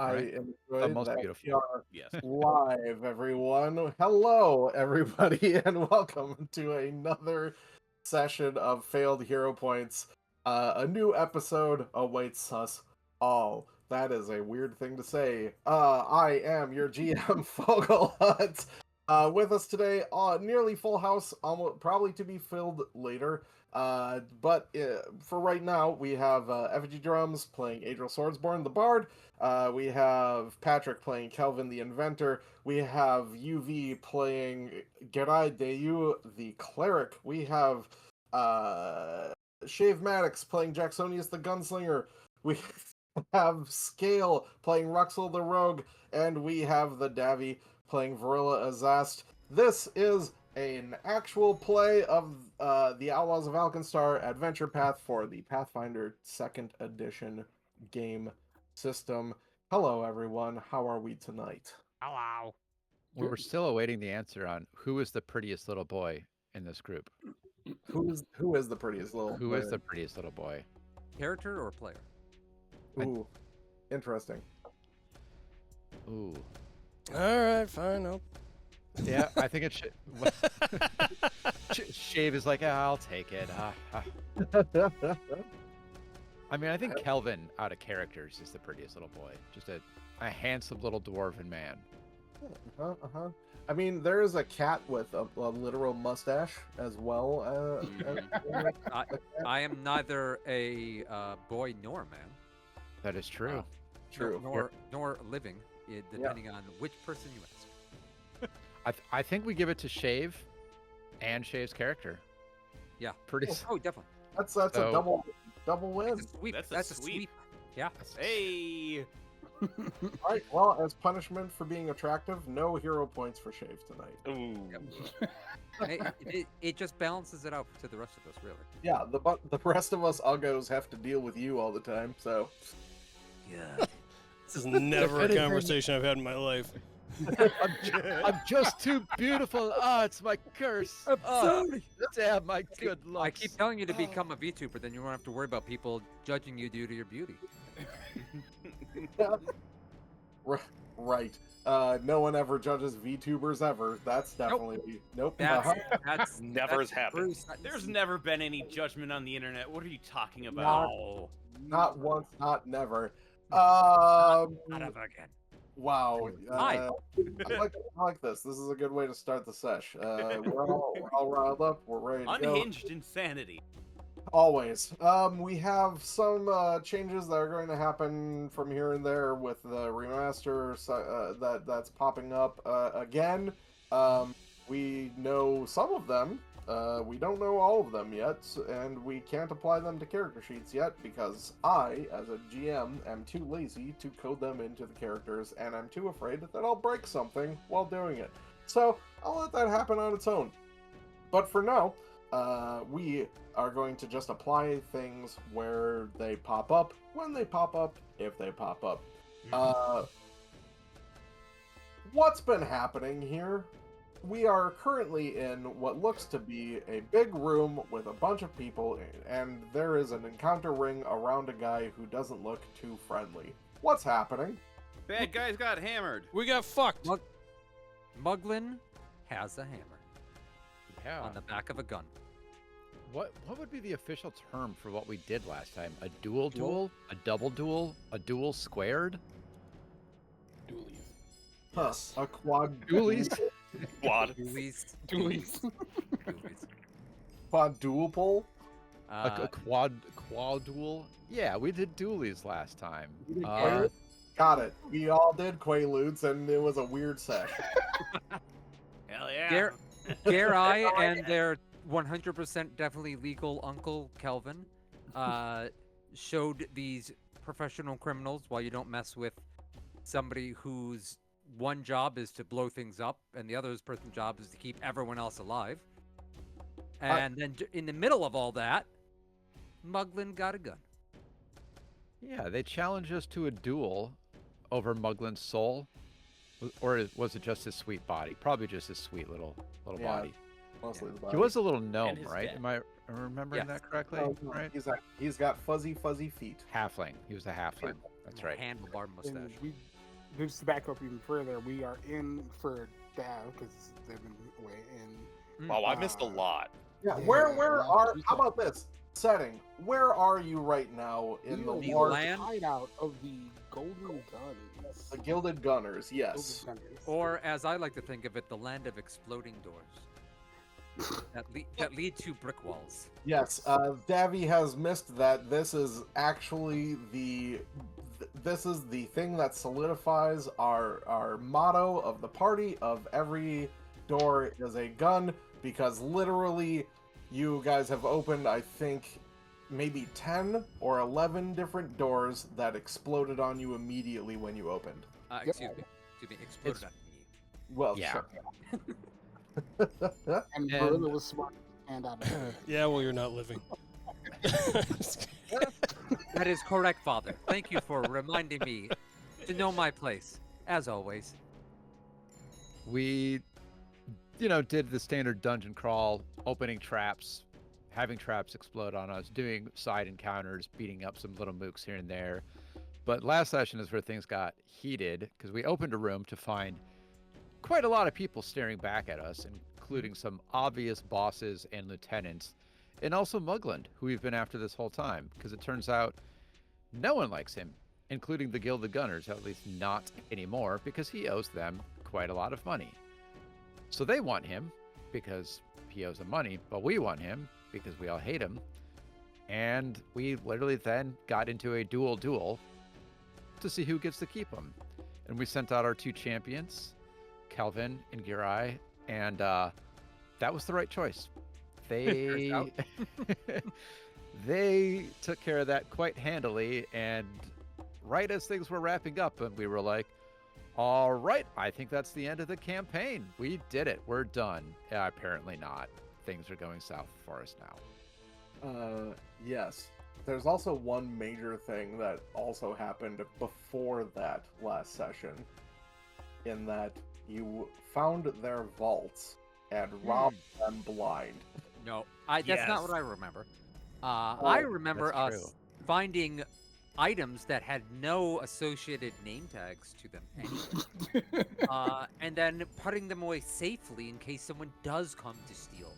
I Right? enjoy The most that beautiful. we are Yes. live, everyone. Hello, everybody, and welcome to another session of Failed Hero Points. A new episode awaits us all. That is a weird thing to say. I am your GM, Fogelhut. With us today, nearly full house, almost probably to be filled later. But for right now, we have Effigy Drums playing Adriel Swordsborn, the Bard. We have Patrick playing Kelvin the Inventor. We have UV playing Gerai Deyu the Cleric. We have Shave Maddox playing Jacksonius the Gunslinger. We have Scale playing Ruxel the Rogue. And we have the Davi playing Varilla Azast. This is an actual play of the Outlaws of Alkenstar Adventure Path for the Pathfinder 2nd Edition game system. Hello, everyone. How are we tonight? Hello. We're still awaiting the answer on who is the prettiest little boy in this group. Who is the prettiest little Who boy? is the prettiest little boy? Character or player? Ooh, interesting. Ooh. All right, fine. Nope. Yeah, I think it should. Shave is like, I'll take it. I mean, I think Kelvin, out of characters, is the prettiest little boy. Just a handsome little dwarven man. I mean, there is a cat with a literal mustache as well. I am neither a boy nor a man. That is true. True. Nor living, depending on which person you ask. I think we give it to Shave and Shave's character. Yeah. Pretty. Oh, definitely. That's a double win. That's a sweep. That's a a sweep. Yeah. Hey. All right. Well, as punishment for being attractive, no hero points for Shave tonight. Ooh. It just balances it out to the rest of us, really. Yeah, the rest of us uggos have to deal with you all the time. So Yeah. This is never a conversation I've had in my life. I'm just too beautiful. It's my curse. Damn my good looks. I keep telling you to become a VTuber, then you won't have to worry about people judging you due to your beauty. right. No one ever judges VTubers ever. That's definitely nope. That's Never has happened. Bruce. There's never been any judgment on the internet. What are you talking Not- about? Not once, not never. Not ever again. Wow. Hi. I like this. This is a good way to start the sesh. We're all riled up. We're ready to go. Unhinged insanity. Always. We have some changes that are going to happen from here and there with the remaster that's popping up again. We know some of them. We don't know all of them yet, and we can't apply them to character sheets yet because I, as a GM, am too lazy to code them into the characters, and I'm too afraid that I'll break something while doing it. So I'll let that happen on its own. But for now, we are going to just apply things where they pop up, when they pop up, if they pop up. What's been happening here? We are currently in what looks to be a big room with a bunch of people, and there is an encounter ring around a guy who doesn't look too friendly. What's happening? Bad guys got hammered. We got fucked. Muglin has a hammer Yeah. on the back of a gun. What would be the official term for what we did last time? A dual duel? A double duel? A duel squared? Doolies. Yes. A quad Dualies? Quad. Doolies. Doolies. Doolies. quad dual pull. A quad duel? Yeah, we did dualies last time. Got it. We all did Quaaludes, and it was a weird sesh. Hell yeah. Garai and their 100% definitely legal uncle Kelvin showed these professional criminals while you don't mess with somebody whose one job is to blow things up and the other person's job is to keep everyone else alive. And then in the middle of all that, Muglin got a gun. Yeah, they challenged us to a duel over Muglin's soul. Or was it just his sweet body? Probably just his sweet little Yeah. body. Mostly the He body. was a little gnome, his right? dad. Am I remembering Yes. that correctly? Oh, Right? He's got fuzzy feet. Halfling. He was a halfling. That's right. Handlebar mustache. And just to back up even further, we are in for Dav because they've been away. And Wow, I missed a lot. Yeah, Yeah, where last are? weekend. How about this setting? Where are you right now in the we The are large, land? hideout of the Golden Guns. the Gilded Gunners? Yes. Golden Gunners. Or, as I like to think of it, the land of exploding doors that lead to brick walls. Yes, Davy has missed that this is actually this is the thing that solidifies our motto of the party of every door is a gun, because literally you guys have opened, I think, maybe 10 or 11 different doors that exploded on you immediately when you opened. Excuse me, exploded on me. Well, Yeah. sure. And And- Gorilla was smart and out of it. Yeah, well, you're not living. That is correct, Father. Thank you for reminding me to know my place, as always. We, did the standard dungeon crawl, opening traps, having traps explode on us, doing side encounters, beating up some little mooks here and there. But last session is where things got heated, because we opened a room to find quite a lot of people staring back at us, including some obvious bosses and lieutenants, and also Mugland, who we've been after this whole time, because it turns out no one likes him, including the Gilded Gunners, at least not anymore, because he owes them quite a lot of money. So they want him because he owes them money, but we want him because we all hate him. And we literally then got into a duel to see who gets to keep him. And we sent out our 2 champions, Kelvin and Girai, and that was the right choice. They they took care of that quite handily, and right as things were wrapping up, and we were like, all right, I think that's the end of the campaign. We did it. We're done. Apparently not. Things are going south for us now. Yes. There's also one major thing that also happened before that last session, in that you found their vaults and robbed them blind. No, that's not Yes. what I remember. I remember that's us true. finding items that had no associated name tags to them anyway. And then putting them away safely in case someone does come to steal.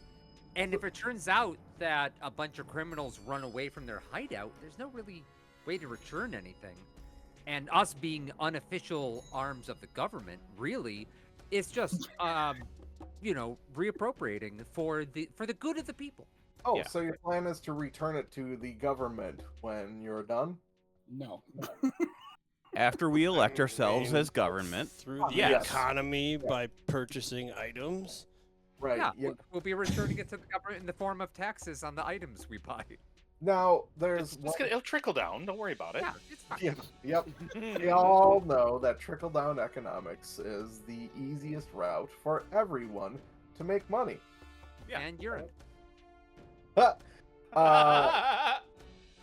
And if it turns out that a bunch of criminals run away from their hideout, there's no really way to return anything. And us being unofficial arms of the government, really, it's just reappropriating for the good of the people. Oh, Yeah. so your plan is to return it to the government when you're done? No. After we elect I ourselves mean, as government. through the Yes. economy by purchasing items. Right. Yeah, yeah. we'll be returning it to the government in the form of taxes on the items we buy. Now, there's It'll trickle down. Don't worry about it. Yeah, it's fine. Yeah, yep. We all know that trickle-down economics is the easiest route for everyone to make money. Yeah. And urine.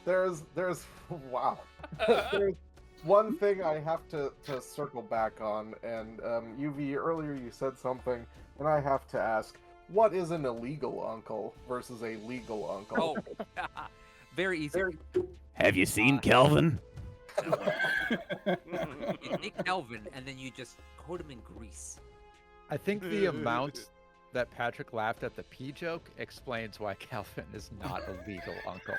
There's wow. There's one thing I have to circle back on, and UV, earlier you said something, and I have to ask, what is an illegal uncle versus a legal uncle? Oh, very easy. Have you seen Kelvin? You take Kelvin and then you just coat him in grease. I think the amount that Patrick laughed at the P joke explains why Calvin is not a legal uncle.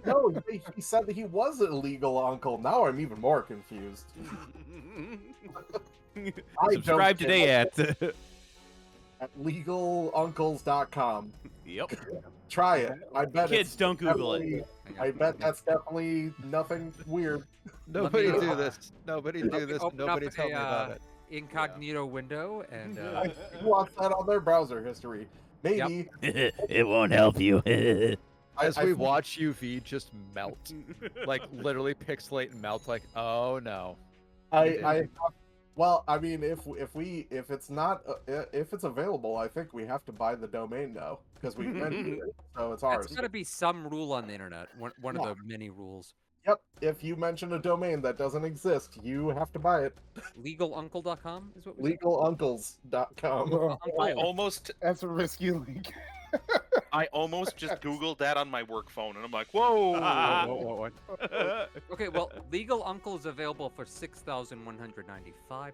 No, he said that he was a legal uncle. Now I'm even more confused. I Subscribe don't today care. at. At legaluncles.com. Yep. Try it. I bet Kids, it's don't Google it. definitely- I bet that's definitely nothing weird. Nobody me, do this. Nobody do this. open Nobody up tell a, me about it. Incognito window and Who wants that on their browser history? Maybe. It won't help you. As I we think- watch UV just melt, like literally pixelate and melt, like, oh no. Well, I mean, if it's not if it's available, I think we have to buy the domain now because we mentioned it, so it's ours. there's got to be some rule on the internet. One of the many rules. Yep. If you mention a domain that doesn't exist, you have to buy it. Legaluncle.com is what we said? Legaluncles.com. Oh, I almost that's a risky link. I almost just Googled that on my work phone, and I'm like, whoa. What? Okay, well, legal uncle is available for $6,195.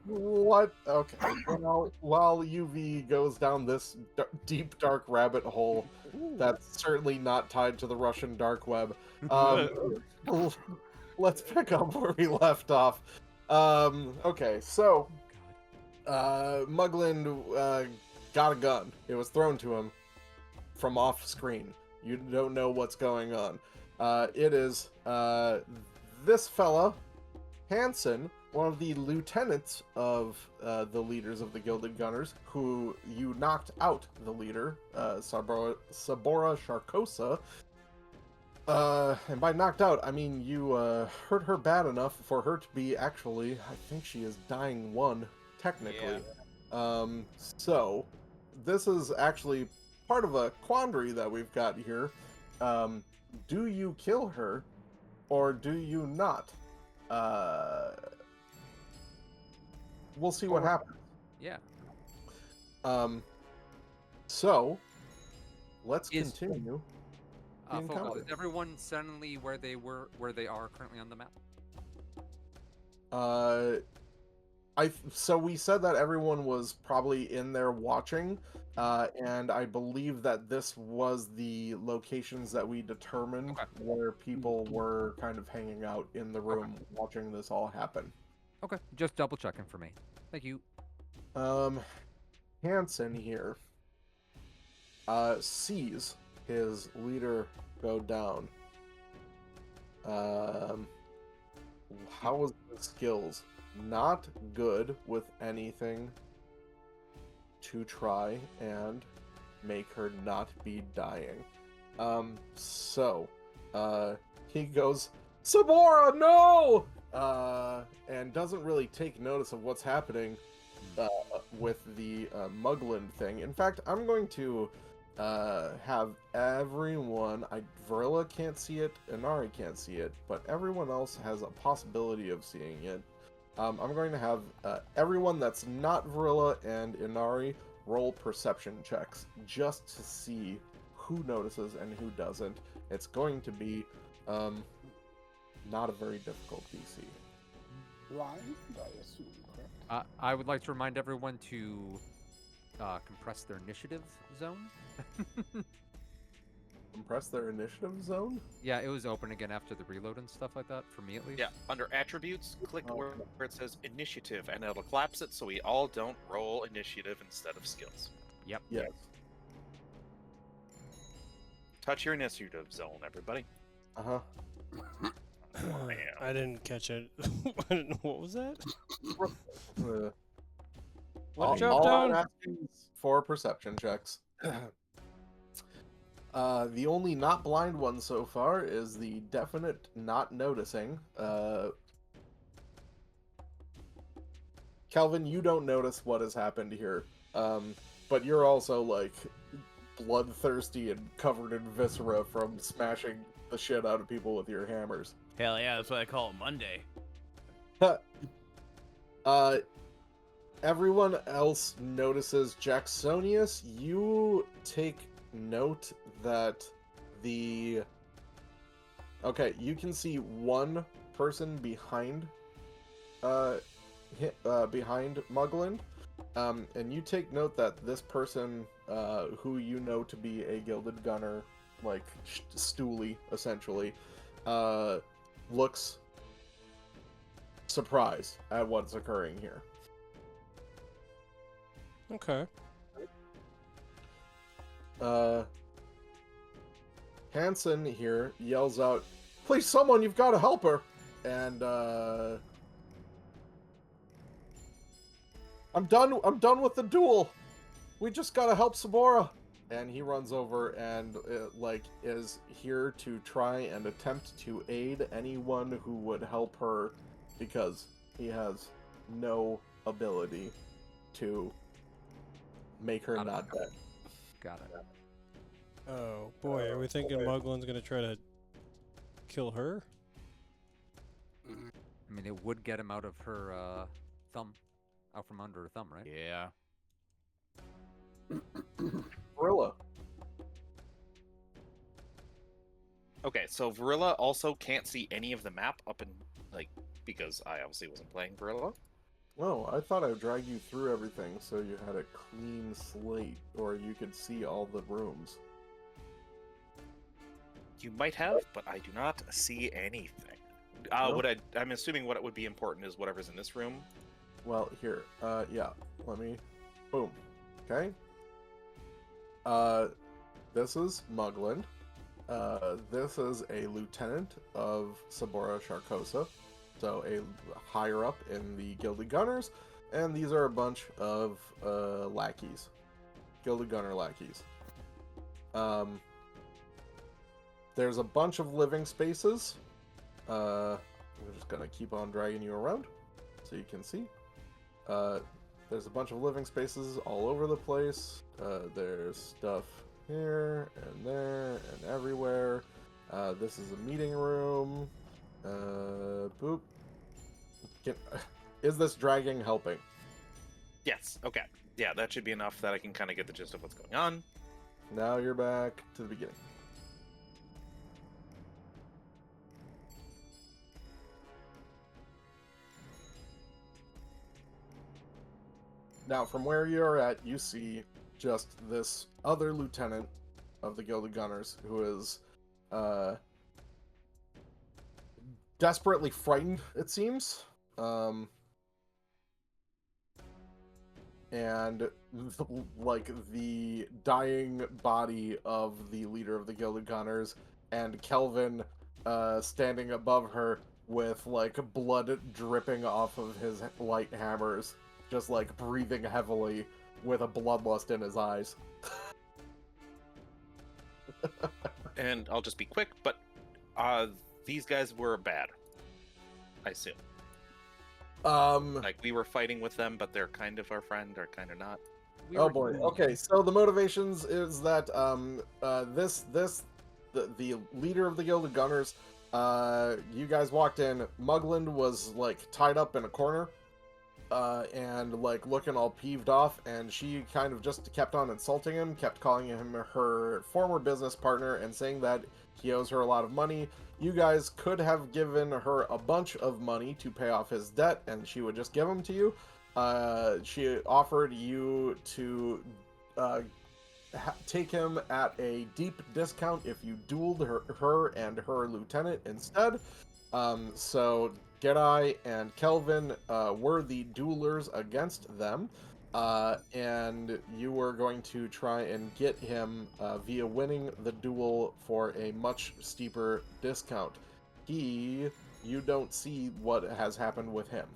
What? Okay. Well, while UV goes down this deep, dark rabbit hole that's certainly not tied to the Russian dark web, let's pick up where we left off. Okay, so Muglin got a gun. It was thrown to him from off screen. You don't know what's going on. It is this fella, Hansen, one of the lieutenants of the leaders of the Gilded Gunners, who you knocked out the leader, Sabora Sharkosa. And by knocked out, I mean you hurt her bad enough for her to be actually, I think she is dying one, technically. So, this is actually part of a quandary that we've got here. Do you kill her, or do you not? We'll see what happens. Yeah. So, let's Is- continue. the Fogo, encounter. is everyone suddenly where they are currently on the map? So we said that everyone was probably in there watching, and I believe that this was the locations that we determined Okay. where people were kind of hanging out in the room watching this all happen. Okay, just double checking for me. Thank you. Hansen here sees his leader go down. How was the skills? Not good with anything to try and make her not be dying. So he goes, Sabora, no! And doesn't really take notice of what's happening with the Muglin thing. In fact, I'm going to have everyone, Varilla can't see it, Inari can't see it, but everyone else has a possibility of seeing it. I'm going to have everyone that's not Varilla and Inari roll perception checks just to see who notices and who doesn't. It's going to be not a very difficult DC. Blind, I assume, correct? I would like to remind everyone to compress their initiative zone. Compress their initiative zone? Yeah, it was open again after the reload and stuff like that, for me at least. Yeah, under attributes, click where it says initiative, and it'll collapse it so we all don't roll initiative instead of skills. Yep. Yes. Touch your initiative zone, everybody. Uh-huh. I didn't catch it. What was that? Uh, What dropped all I'm down? asking is for perception checks. The only not blind one so far is the definite not noticing. Kelvin, you don't notice what has happened here, but you're also like bloodthirsty and covered in viscera from smashing the shit out of people with your hammers. Hell yeah, that's what I call it Monday. Everyone else notices Jacksonius. You take note that the... Okay, you can see one person behind behind Muglin, and you take note that this person, who you know to be a Gilded Gunner, like Stoolie, essentially, looks surprised at what's occurring here. Okay. Hansen here yells out, "Please, someone, you've got to help her!" And I'm done with the duel. We just gotta help Sabora. And he runs over and is here to try and attempt to aid anyone who would help her, because he has no ability to make her not dead. Got it. Oh boy, are we thinking Muglin's gonna try to kill her? I mean, it would get him out of her thumb, out from under her thumb, right? Yeah. Gorilla. Okay, so Varilla also can't see any of the map up in, like, because I obviously wasn't playing Varilla. Oh, I thought I dragged you through everything so you had a clean slate, or you could see all the rooms. You might have, but I do not see anything. No? I'm assuming what would be important is whatever's in this room. Well, here, yeah, let me, boom, okay? This is Mugland. This is a lieutenant of Sabora Sharkosa, so a higher up in the Gilded Gunners, and these are a bunch of lackeys, Gilded Gunner lackeys. There's a bunch of living spaces. We're just gonna keep on dragging you around so you can see. There's a bunch of living spaces all over the place. There's stuff here and there and everywhere. This is a meeting room. Boop. Is this dragging helping? Yes, okay. Yeah, that should be enough that I can kind of get the gist of what's going on. Now you're back to the beginning. Now, from where you're at, you see just this other lieutenant of the Gilded Gunners who is desperately frightened, it seems. And like the dying body of the leader of the Gilded Gunners, and Kelvin standing above her with like blood dripping off of his light hammers, just like breathing heavily with a bloodlust in his eyes. And I'll just be quick, but these guys were bad, I assume. Like, we were fighting with them, but they're kind of our friend, or kind of not. Oh boy. Okay, so the motivations is that the leader of the Gilded Gunners, you guys walked in. Mugland was like tied up in a corner, and like looking all peeved off, and she kind of just kept on insulting him, kept calling him her former business partner, and saying that he owes her a lot of money. You guys could have given her a bunch of money to pay off his debt, and she would just give them to you. She offered you to take him at a deep discount if you dueled her and her lieutenant instead. So Gedai and Kelvin were the duelers against them, and you were going to try and get him via winning the duel for a much steeper discount. You don't see what has happened with him.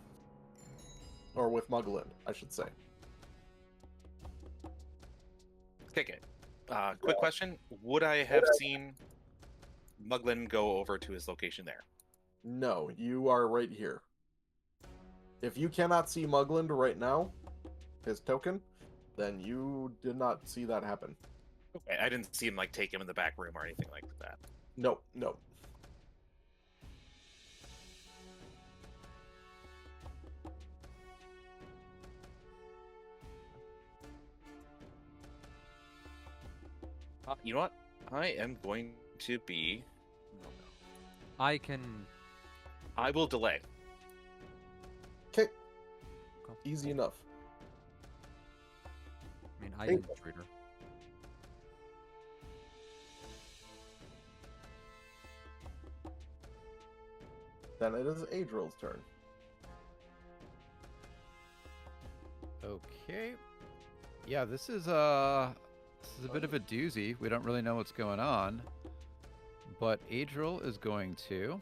Or with Mugland, I should say. Okay. Quick question. Would I have seen Mugland go over to his location there? No, you are right here. If you cannot see Mugland right now, his token, then you did not see that happen. Okay, I didn't see him, like, take him in the back room or anything like that. No, no. You know what? I am going to be... I can. I will delay. Okay. Easy enough. I mean, I Hey. can treat her. Then it is Adriel's turn. Okay. Yeah, this is a bit of a doozy. We don't really know what's going on, but Adriel is going to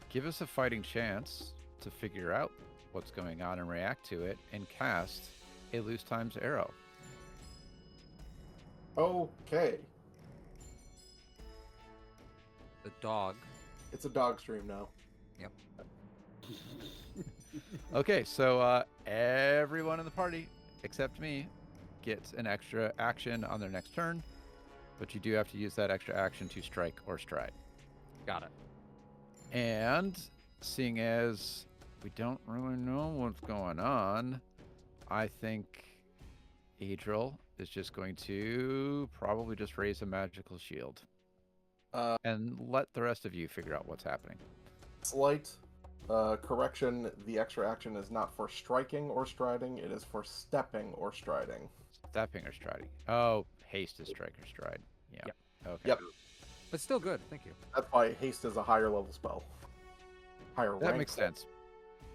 give us a fighting chance to figure out what's going on and react to it, and cast a Loose Times Arrow. Okay. The dog. It's a dog stream now. Yep. Okay, so everyone in the party, except me, gets an extra action on their next turn, but you do have to use that extra action to strike or stride. Got it. And seeing as we don't really know what's going on, I think Adriel is just going to probably just raise a magical shield. Uh, And let the rest of you figure out what's happening. Slight correction, the extra action is not for striking or striding, it is for stepping or striding. Stepping or striding. Oh, haste is strike or stride. Yeah. Yep. Okay. Yep. But still good. Thank you. That's why haste is a higher level spell. Higher That rank makes spell. sense.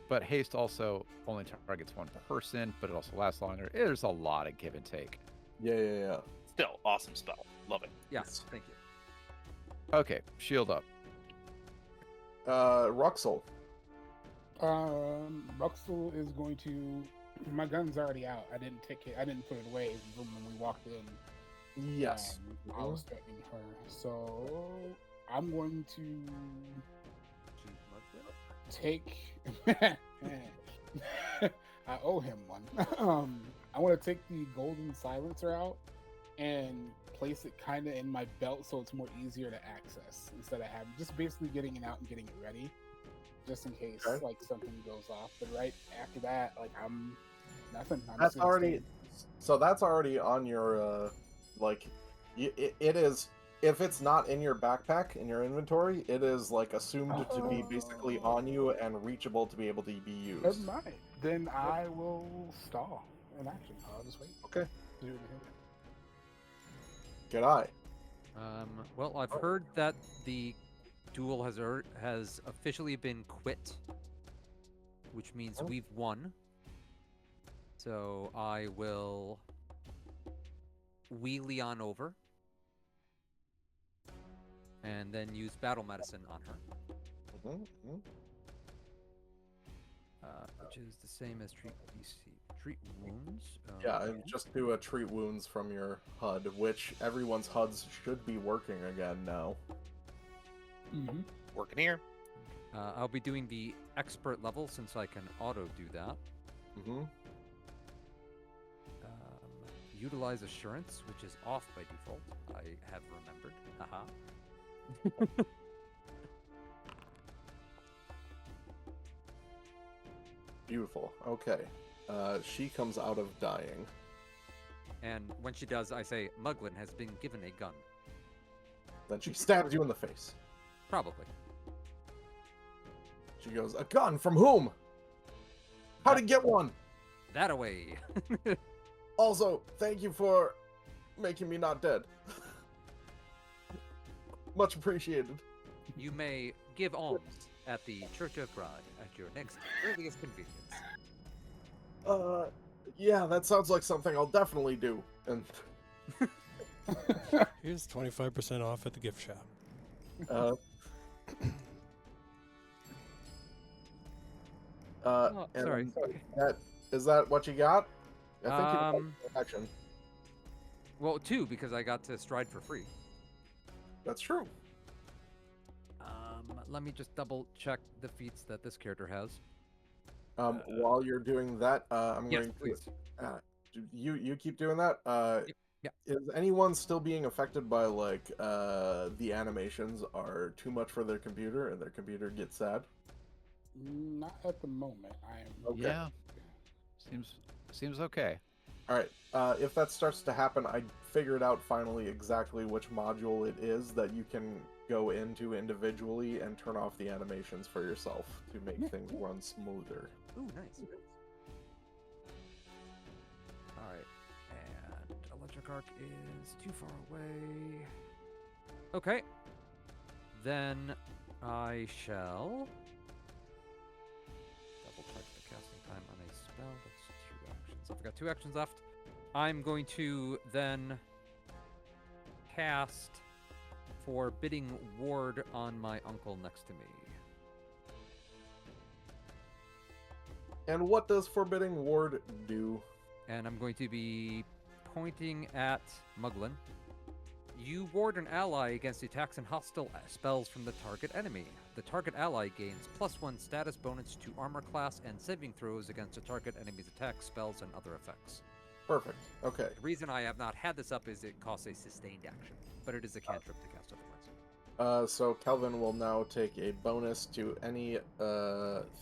But haste also only targets one person, but it also lasts longer. There's a lot of give and take. Yeah. Still, awesome spell. Love it. Yes. Thank you. Okay, shield up. Ruxel. Ruxel is going to. My gun's already out. I didn't take it. I didn't put it away from when we walked in. Yes. I was threatening her, so I'm going to take. I owe him one. I want to take the golden silencer out and place it kind of in my belt so it's more easier to access instead of having just basically getting it out and getting it ready, just in case Okay. like something goes off. But right after that, like I'm nothing. I'm That's just gonna already. stand. So that's already on your like. It is. If it's not in your backpack in your inventory, it is like assumed to be basically on you and reachable to be able to be used. Never mind. Then I will stall in action. I'll just wait. Okay. Do anything. Good eye. Well, I've heard that the duel has officially been quit, which means Oh. we've won. So I will wheelie on over and then use battle medicine on her, Mhm. which is the same as treat wounds. Yeah, Okay. and just do a treat wounds from your HUD, which everyone's HUDs should be working again now. Mm-hmm. Working here. I'll be doing the expert level since I can auto do that. Hmm. Utilize assurance, which is off by default. I have remembered. Haha. Beautiful. Okay. She comes out of dying. And when she does, I say, Muglin has been given a gun. Then she stabs you in the face. Probably. She goes, "A gun from whom? How'd he get one? That away. Also, thank you for making me not dead. Much appreciated." You may give alms at the Church of Bride at your next earliest convenience. Yeah, that sounds like something I'll definitely do. And Here's 25% off at the gift shop. Oh, and sorry. is that what you got? I think Um, you got action. Well, 2, because I got to stride for free. That's true. Let me just double check the feats that this character has. While you're doing that, I'm Yes, going to. please. You keep doing that. Yeah. Is anyone still being affected by like the animations are too much for their computer and their computer gets sad? Not at the moment. I am. Okay. Yeah. Seems okay. All right. If that starts to happen, I figured out finally exactly which module it is that you can go into individually and turn off the animations for yourself to make things run smoother. Ooh, nice. Alright. And Electric Arc is too far away. Okay. Then I shall double check the casting time on a spell. That's 2 actions. I've got 2 actions left. I'm going to then cast Forbidding Ward on my uncle next to me. And what does Forbidding Ward do? And I'm going to be pointing at Muglin. You ward an ally against attacks and hostile spells from the target enemy. The target ally gains +1 status bonus to armor class and saving throws against the target enemy's attacks, spells, and other effects. Perfect. Okay. The reason I have not had this up is it costs a sustained action, but it is a cantrip to cast otherwise. So Kelvin will now take a bonus to any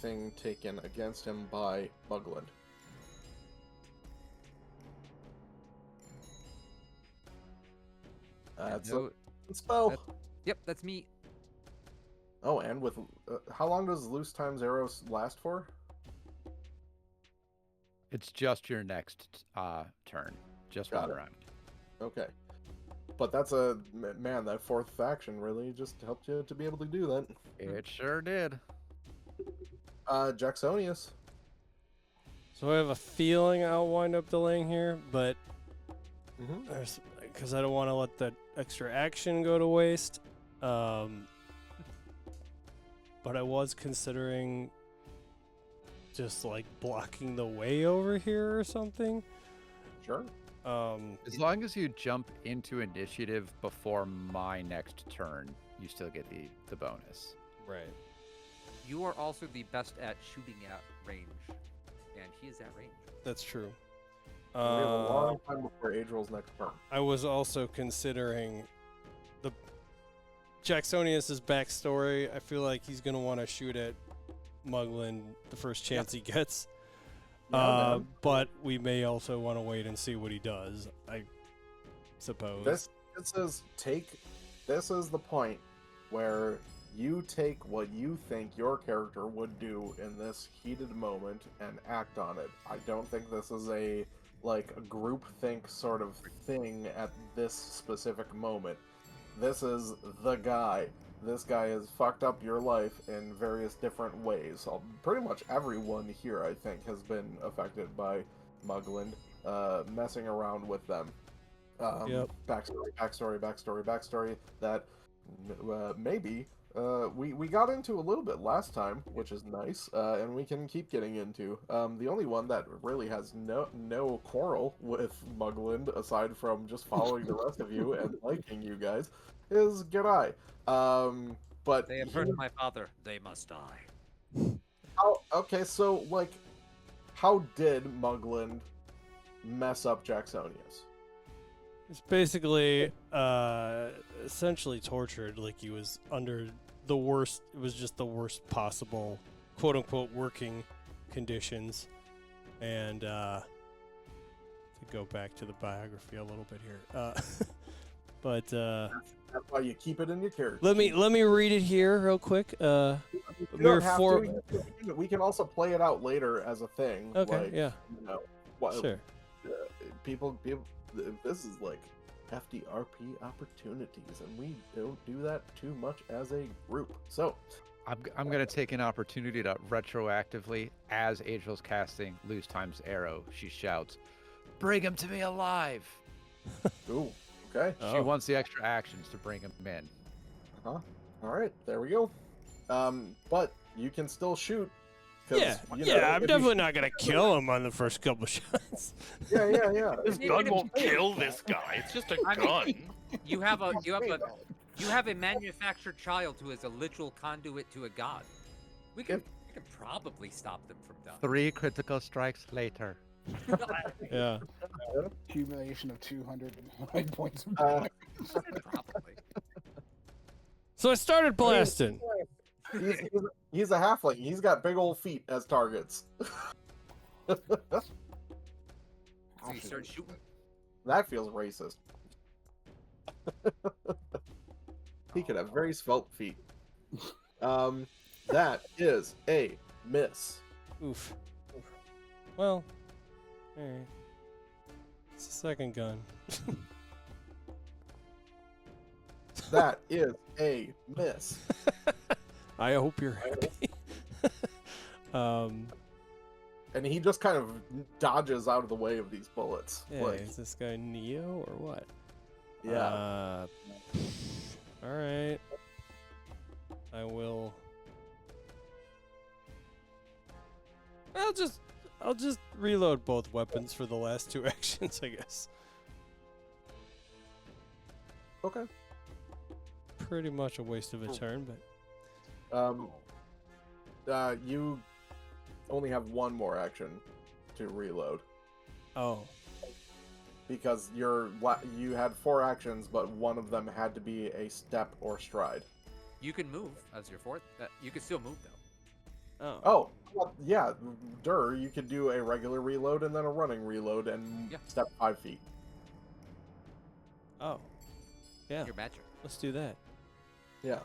thing taken against him by Muglin. That's no, a spell. Yep, that's me. Oh, and with how long does loose times arrows last for? It's just your next turn. Just Got one it. round. Okay. But that's man, that fourth action really just helped you to be able to do that. It sure did. Jacksonius. So I have a feeling I'll wind up delaying here, but Mm-hmm. because I don't want to let that extra action go to waste. But I was considering just like blocking the way over here or something. Sure. As long as you jump into initiative before my next turn, you still get the bonus. Right. You are also the best at shooting at range, and he is at range. That's true. We have a long time before Adriel's next turn. I was also considering the Jacksonius's backstory. I feel like he's gonna want to shoot at Muglin the first chance he gets. Yeah, man. But we may also want to wait and see what he does. I suppose. This is the point where you take what you think your character would do in this heated moment and act on it. I don't think this is a group think sort of thing at this specific moment. This is the guy. This guy has fucked up your life in various different ways. Pretty much everyone here, I think, has been affected by Muglin, messing around with them. Yep. Backstory. That maybe we got into a little bit last time, which is nice, and we can keep getting into. The only one that really has no quarrel with Muglin, aside from just following the rest of you and liking you guys, is Gerai. But They have hurt my father. They must die. okay, so how did Muglin mess up Jacksonius? It's basically essentially tortured. Like he was under the worst. It was just the worst possible, quote unquote, working conditions. And to go back to the biography a little bit here, but That's why you keep it in your character. let me read it here real quick. You Mere don't have four. to. We can also play it out later as a thing. Okay, yeah, You know, what, sure. people. This is like FDRP opportunities, and we don't do that too much as a group. So, I'm going to take an opportunity to retroactively, as Adriel's casting Loose Time's Arrow, she shouts, "Bring him to me alive!" ooh, okay. She wants the extra actions to bring him in. All right, there we go. But you can still shoot. 'cause, Yeah, you know, yeah. I'm if you- definitely not gonna kill him on the first couple shots. Yeah. This gun won't kill this guy. It's just a I mean- gun. You have a manufactured child who is a literal conduit to a god. We can probably stop them from dying. 3 critical strikes later. Yeah. Accumulation of 200 hit points. Uh, Probably. So I started blasting. he's a halfling. He's got big old feet as targets. So you start shooting. That feels racist. He could have very svelte feet. That is a miss. Oof. Well, alright. It's the second gun. That is a miss. I hope you're happy. And he just kind of dodges out of the way of these bullets. Yeah, is this guy Neo or what? Yeah. Alright. I will. I'll just reload both weapons for the last 2 actions, I guess. Okay. Pretty much a waste of a turn, but You only have one more action to reload oh, because you had 4 actions, but one of them had to be a step or stride. You can move as your fourth. You can still move though. oh, Well, yeah, you could do a regular reload and then a running reload and Yeah. step 5 feet. oh. Yeah, Your magic. let's do that. Yeah.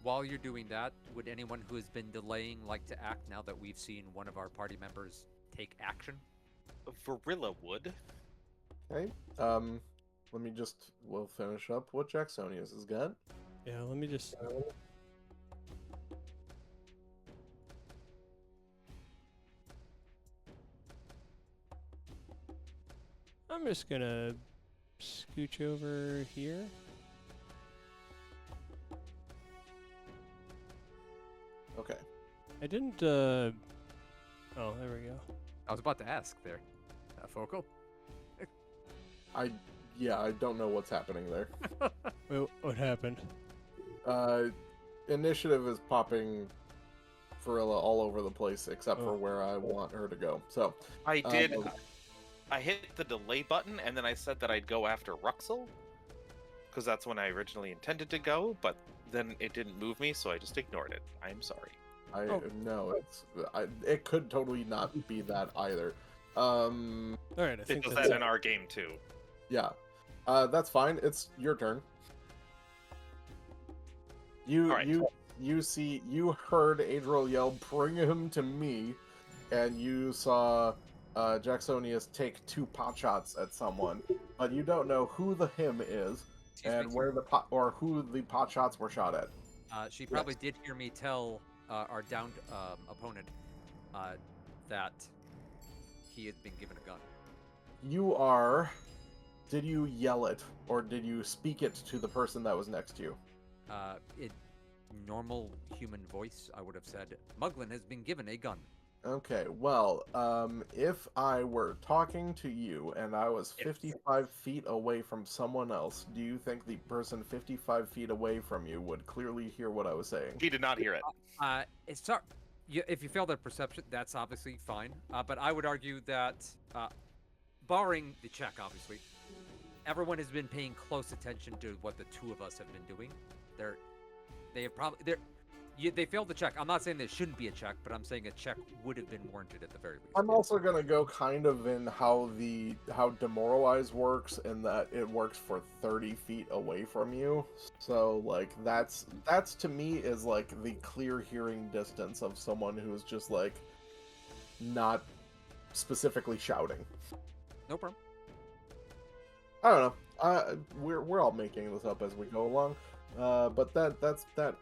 While you're doing that, would anyone who has been delaying like to act now that we've seen one of our party members take action? Varilla would. Okay. Let me just. We'll finish up what Jacksonius has got. Yeah, let me just. I'm just gonna scooch over here. Okay. I didn't. Oh, there we go. I was about to ask there. Focal? Yeah, I don't know what's happening there. Wait, what happened? Initiative is popping Varilla all over the place except for Oh. where I want her to go. So I did. Um, I hit the delay button, and then I said that I'd go after Ruxel, because that's when I originally intended to go. But then it didn't move me, so I just ignored it. I'm sorry. No, it could totally not be that either. All right, I It think does that's that in our game too. Yeah. That's fine. It's your turn. Alright. You heard Adriel yell, "Bring him to me," and you saw Jacksonius take 2 pot shots at someone, but you don't know who the him is and where the pot or who the pot shots were shot at. She probably did hear me tell our downed opponent that he had been given a gun. Did you yell it or did you speak it to the person that was next to you? In normal human voice, I would have said, Muglin has been given a gun. Okay, well, if I were talking to you and I was 55 feet away from someone else, do you think the person 55 feet away from you would clearly hear what I was saying? He did not hear it. It's not. If you fail that perception, that's obviously fine. But I would argue that, barring the check, obviously, everyone has been paying close attention to what the two of us have been doing. They failed the check. I'm not saying there shouldn't be a check, but I'm saying a check would have been warranted at the very least. I'm also gonna go kind of in how demoralize works, in that it works for 30 feet away from you. So like that's to me is like the clear hearing distance of someone who is just like not specifically shouting. No problem. I don't know. We're all making this up as we go along, but that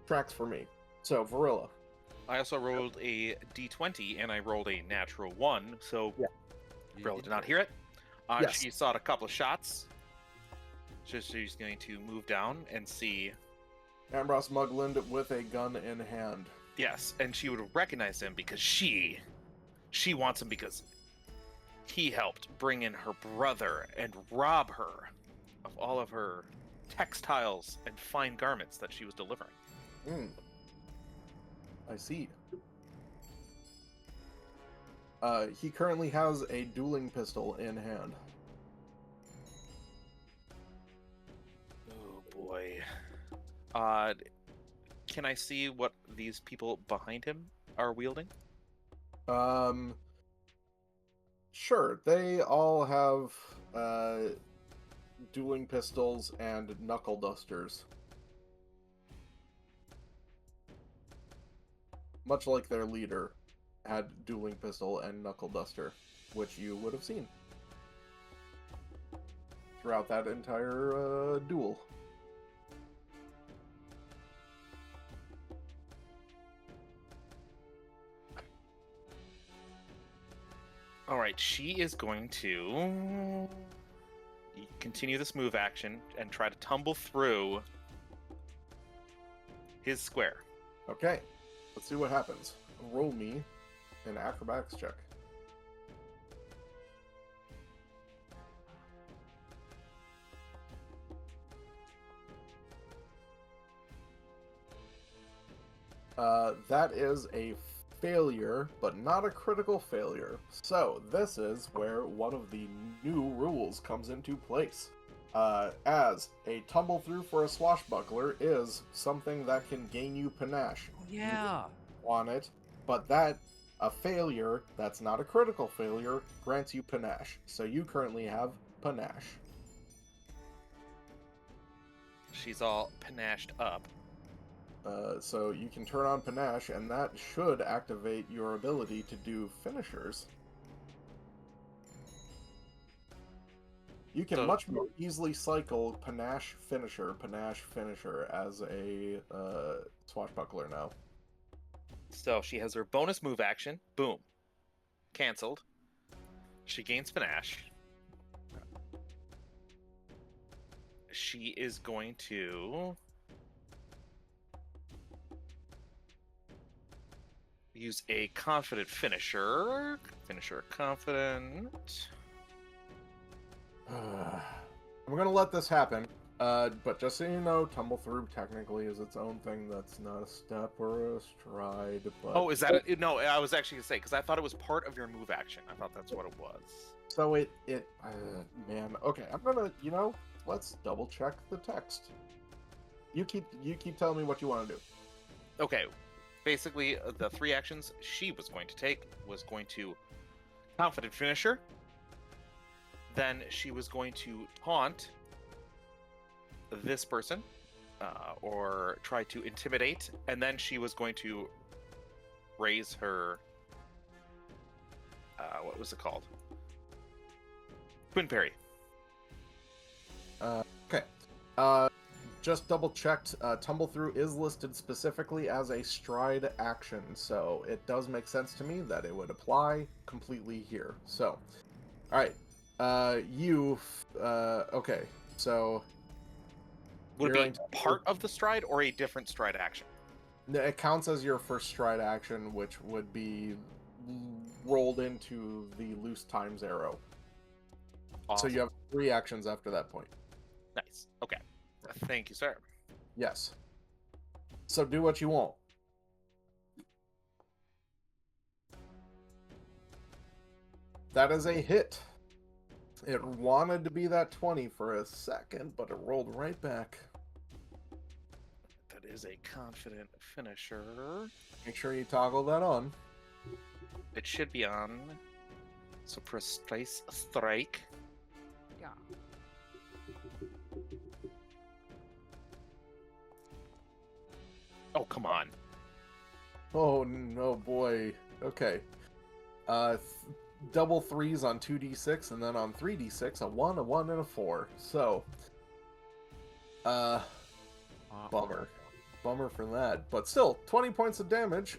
tracks for me. So Varilla. I also rolled a d20, and I rolled a natural 1, so Yeah. Varilla did not hear it. Yes. She saw a couple of shots. So she's going to move down and see. Ambrose Mugland with a gun in hand. Yes, and she would recognize him because she wants him because he helped bring in her brother and rob her of all of her textiles and fine garments that she was delivering. I see. He currently has a dueling pistol in hand. Oh boy. Can I see what these people behind him are wielding? Sure. They all have dueling pistols and knuckle dusters. Much like their leader had dueling pistol and knuckle duster, which you would have seen throughout that entire duel. Alright, she is going to continue this move action and try to tumble through his square. Okay, let's see what happens. Roll me an acrobatics check. That is a failure, but not a critical failure. So this is where one of the new rules comes into place. As a tumble through for a swashbuckler is something that can gain you panache. Yeah. On it, but that A failure that's not a critical failure grants you panache. So you currently have panache. She's all panached up. So you can turn on panache, and that should activate your ability to do finishers. You can So- much more easily cycle panache finisher as a swashbuckler now. So she has her bonus move action. Boom. Cancelled. She gains panache. She is going to use a confident finisher. Finisher confident. I'm gonna let this happen, but just so you know, tumble through technically is its own thing. That's not a step or a stride. But Oh, is that it? No, I was actually gonna say because I thought it was part of your move action. I thought that's what it was. so man. Okay, I'm gonna let's double check the text. You keep telling me what you want to do. Okay, basically the three actions she was going to take was going to confident finisher. Then she was going to taunt this person, or try to intimidate, and then she was going to raise her. What was it called? Twin parry. Okay. Just double checked. Tumble through is listed specifically as a stride action, so it does make sense to me that it would apply completely here. So, all right. Okay. So Would you're it be going to- part of the stride or a different stride action? It counts as your first stride action, which would be rolled into the loose times arrow. Awesome. So you have 3 actions after that point. Nice. Okay. Thank you, sir. Yes. So do what you want. That is a hit. It wanted to be that 20 for a second, but it rolled right back. That is a confident finisher. Make sure you toggle that on. It should be on. So precise strike. Yeah. Oh, come on. Oh no, boy. Okay. Double 3s on 2d6, and then on 3d6, a 1, a 1, and a 4. So, bummer. Bummer for that. But still, 20 points of damage.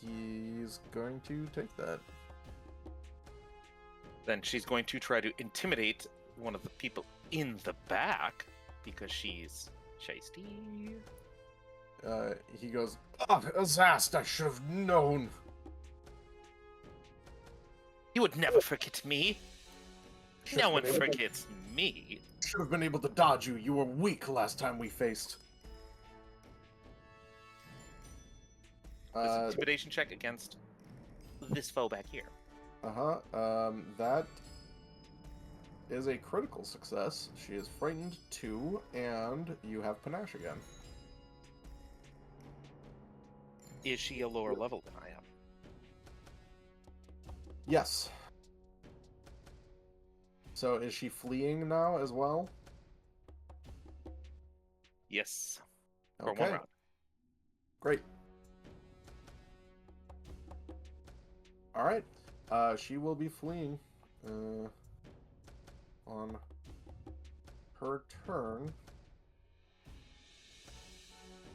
He's going to take that. Then she's going to try to intimidate one of the people in the back because she's shisty. He goes, "Oh, Azast, I should have known." You would never forget me. No one forgets me. Should have been able to dodge you. You were weak last time we faced. This intimidation check against this foe back here. That is a critical success. She is frightened 2, and you have panache again. Is she a lower level than I am? Yes. So is she fleeing now as well? Yes. For Okay. one round. Great. All right. She will be fleeing on her turn,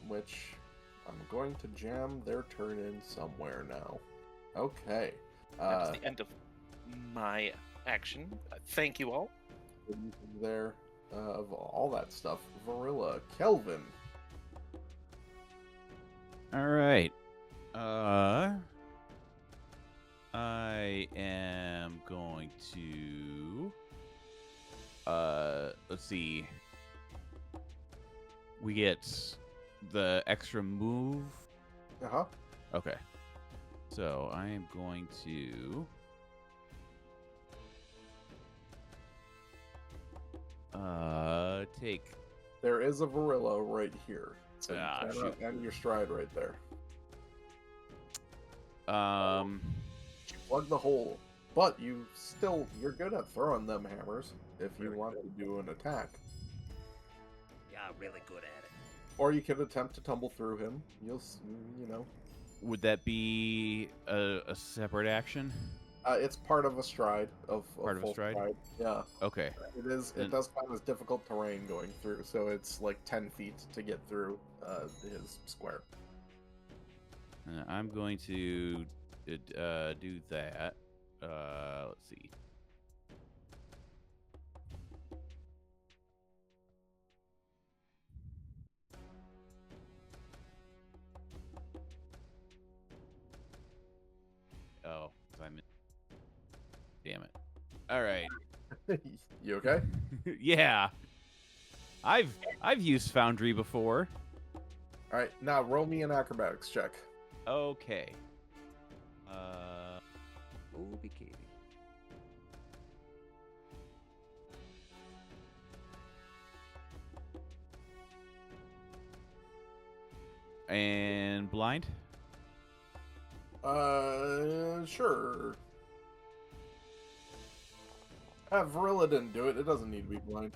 which I'm going to jam their turn in somewhere now. Okay. That's the end of my action. Thank you all. There of all that stuff. Varilla, Kelvin. All right. I am going to let's see. We get the extra move. Uh-huh. Okay. So I am going to take There is a Varilla right here. So Ah, you cannot end your stride right there. You plug the hole, but you're good at throwing them hammers if you want to do an attack. Yeah, really good at it. Or you could attempt to tumble through him. You know. Would that be a separate action? It's part of a stride of Part of a full stride? Yeah. Okay. It is. It does count as difficult terrain going through, so it's like 10 feet to get through his square. I'm going to do that. Let's see. Oh, I'm. Damn it! All right. You okay? Yeah. I've used Foundry before. All right. Now roll me an acrobatics check. Okay. OBK. And blind. Sure. Varilla didn't do it. It doesn't need to be blind.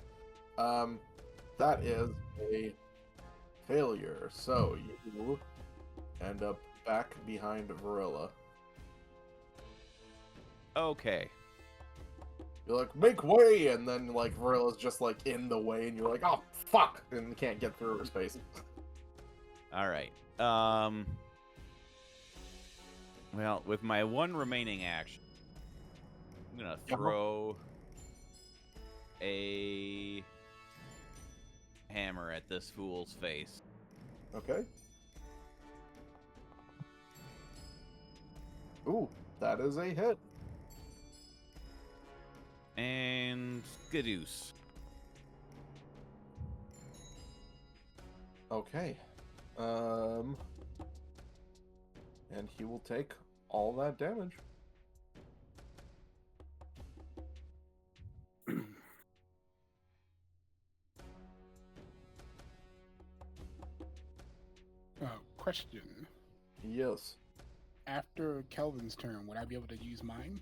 That is a failure. So you end up back behind Varilla. Okay. You're like, make way, and then like Varilla's just like in the way, and you're like, oh fuck, and you can't get through her space. All right. Well, with my one remaining action, I'm gonna throw a hammer at this fool's face. Okay. Ooh, that is a hit. And Skadoos. Okay. And he will take all that damage. Question. Yes. After Kelvin's turn, would I be able to use mine?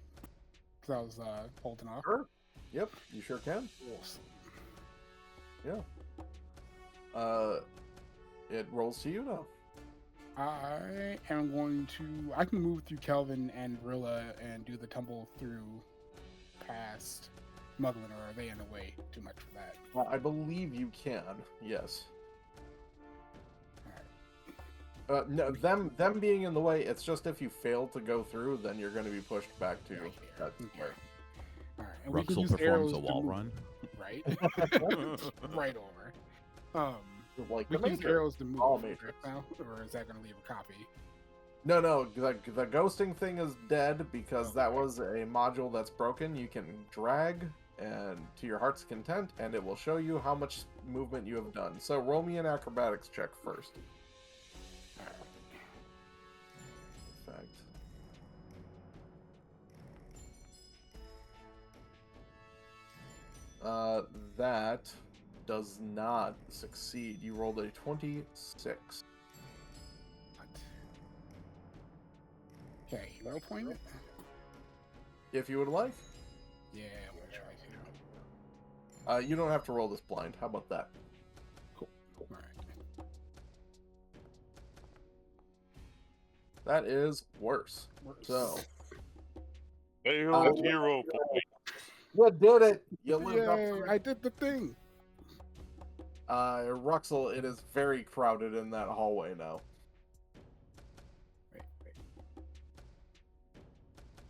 Because I was holding off. Sure. Yep, you sure can. Awesome. Yeah. It rolls to you now. I am going to. I can move through Kelvin and Rilla and do the tumble through past Muglin, or are they in the way too much for that? I believe you can. Yes. No, them being in the way. It's just if you fail to go through, then you're going to be pushed back to Right that here. square. All right. And we can Ruxel use performs arrows a to wall move- run. Right. Right over. Like We the can use Matrix. arrows to move. All right Matrix. now, or is that going to leave a copy? No, the ghosting thing is dead because that was a module that's broken. You can drag and to your heart's content, and it will show you how much movement you have done. So roll me an acrobatics check first. All right. In fact, that does not succeed. You rolled a 26. Okay, hero point it? If you would like, Yeah, I'm going to try to. you don't have to roll this blind. How about that? Cool. All right. That is worse. So, Failed hero point. you did it. You lived up Yay, to it. I did the thing. Ruxel, it is very crowded in that hallway now. Wait.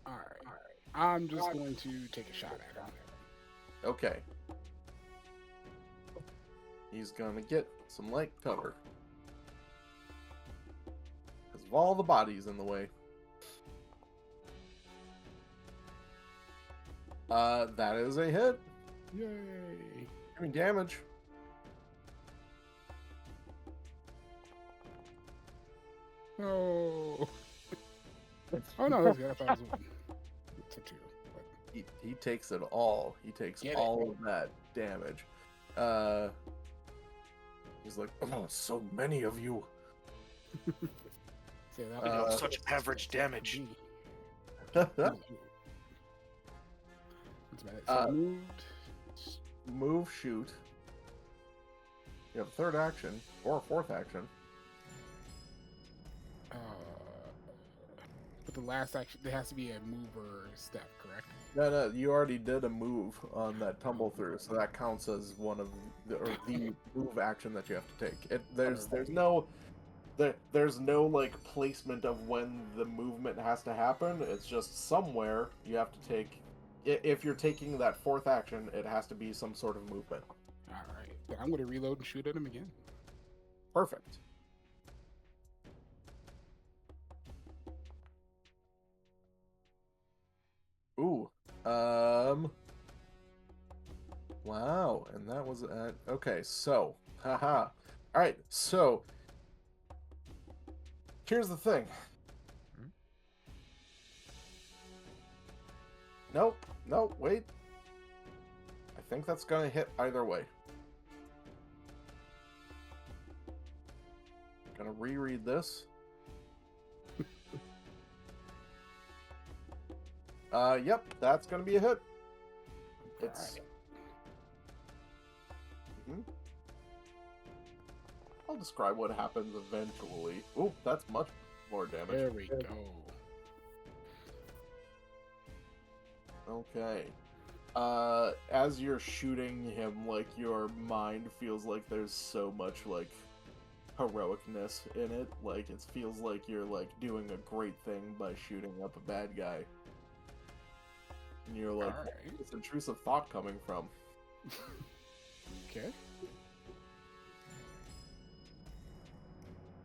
All right. I'm just going to take a shot at him. Okay. He's gonna get some light cover. Because of all the bodies in the way. That is a hit. Yay. Give me damage. No. Oh no, that's good. I thought it was one. It's a two. But He takes it all. He takes Get it. all of that damage. He's like, oh, so many of you. Say that Uh, was such average damage. me. That's about it. So Uh, moved. Move, shoot. You have a third action or a fourth action. But the last action, there has to be a move or step, correct? No, you already did a move on that tumble through, so that counts as one of the move action that you have to take. There's no like placement of when the movement has to happen. It's just somewhere you have to take. If you're taking that fourth action, it has to be some sort of movement. All right. Then I'm going to reload and shoot at him again. Perfect. Ooh. Wow, and that was okay, so, haha. Alright, so here's the thing. Nope, wait. I think that's gonna hit either way. Gonna reread this. Yep, that's gonna be a hit. It's. Alright. I'll describe what happens eventually. Oh, that's much more damage. There we go. Okay. As you're shooting him, like, your mind feels like there's so much, like, heroicness in it. Like, it feels like you're, like, doing a great thing by shooting up a bad guy. And you're like, Alright. where's this intrusive thought coming from? Okay.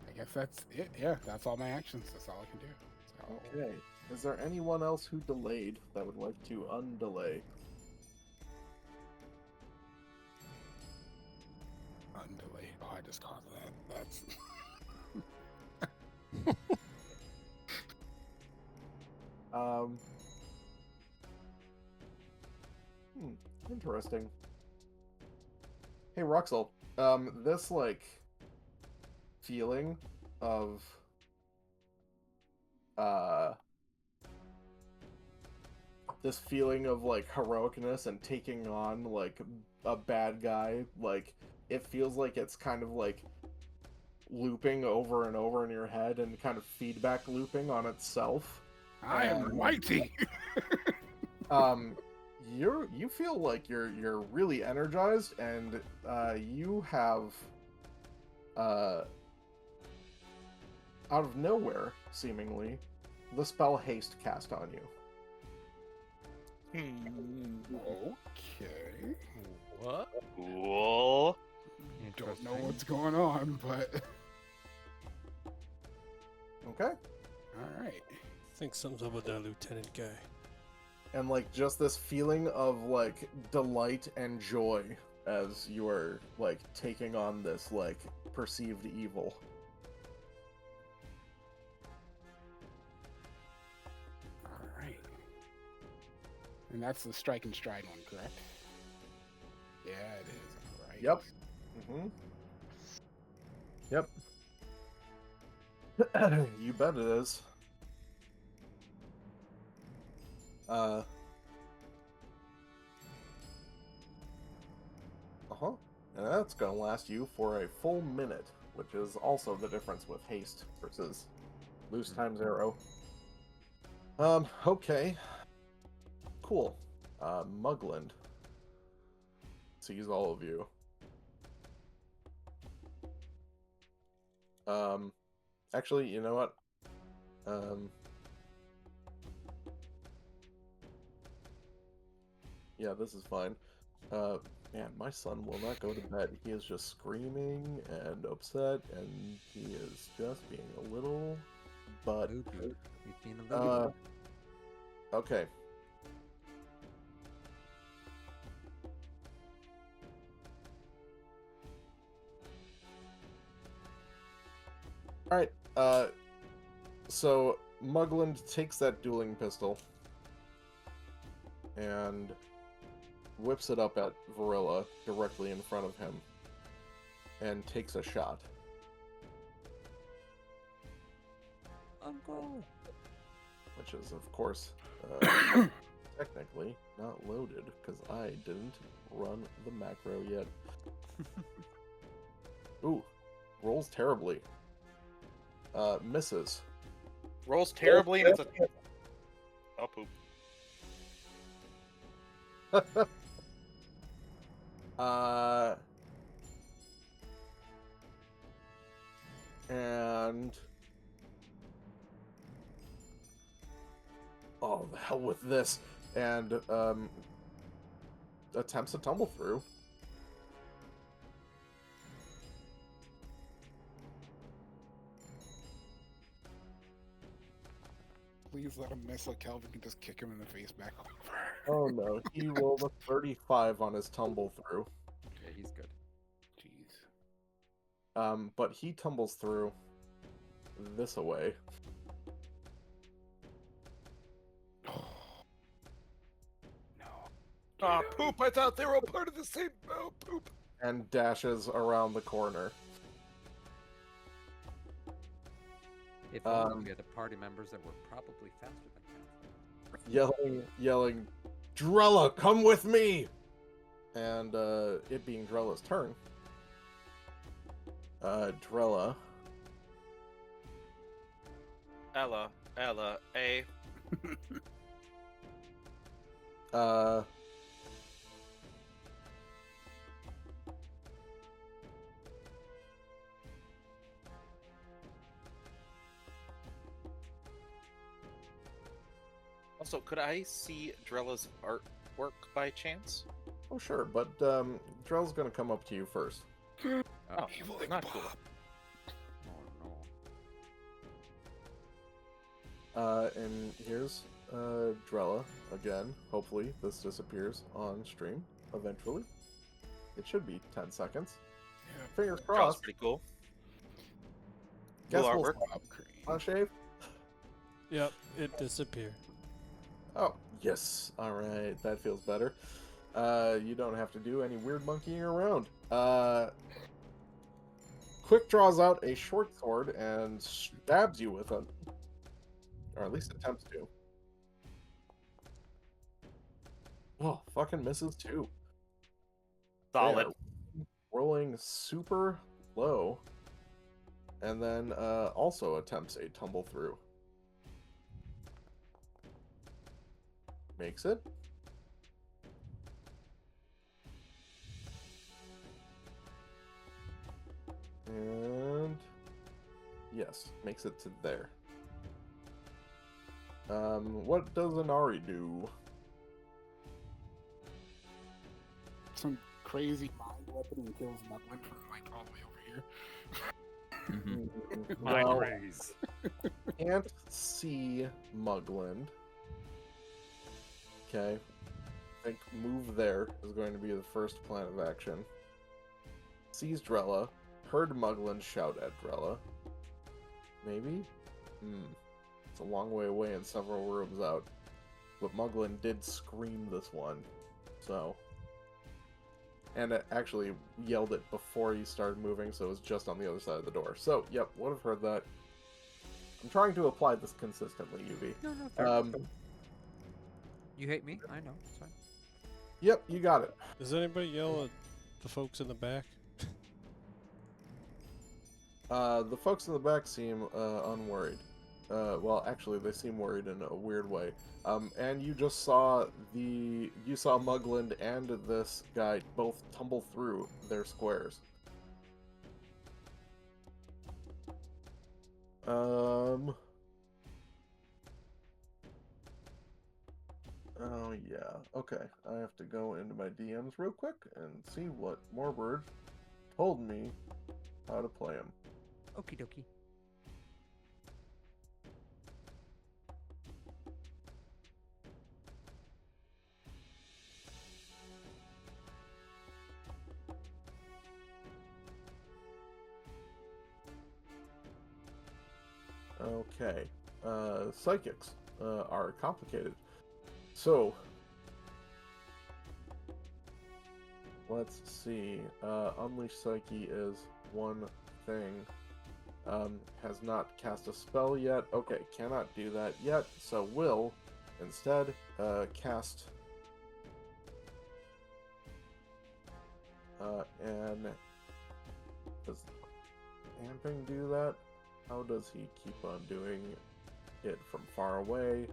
I guess that's it. Yeah, that's all my actions. That's all I can do. So, Okay. Is there anyone else who delayed that would like to undelay? undelayed. Oh, I just caught that. That's. Interesting. Hey, Ruxel, this, like, feeling of, like, heroicness and taking on, like, a bad guy, like, it feels like it's kind of, like, looping over and over in your head and kind of feedback looping on itself. I am mighty. You feel like you're really energized, and you have out of nowhere, seemingly, the spell Haste cast on you. Okay. What? Cool. Don't know what's going on, but Okay? all right. I think something's up with that lieutenant guy. And, like, just this feeling of, like, delight and joy as you are, like, taking on this, like, perceived evil. All right. And that's the strike and stride one, correct? Yeah, it is. All right. Yep. Yep. You bet it is. And that's gonna last you for a full minute, which is also the difference with haste versus loose times arrow. Okay. Cool. Mugland sees all of you. Actually, you know what? Yeah, this is fine. Man, my son will not go to bed. He is just screaming and upset, and he is just being a little butt. Loopy. He's being a little Okay. Alright, so Mugland takes that dueling pistol and whips it up at Varilla directly in front of him and takes a shot. Uncle. which is, of course, technically not loaded because I didn't run the macro yet. Ooh, rolls terribly. Misses. Rolls terribly, and it's a. Oh, poop. And oh, the hell with this! And attempts to tumble through. Please let him miss so Kelvin can just kick him in the face back over. Oh no, he rolled a 35 on his tumble through. Yeah, he's good. Jeez. But he tumbles through this away. No. Ah, poop! I thought they were all part of the same. Oh, poop! And dashes around the corner. If only we had the party members that were probably faster than Kelvin. Yelling, Drella, come with me! And it being Drella's turn. Drella. Ella, A. Also, could I see Drella's artwork by chance? Oh sure, but Drella's gonna come up to you first. Oh, Evil not Bob. cool. Oh no. And here's Drella again. Hopefully this disappears on stream eventually. It should be 10 seconds. Yeah. Fingers Drella's crossed. pretty cool. Guess Cool we'll artwork. Bob Crane. shave. Yep, it disappeared. Oh, yes. Alright, that feels better. You don't have to do any weird monkeying around. Quick draws out a short sword and stabs you with it. Or at least attempts to. Oh, fucking misses too. Solid. They are rolling super low. And then also attempts a tumble through. Makes it. And yes, makes it to there. What does Inari do? Some crazy mind weapon and kills Muglin from like all the way over here. Well, raise. can't see Mugland. Okay. I think move there is going to be the first plan of action. Sees Drella. Heard Mugland shout at Drella. Maybe? It's a long way away and several rooms out. But Mugland did scream this one. So. And it actually yelled it before he started moving, so it was just on the other side of the door. So, yep, would have heard that. I'm trying to apply this consistently, UV. No, fair enough. You hate me? I know. It's fine. Yep, you got it. Does anybody yell at the folks in the back? The folks in the back seem unworried. Well, actually, they seem worried in a weird way. And you just saw Mugland and this guy both tumble through their squares. Oh yeah. Okay, I have to go into my DMs real quick and see what Morbird told me how to play him. Okie dokie. Okay. Psychics are complicated. So, let's see. Unleash Psyche is one thing. has not cast a spell yet. Okay, cannot do that yet, so will instead cast and does Amping do that? How does he keep on doing it from far away?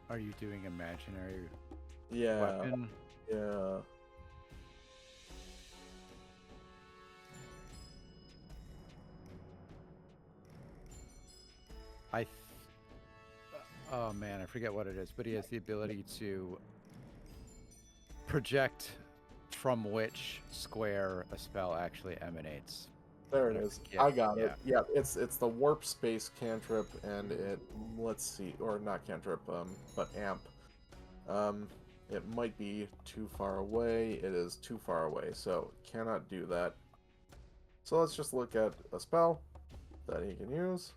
Are you doing imaginary Yeah, weapon? yeah. Oh man, I forget what it is, but he has the ability to project from which square a spell actually emanates. There it I is. forget, I got it. yeah. Yeah, it's the warp space cantrip, and it, let's see, or not cantrip, but amp. It might be too far away. It is too far away, so cannot do that. So let's just look at a spell that he can use.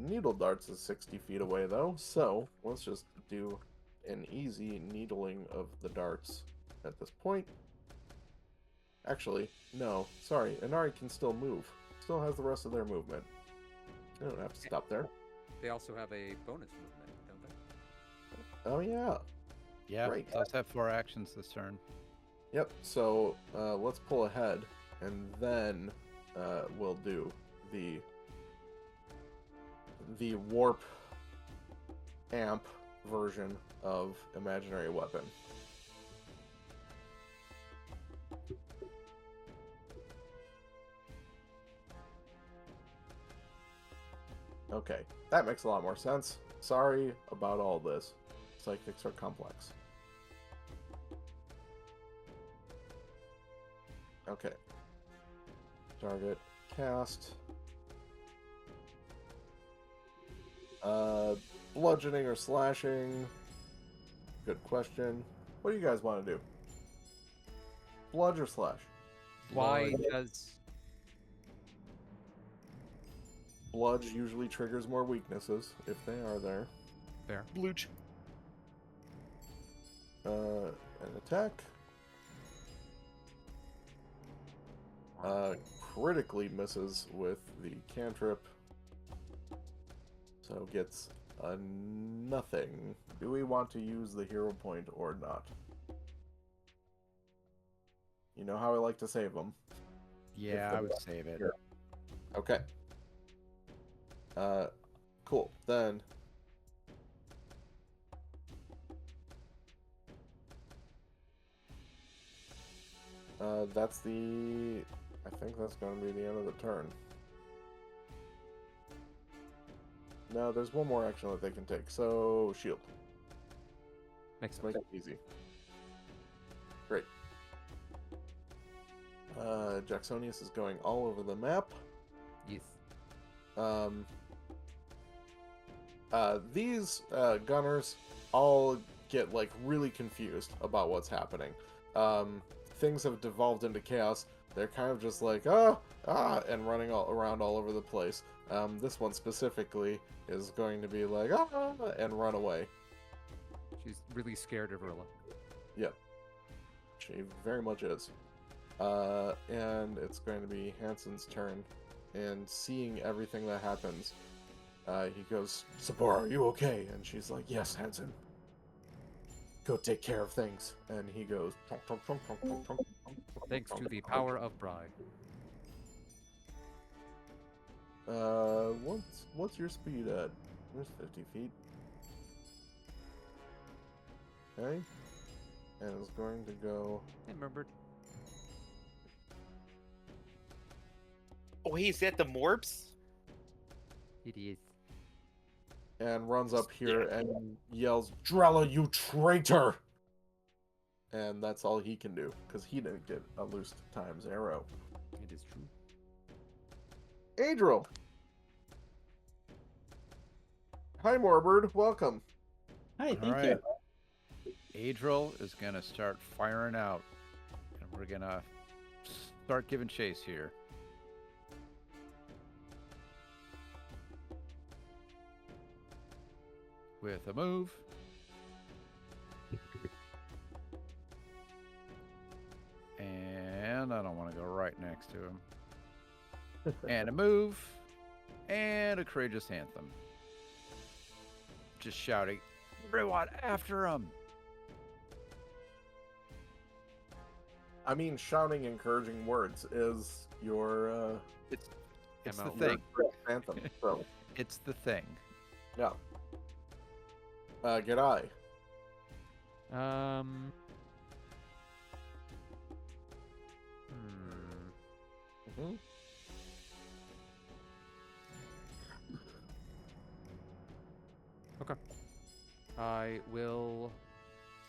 Needle darts is 60 feet away though, so let's just do an easy needling of the darts at this point. Actually, no, sorry, Inari can still move. Still has the rest of their movement. They don't have to stop there. They also have a bonus movement, don't they? Oh yeah. Yeah, Right. it does have 4 actions this turn. Yep, so let's pull ahead, and then we'll do the warp amp version of imaginary weapon. Okay, that makes a lot more sense. Sorry about all this. Psychics are complex. Okay. Target cast. Bludgeoning or slashing? Good question. What do you guys want to do? Bludge or slash? Why Blood. does Bludge usually triggers more weaknesses, if they are there. fair? Blooch. An attack. Critically misses with the cantrip. So gets a nothing. Do we want to use the hero point or not? You know how I like to save them. Yeah, the I would best save it. here. Okay. Cool. Then that's the... I think that's going to be the end of the turn. No, there's one more action that they can take. So, shield. Makes Let's sense. make it easy. Great. Jacksonius is going all over the map. Yes. These gunners all get like really confused about what's happening. Things have devolved into chaos. They're kind of just like and running all around all over the place. This one specifically is going to be like and run away. She's really scared of Rilla. Yep, she very much is. And it's going to be Hansen's turn. And seeing everything that happens, he goes, "Sabora, are you okay?" And she's like, "Yes, Hansen. Go take care of things." And he goes, "Tonk, tonk, tonk, tonk, tonk, tonk, tonk, Thanks tonk, to the tonk." power of Bride. What's your speed at? There's 50 feet. Okay. And it's going to go. Hey, remembered. Oh, he's at the Morps? It is. And runs up here and yells, "Drella, you traitor!" And that's all he can do, because he didn't get a loosed times arrow. It is true. Adriel! Hi, Morbird. Welcome. Hi, thank Alright. you. Adriel is going to start firing out. And we're going to start giving chase here. With a move. right next to him. And a move. And a courageous anthem. Just shouting, everyone after him. I mean, shouting encouraging words is your It's the MO. thing. anthem. So It's the thing. yeah. G'day. Hmm. Mm-hmm. Okay. I will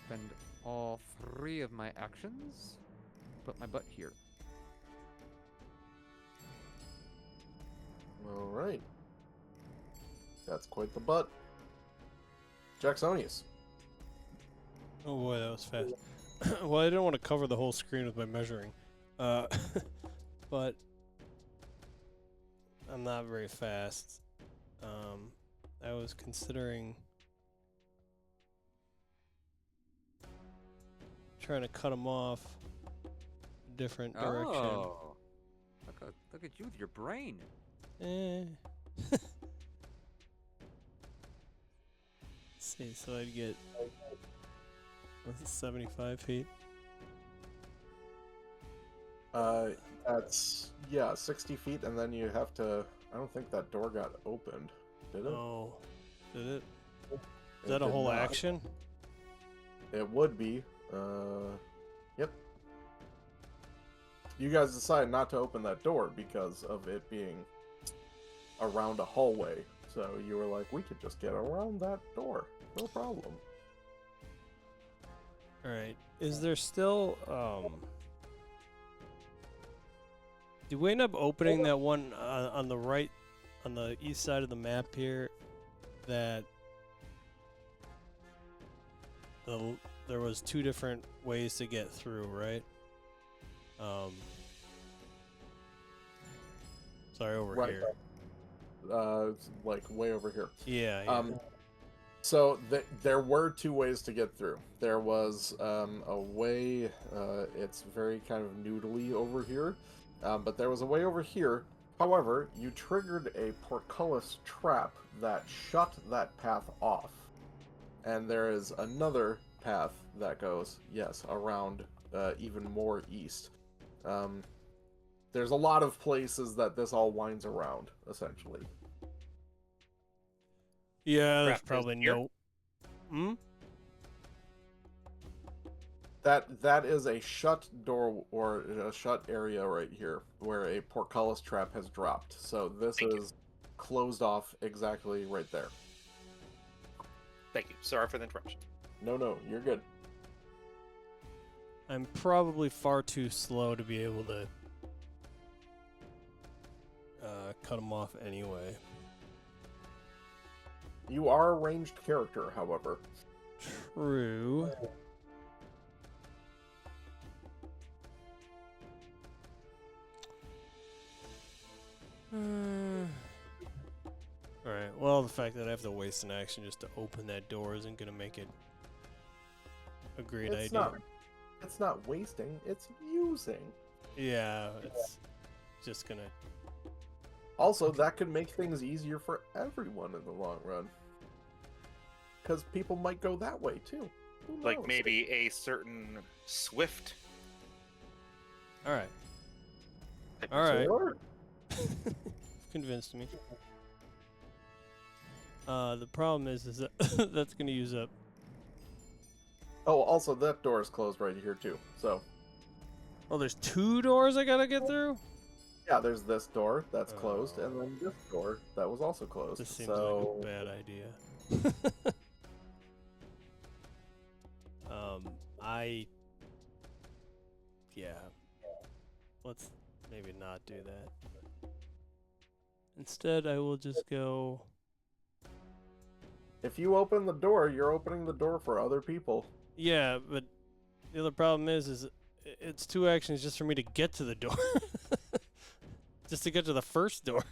spend all 3 of my actions. Put my butt here. All right. That's quite the butt. Jacksonius. Oh boy, that was fast. Well, I didn't want to cover the whole screen with my measuring, but I'm not very fast. I was considering trying to cut him off a different direction. Oh. Look at you with your brain. Eh. See, so I'd get 75 feet. That's 60 feet, and then you have to. I don't think that door got opened, did it? Oh, did it? Is It that a did whole not. action? It would be. Yep. You guys decided not to open that door because of it being around a hallway. So you were like, we could just get around that door. No problem. Alright. Is there still, did we end up opening that one on the right, on the east side of the map here, that there was 2 different ways to get through, right? Sorry, over Right. here. It's like way over here. Yeah, yeah. So there were 2 ways to get through. There was a way, it's very kind of noodly over here, but there was a way over here. However, you triggered a portcullis trap that shut that path off. And there is another path that goes, yes, around even more east. There's a lot of places that this all winds around, essentially. Yeah, there's Crap, is probably here? no... Hmm? That is a shut door or a shut area right here where a portcullis trap has dropped. So this Thank you. is closed off exactly right there. Thank you. Sorry for the interruption. No, you're good. I'm probably far too slow to be able to cut him off anyway. You are a ranged character, however. True. Alright, well, the fact that I have to waste an action just to open that door isn't going to make it a great idea. It's not wasting, it's using. Yeah, it's just going to... Also, that could make things easier for everyone in the long run. Because people might go that way, too. Who Like knows? maybe a certain swift. Alright. type of Alright. Sure. Convinced me. The problem is that that's going to use up... Oh, also, that door is closed right here, too. So, Oh, there's 2 doors I got to get through? yeah, there's this door that's closed, and then this door that was also closed. This seems so, like a bad idea. Yeah. Let's maybe not do that. Instead, I will just go... if you open the door, you're opening the door for other people. Yeah, but the other problem is it's 2 actions just for me to get to the door. Just to get to the first door.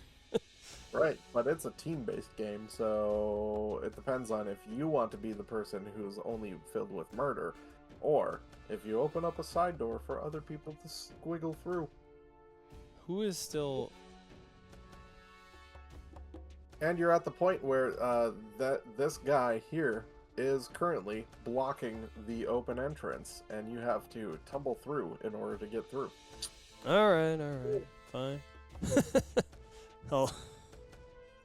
Right, but it's a team-based game, so it depends on if you want to be the person who's only filled with murder, or if you open up a side door for other people to squiggle through. Who is still? And you're at the point where this guy here is currently blocking the open entrance, and you have to tumble through in order to get through. All right, fine. Oh,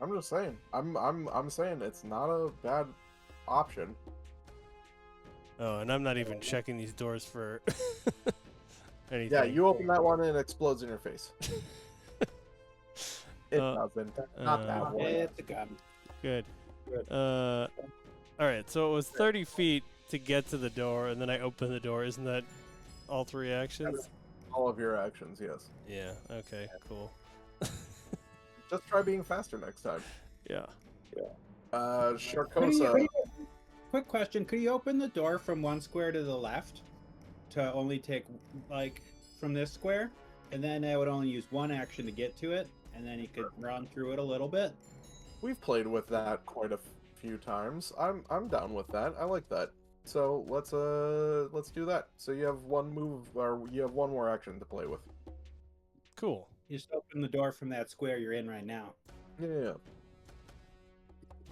I'm just saying. I'm saying it's not a bad option. oh, and I'm not even checking these doors for anything. Yeah, you open that one and it explodes in your face. It doesn't. Not that one. It's a gun. Good. All right, so it was 30 feet to get to the door, and then I opened the door. Isn't that all 3 actions? All of your actions, yes. Yeah. Okay. Cool. Just try being faster next time. Yeah. Sharkosa. Quick question: could you open the door from one square to the left to only take like from this square, and then I would only use 1 action to get to it, and then you could run through it a little bit? We've played with that quite a few times. I'm down with that. I like that. So let's do that. So you have 1 move, or you have 1 more action to play with. Cool. You just open the door from that square you're in right now. Yeah.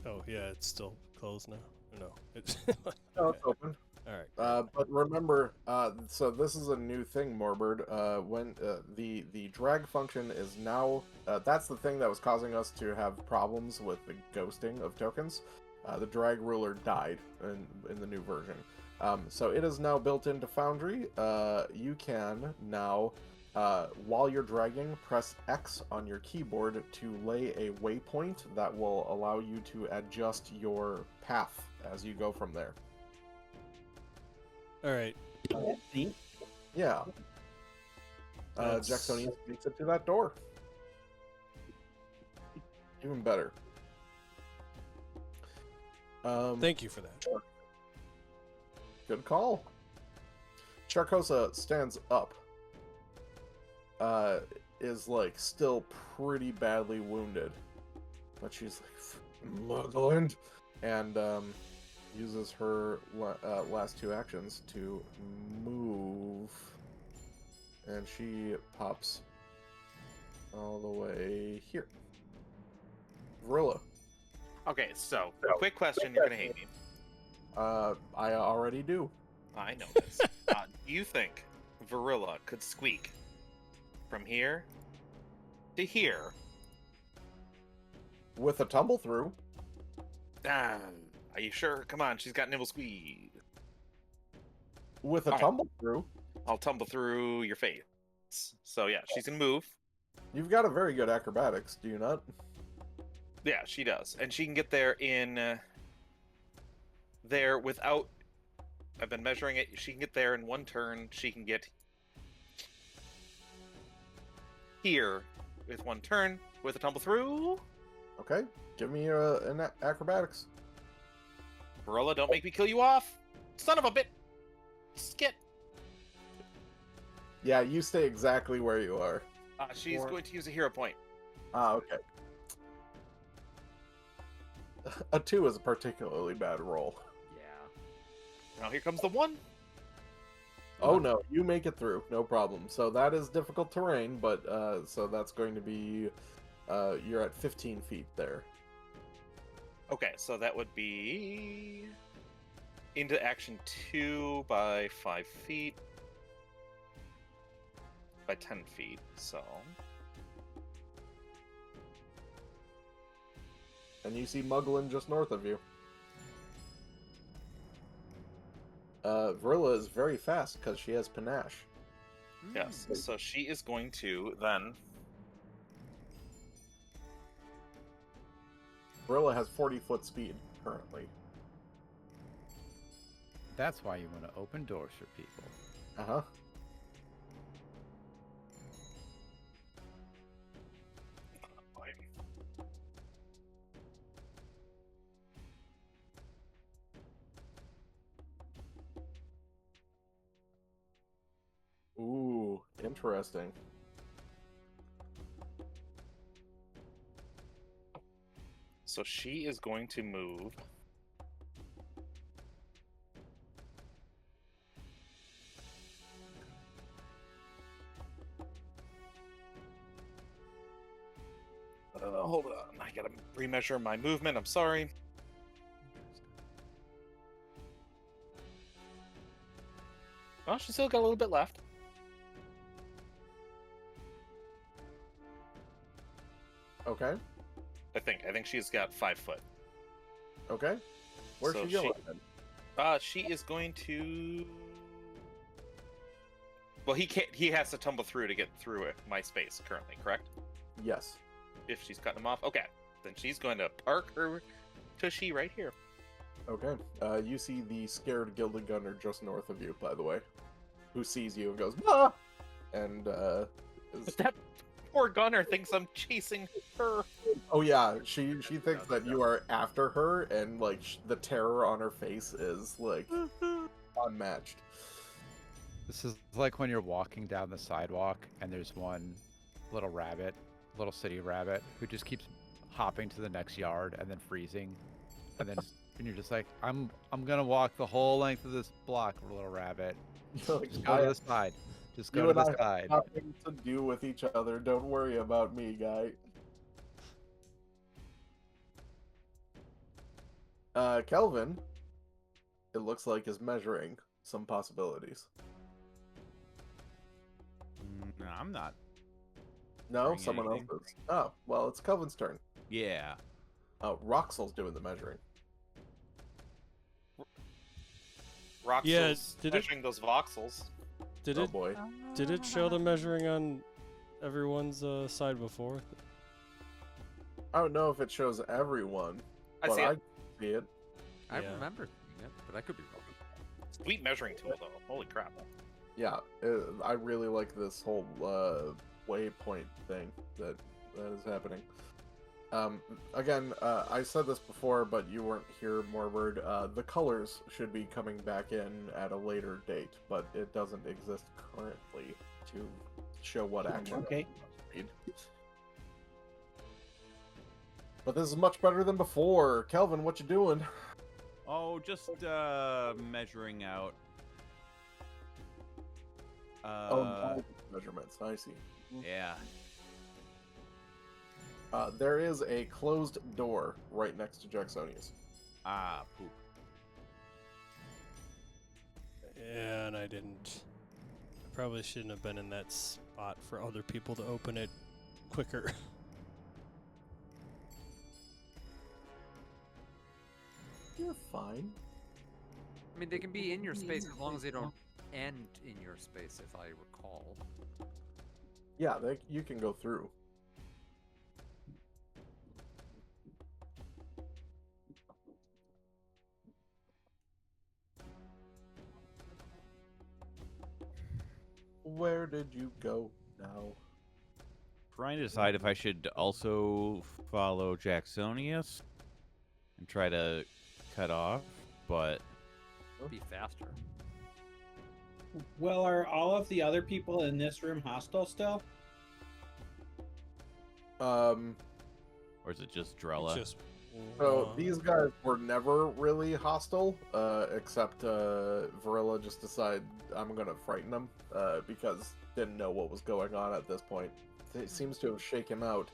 Oh yeah, it's still closed now. No, it's No, it's open. all right. But remember, so this is a new thing, Morbird. When the drag function is now, that's the thing that was causing us to have problems with the ghosting of tokens. The drag ruler died in the new version. So it is now built into Foundry. You can now, while you're dragging, press X on your keyboard to lay a waypoint that will allow you to adjust your path as you go from there. All right. That's neat. Yeah. That's- Jacksonian makes it to that door. Even better. Thank you for that. Good call. Sharkosa stands up. Is like still pretty badly wounded, but she's like Mugland, and uses her last 2 actions to move, and she pops all the way here. Vrilla. Okay, so quick question. You're gonna hate me. I already do. I know this. Do you think Varilla could squeak from here to here? With a tumble through. Are you sure? Come on, she's got nimble squeeze. With a Alright. tumble through. I'll tumble through your face. So yeah, she's gonna move. You've got a very good acrobatics, do you not? Yeah, she does, and she can get there in there without. I've been measuring it. She can get there in 1 turn. She can get here with 1 turn with a tumble through. Okay, give me an acrobatics. Varilla, don't make me kill you off, son of a bit. Skit. Yeah, you stay exactly where you are. She's going to use a hero point. Okay. A 2 is a particularly bad roll. Yeah. Now here comes the 1. Oh no, you make it through, no problem. So that is difficult terrain, but so that's going to be you're at 15 feet there. Okay, so that would be into action 2 by 5 feet. By 10 feet, so. And you see Muglin just north of you. Vrilla is very fast because she has panache. Yes, so she is going to then. Vrilla has 40-foot speed currently. That's why you want to open doors for people. Uh-huh. Ooh, interesting. So she is going to move. gotta remeasure my movement. I'm sorry. Well, she's still got a little bit left. Okay. I think she's got 5 foot. Okay. Where's So she going? then? She is going to. Well, he can't. He has to tumble through to get through my space currently. Correct? Yes. If she's cutting him off, okay. Then she's going to park her tushy right here. Okay. You see the scared Gilded Gunner just north of you, by the way, who sees you and goes, "Ah!" And is... That poor gunner thinks I'm chasing her. Oh yeah, she thinks that you are after her, and like the terror on her face is like unmatched. This is like when you're walking down the sidewalk and there's one little rabbit, little city rabbit, who just keeps hopping to the next yard and then freezing, and then and you're just like, I'm gonna walk the whole length of this block, little rabbit. Like, Just go to the side. Just go you to and the I side. have nothing to do with each other. Don't worry about me, guy. Kelvin, it looks like, is measuring some possibilities. No, I'm not. No, Measuring someone else anything. is. Oh, well, it's Kelvin's turn. Yeah. Roxel's doing the measuring. Roxel's Yeah, did it- measuring those voxels. Did Oh it boy. did it show the measuring on everyone's side before? I don't know if it shows everyone, I but see I it. see it. I Yeah. remember seeing it, but I could be wrong. Sweet measuring tool, though. Holy crap. Yeah, I really like this whole waypoint thing that is happening. Again, I said this before, but you weren't here, Morbird. The colors should be coming back in at a later date, but it doesn't exist currently to show what action. Okay. Need. But this is much better than before. Kelvin, what you doing? Oh, just measuring out. Measurements. I see. Yeah. There is a closed door right next to Jacksonius. Ah, poop. Yeah, and I didn't. I probably shouldn't have been in that spot for other people to open it quicker. You're fine. I mean, they can be in your space as long as they don't end in your space, if I recall. Yeah, you can go through. Where did you go now? Trying to decide if I should also follow Jacksonius and try to cut off, but Be faster. Well, are all of the other people in this room hostile still? or is it just Drella? Just So one. these guys were never really hostile, except Varilla just decided I'm gonna frighten them because didn't know what was going on at this point. It seems to have shaken out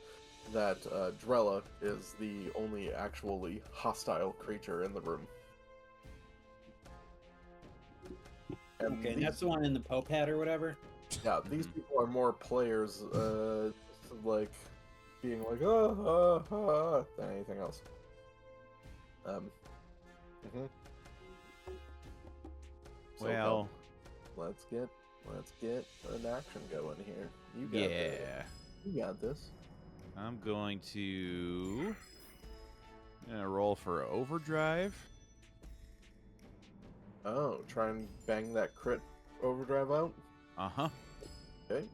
that Drella is the only actually hostile creature in the room. And Okay, and these, that's the one in the Pope hat or whatever. yeah, these people are more players, like being like than anything else. Mhm. So, Well, let's get an action going here. You got this. yeah. You got this. I'm going to roll for overdrive. Oh, try and bang that crit overdrive out. Uh-huh. Okay.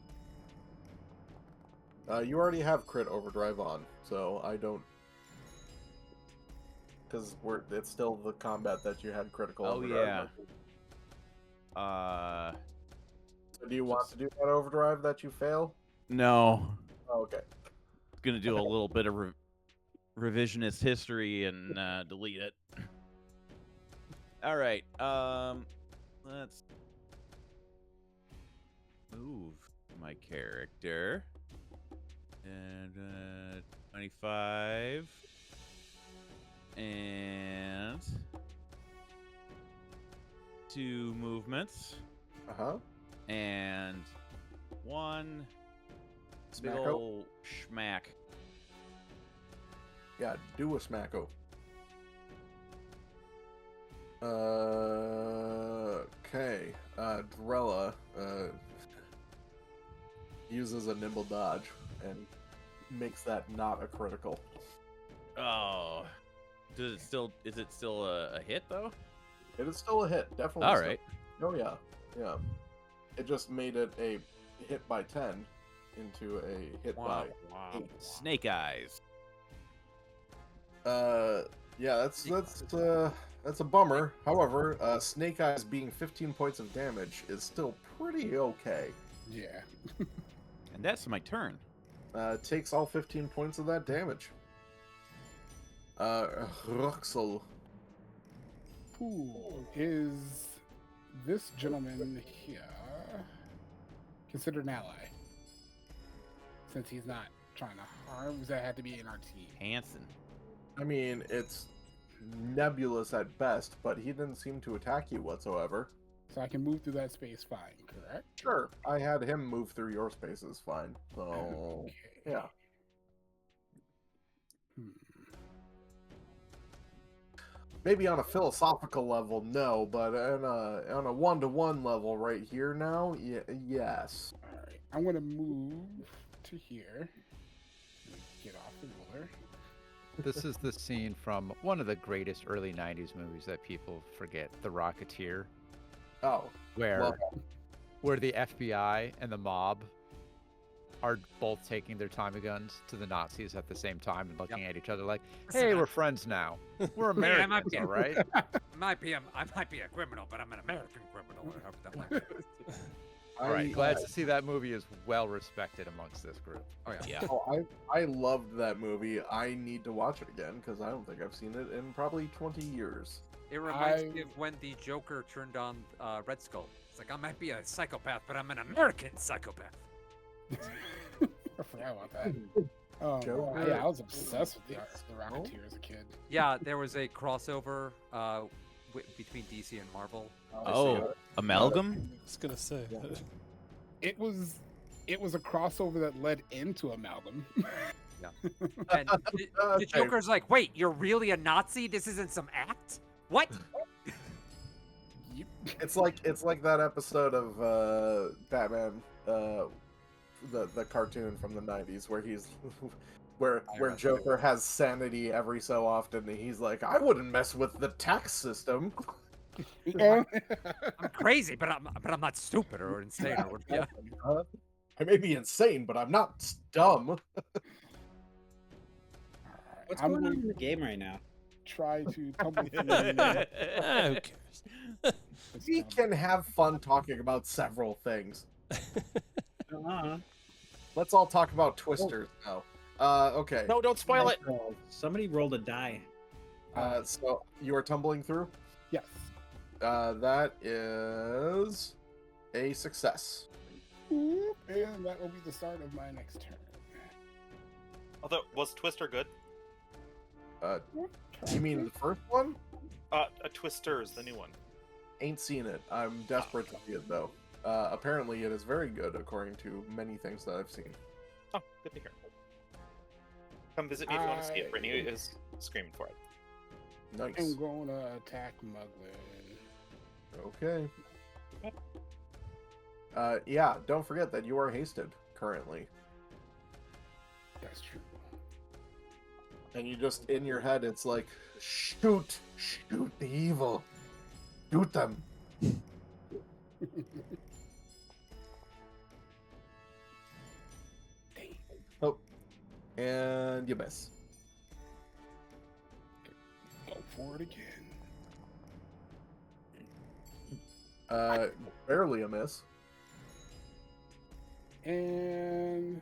You already have crit overdrive on, so I don't. Because it's still the combat that you had critical Oh, overdrive. yeah. So do you want to do that overdrive that you fail? No. Oh, okay. Gonna do a little bit of revisionist history and delete it. All right. Let's move my character and 25. And 2 movements. And 1 big Smacko? ol' schmack. Yeah, do a smacko. Okay. Drella uses a nimble dodge and makes that not a critical. Oh. Is it still a hit though? It is still a hit, definitely. All still. right. Oh yeah, yeah. It just made it a hit by 10 into a hit by 8. Snake eyes. Yeah, that's a bummer. However, Snake Eyes being 15 points of damage is still pretty okay. Yeah. And that's my turn. Takes all 15 points of that damage. Ruxel. Who is this gentleman here considered an ally? Since he's not trying to harm, does that have to be in our team? Hanson. I mean, it's nebulous at best, but he didn't seem to attack you whatsoever. So I can move through that space fine, correct? Sure, I had him move through your spaces fine. So, Okay. yeah. Maybe on a philosophical level, no, but on a one-to-one level right here now, yes. All right, I'm gonna move to here. Get off the ruler. This is the scene from one of the greatest early 90s movies that people forget, The Rocketeer, Oh, where the FBI and the mob are both taking their Tommy guns to the Nazis at the same time and looking at each other like, hey, we're friends now. We're Americans, all right? I might be a criminal, but I'm an American criminal. Or however that works. All right, glad to see that movie is well respected amongst this group. Oh yeah. Yeah. Oh, I loved that movie. I need to watch it again because I don't think I've seen it in probably 20 years. It reminds me of when the Joker turned on Red Skull. It's like, I might be a psychopath, but I'm an American psychopath. I forgot about that. Joker. Yeah, I was obsessed with the Rocketeer as a kid. Yeah, there was a crossover between DC and Marvel. Oh, amalgam? I was gonna say. It was a crossover that led into Amalgam. And the Joker's like, wait, you're really a Nazi? This isn't some act? What? It's like that episode of Batman, the cartoon from the 90s where he's where Joker has sanity every so often and he's like, I wouldn't mess with the tax system. I'm crazy, but I'm not stupid or insane or yeah. I may be insane, but I'm not dumb. What's going on in the game right now? Try to tumble through. Who cares? We can have fun talking about several things. Let's all talk about Twisters now. Okay. No, don't spoil it. Somebody rolled a die. So you are tumbling through? Yes. That is a success. And that will be the start of my next turn. Although, was Twister good? You mean the first one? A Twister's the new one. Ain't seen it. I'm desperate to see it though. Apparently it is very good according to many things that I've seen. Oh, good to hear. Come visit me if you want to see it. Brittany is screaming for it. Nice. I'm gonna attack Muglin. Okay. Yeah, don't forget that you are hasted currently. That's true. And you just, in your head, it's like, shoot the evil. Shoot them. Oh, and you miss. Go for it again. Barely a miss. And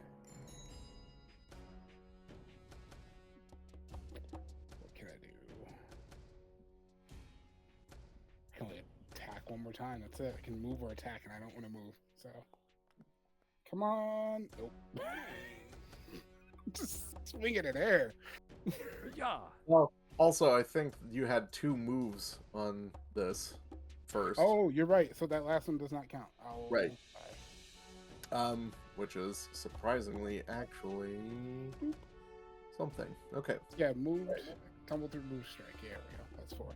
what can I do? I can only attack one more time. That's it. I can move or attack, and I don't want to move. So, come on. Nope. Just Swing it in air. Yeah. Well, also, I think you had 2 moves on this first. Oh, you're right. So that last one does not count. Oh, Right. bye. Which is surprisingly actually something. Okay. Yeah, moves. Tumble through move strike. Yeah, there we go. That's 4.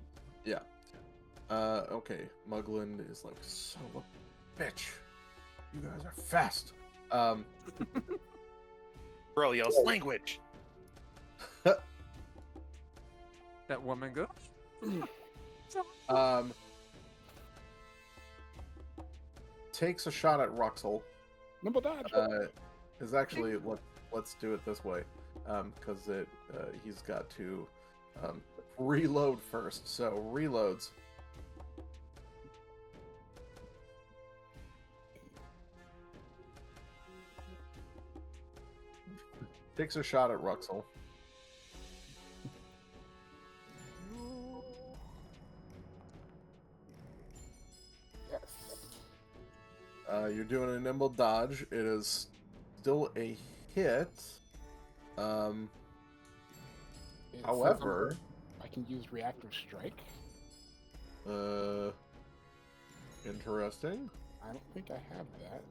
Okay. Mugland is like, son of a bitch. You guys are fast. Bro yells language. That woman goes. Takes a shot at Ruxel. Nimble dodge. Is actually let's do it this way, because he's got to reload first. So reloads. Takes a shot at Ruxel. Yes. You're doing a nimble dodge. It is still a hit. It says However, I can use reactive strike. Interesting. I don't think I have that.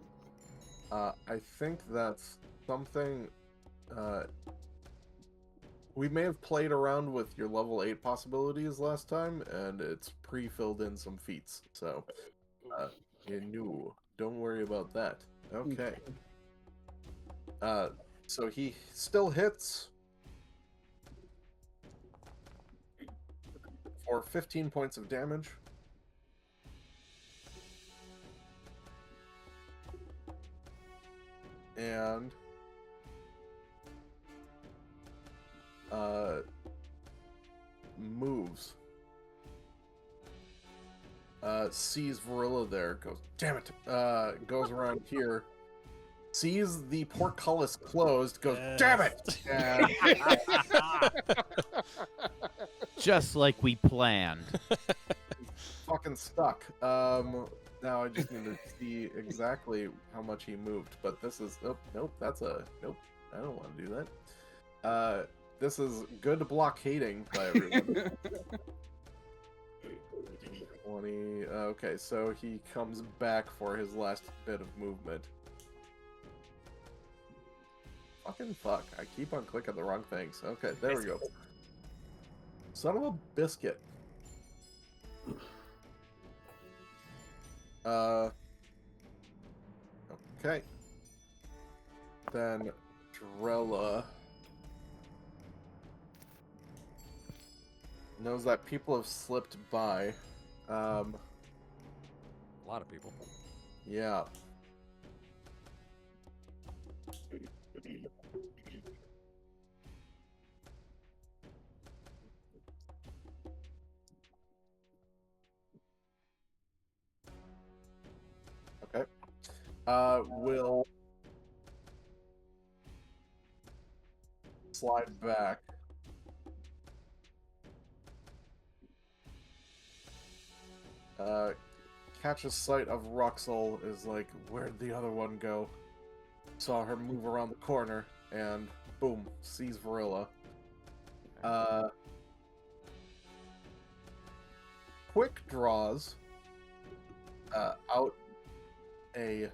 I think that's something. We may have played around with your level 8 possibilities last time, and it's pre-filled in some feats. So, no, don't worry about that. Okay. So he still hits for 15 points of damage. And moves. Sees Varilla there, goes, damn it, goes around here, sees the portcullis closed, goes, damn it, and Just like we planned. fucking stuck. Now I just need to see exactly how much he moved, but this is, oh, nope, that's a, nope, I don't want to do that. This is good blockading by everyone. 20, okay, so he comes back for his last bit of movement. Fucking fuck, I keep on clicking the wrong things. Okay, there we go. Son of a biscuit. Okay. Then Drella knows that people have slipped by. A lot of people. Yeah. Okay. Will slide back. Catches sight of Ruxel, is like, where'd the other one go? Saw her move around the corner, and boom, sees Varilla. Quick draws out a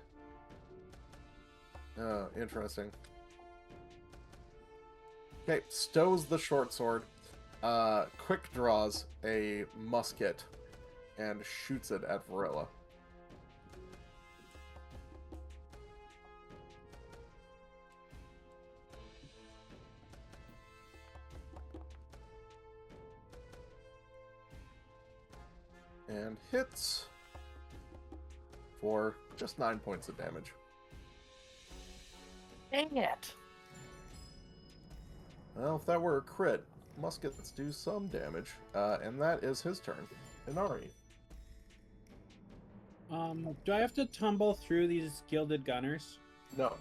interesting. Okay, stows the short sword. Quick draws a musket and shoots it at Varilla. And hits for just 9 points of damage. Dang it. Well, if that were a crit, muskets do some damage, and that is his turn. Inari. Do I have to tumble through these gilded gunners? No.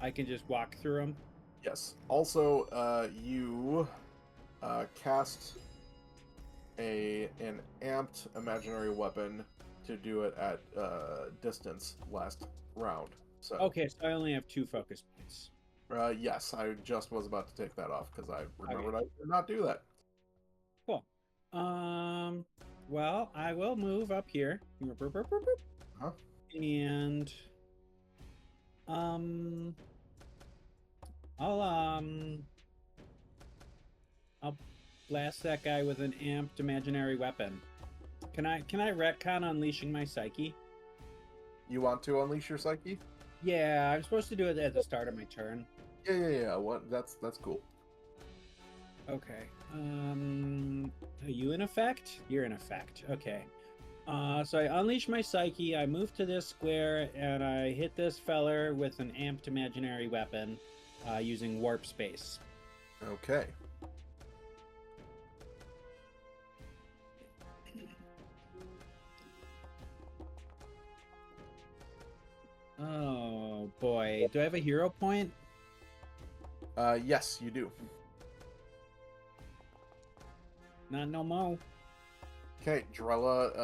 I can just walk through them. Yes. Also, you cast an amped imaginary weapon to do it at distance last round. So Okay, so I only have 2 focus points. Yes, I just was about to take that off because I remembered I did not do that. Cool. Well, I will move up here. Huh? And I'll blast that guy with an amped imaginary weapon. Can I retcon unleashing my psyche? You want to unleash your psyche? Yeah, I'm supposed to do it at the start of my turn. Yeah. What? That's cool. Okay. Are you in effect? You're in effect. Okay. So I unleash my psyche, I move to this square, and I hit this feller with an amped imaginary weapon using warp space. Okay. Oh boy. Do I have a hero point? Yes, you do. Not no mo. Okay, Drella,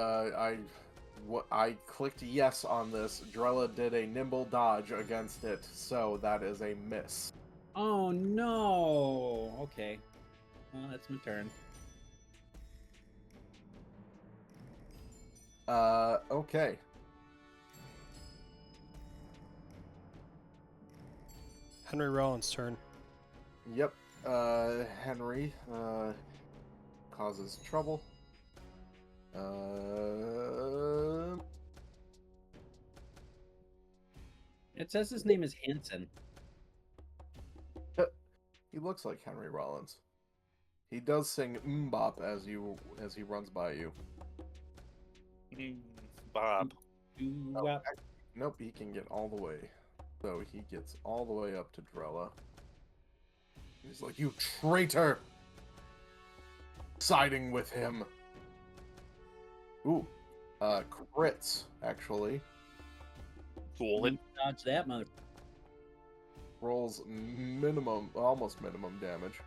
I clicked yes on this. Drella did a nimble dodge against it, so that is a miss. Oh no. Okay. Well, that's my turn. Okay. Henry Rollins' turn. Yep. Henry, causes trouble. It says his name is Hanson. He looks like Henry Rollins. He does sing "Mbop" as he runs by you. Bob. Oh, nope, he can get all the way. So he gets all the way up to Drella. He's like, "You traitor!" Siding with him. Ooh, crits actually. Cool. Dodge that mother. Rolls almost minimum damage.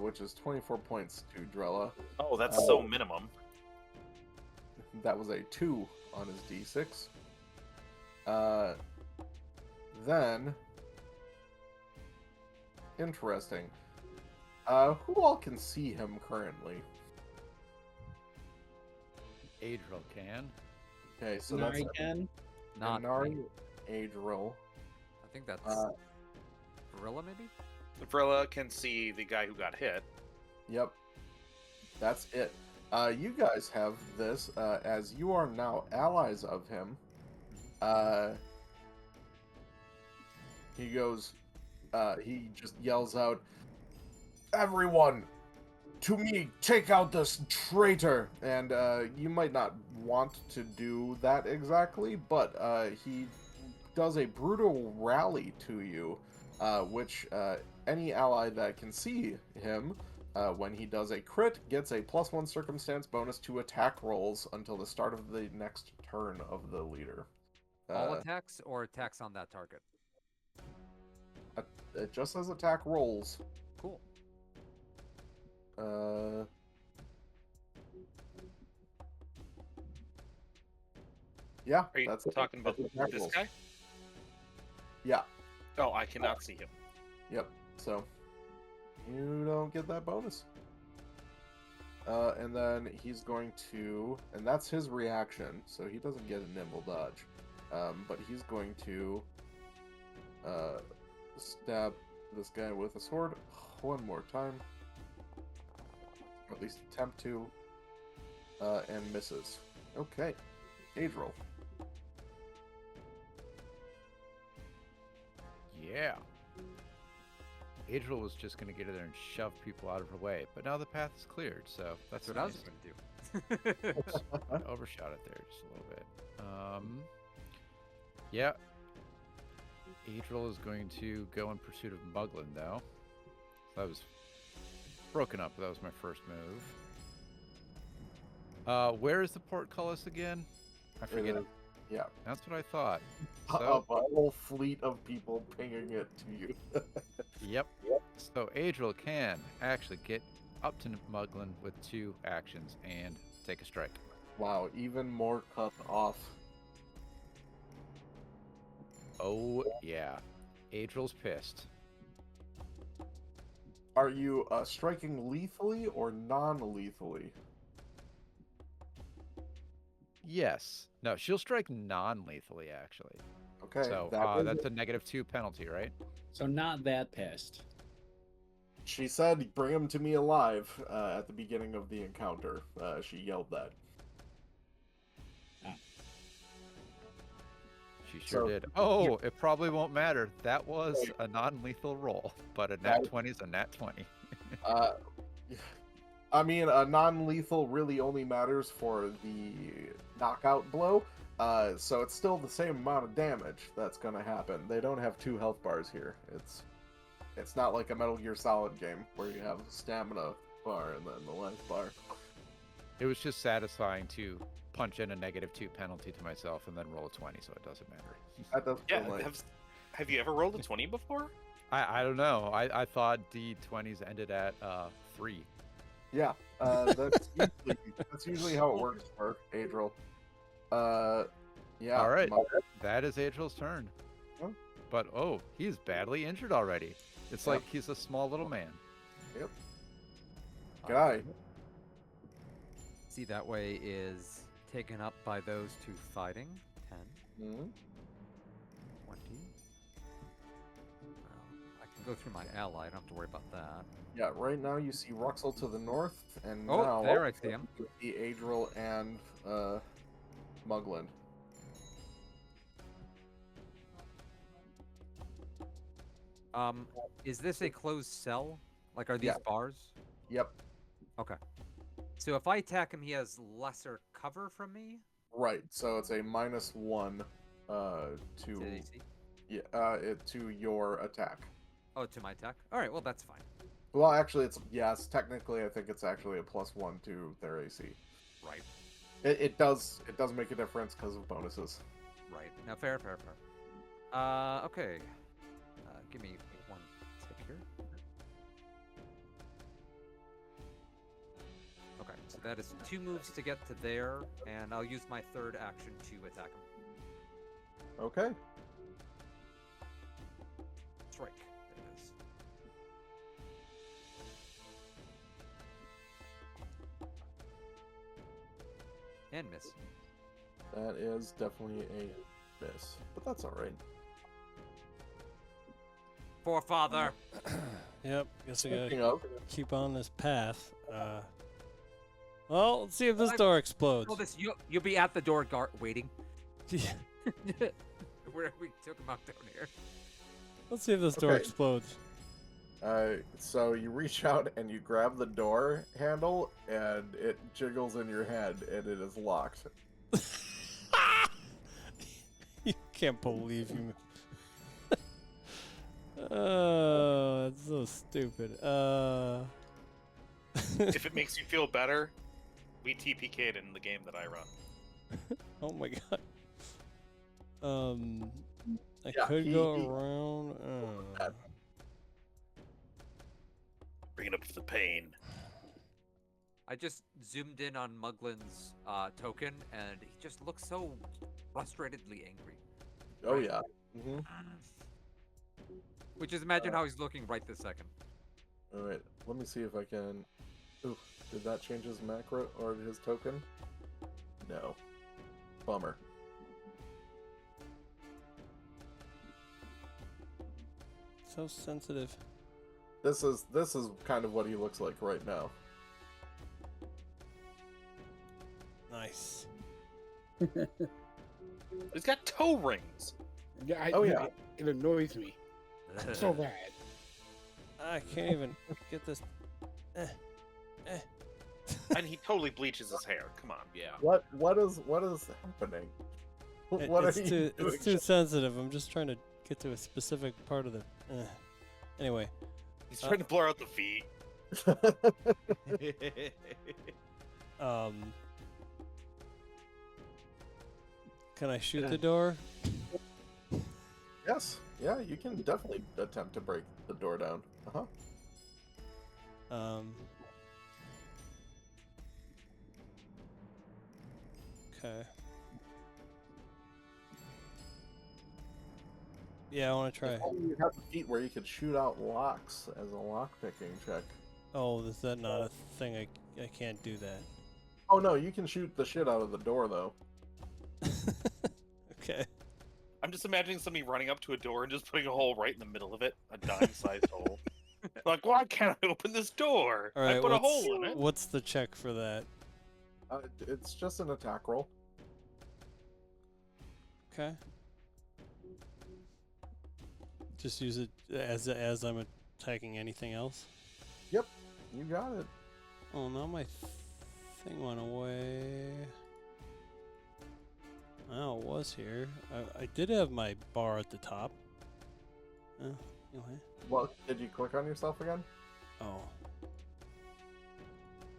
Which is 24 points to Drella. Oh, that's so minimum. That was a 2 on his d6. Then... Interesting. Who all can see him currently? Adril can. Okay, so that's... Can. Not Inari, me. Adril. I think that's Gorilla, maybe? Vrilla can see the guy who got hit. Yep. That's it. You guys have this, as you are now allies of him. He goes, he just yells out, "Everyone, to me, take out this traitor!" And you might not want to do that exactly, but he does a brutal rally to you, which any ally that can see him, when he does a crit, gets a +1 circumstance bonus to attack rolls until the start of the next turn of the leader. All attacks or attacks on that target? It just says attack rolls. Cool. Yeah, Are you that's talking about that's attack this rolls. guy? Yeah, Oh, I cannot see him. yep. So you don't get that bonus. And then he's going to, and that's his reaction, so he doesn't get a nimble dodge. But he's going to stab this guy with a sword one more time. Or at least attempt to, and misses. Okay, Adril. Yeah. Adril was just going to get in there and shove people out of her way, but now the path is cleared, so that's That's what I was nice. going to do. I overshot it there just a little bit. Yeah. Adril is going to go in pursuit of Muglin, though. That was broken up, but that was my first move. Where is the portcullis again? I forget. Yeah. That's what I thought. A So, whole fleet of people pinging it to you. yep. So Adril can actually get up to Muglin with 2 actions and take a strike. Wow, even more cut off. Oh yeah, Adriel's pissed. Are you striking lethally or non-lethally? Yes. No, she'll strike non-lethally actually. Okay, So that's a -2 penalty, right? So not that pissed. She said, "Bring him to me alive." At the beginning of the encounter, she yelled that. She sure So- did. Oh, it probably won't matter. That was a non-lethal roll, but a nat 20 is a nat 20. I mean, a non-lethal really only matters for the knockout blow, so it's still the same amount of damage that's gonna happen. They don't have 2 health bars here. It's not like a Metal Gear Solid game where you have a stamina bar and then the life bar. It was just satisfying to punch in a -2 penalty to myself and then roll a 20, so it doesn't matter. That does Yeah, feel nice. have you ever rolled a 20 before? I don't know. I thought D20s ended at 3. Yeah, that's usually how it works for Adriel. Yeah. All right. my- That is Adriel's turn. Oh. But oh, he's badly injured already. It's Yep. like he's a small little man. Guy. See, that way is taken up by those 2 fighting. 10, Mhm. 20. I can go through my ally. I don't have to worry about that. Yeah, right now you see Ruxel to the north, and Oh, now there I see him. you see Adriel and Mugland. Is this a closed cell? Like, are these Yeah. bars? Yep, Okay. So if I attack him, he has lesser cover from me? right. So it's a -1 To to AC? to your attack. Oh, to my attack? Alright, well, that's fine. Well, actually, yes. Technically, I think it's actually a +1 to their AC. Right. It does make a difference because of bonuses. Right. Now, fair. Okay. Give me 1 tick here. Okay, so that is 2 moves to get to there, and I'll use my 3rd action to attack him. Okay. Strike. There it is. And miss. That is definitely a miss, but that's all right. Forefather! Yep, guess I Speaking gotta of, keep on this path. Well, let's see if this door explodes. Oh, you'll be at the door waiting. Yeah, Where we took him out down here. let's see if this door Okay. explodes. so you reach out and you grab the door handle, and it jiggles in your head, and it is locked. You can't believe you. Oh, that's so stupid. If it makes you feel better, we TPK'd in the game that I run. Oh my god. I Yeah, could he- go he- around. Bringing up the pain. I just zoomed in on Muglin's token, and he just looks so frustratedly angry. Oh yeah. Mm-hmm. Which is imagine how he's looking right this second. All right. Let me see if I can. Ooh, did that change his macro or his token? No. Bummer. So sensitive. This is kind of what he looks like right now. Nice. He's got toe rings. Yeah, Oh, yeah. It annoys me so bad. I can't even get this. And he totally bleaches his hair. Come on. Yeah. What is happening? What it's are you too doing? it's too sensitive. I'm just trying to get to a specific part of the. Anyway, He's trying to blur out the feet. can I shoot the door? Yes. Yeah, you can definitely attempt to break the door down. Uh-huh. Okay. Yeah, I want to try. If only you had the feat where you could shoot out locks as a lock picking check. Oh, is that not a thing? I can't do that. Oh no, you can shoot the shit out of the door though. Okay. I'm just imagining somebody running up to a door and just putting a hole right in the middle of it, a dime-sized hole. Like, why can't I open this door? All right. I put a hole in it. What's the check for that? It's just an attack roll. Okay. Just use it as I'm attacking anything else. Yep, you got it. Oh, now my thing went away. Oh, it was here. I did have my bar at the top. Anyway. Well, did you click on yourself again? Oh.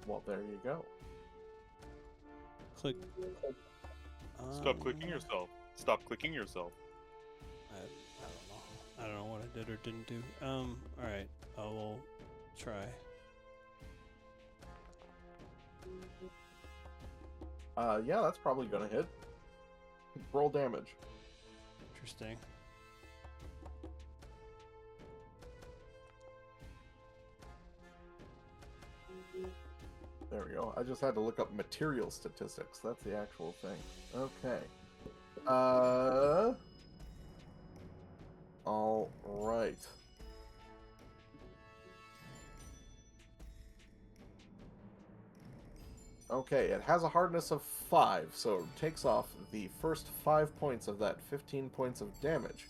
Well, there you go. Click. Stop clicking yourself. Stop clicking yourself. I don't know what I did or didn't do. All right. I will try. Yeah, that's probably gonna hit. Roll damage. Interesting. There we go. I just had to look up material statistics. That's the actual thing. Okay. All right. Okay, it has a hardness of 5, so it takes off the first 5 points of that 15 points of damage.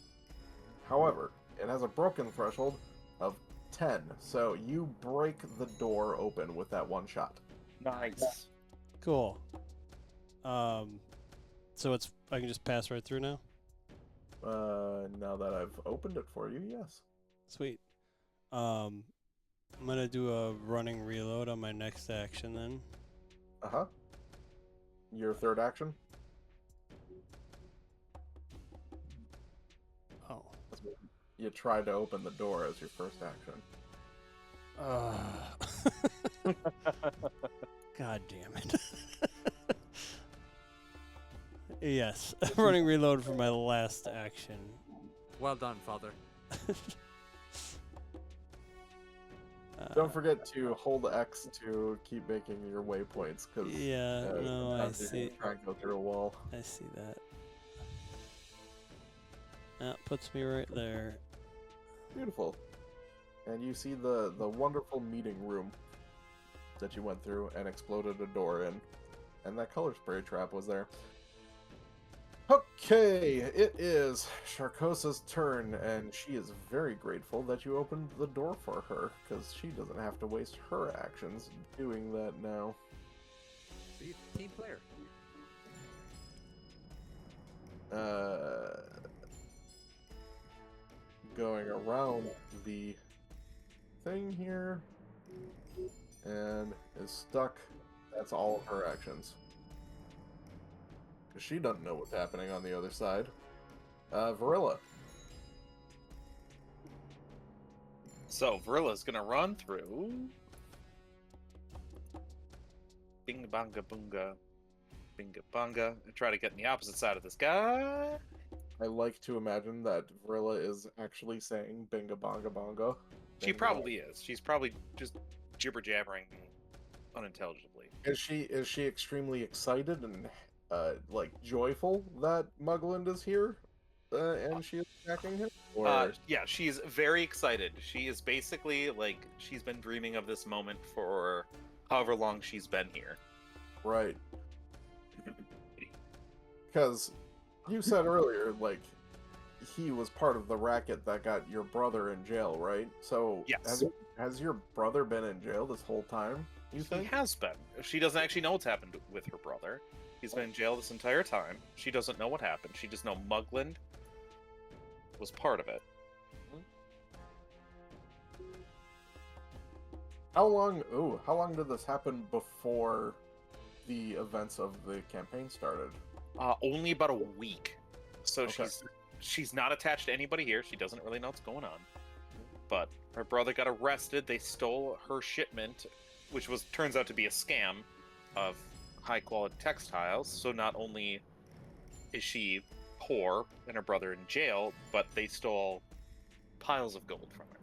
However, it has a broken threshold of 10, so you break the door open with that one shot. Nice. Cool. So I can just pass right through now? Now that I've opened it for you, yes. Sweet. I'm gonna do a running reload on my next action then. Uh-huh. Your third action? Oh. You tried to open the door as your first action. God damn it. Yes, running reload for my last action. Well done, Father. Don't forget to hold X to keep making your waypoints, because Yeah, no, I see. Try and go through a wall. I see that. That puts me right there. Beautiful. And you see the wonderful meeting room that you went through and exploded a door in. And that color spray trap was there. Okay, it is Sharkosa's turn, and she is very grateful that you opened the door for her, because she doesn't have to waste her actions doing that now. See, team player. Going around the thing here, and is stuck. That's all of her actions. Because she doesn't know what's happening on the other side. Varilla. So Varilla's gonna run through. Binga bonga boonga. Binga bonga. And try to get on the opposite side of this guy. I like to imagine that Varilla is actually saying binga bonga bonga. She probably is. She's probably just jibber jabbering unintelligibly. Is she extremely excited and like joyful that Mugland is here and she is attacking him? Or... yeah, she's very excited. She is basically like she's been dreaming of this moment for however long she's been here. Right. Because you said earlier, like, he was part of the racket that got your brother in jail, right? So yes. Has your brother been in jail this whole time, you think? He has been. She doesn't actually know what's happened with her brother. He's been in jail this entire time. She doesn't know what happened. She just knows Mugland was part of it. How long did this happen before the events of the campaign started? Only about a week. So Okay. she's not attached to anybody here. She doesn't really know what's going on. But her brother got arrested. They stole her shipment, which turns out to be a scam of high quality textiles. So not only is she poor and her brother in jail, but they stole piles of gold from her.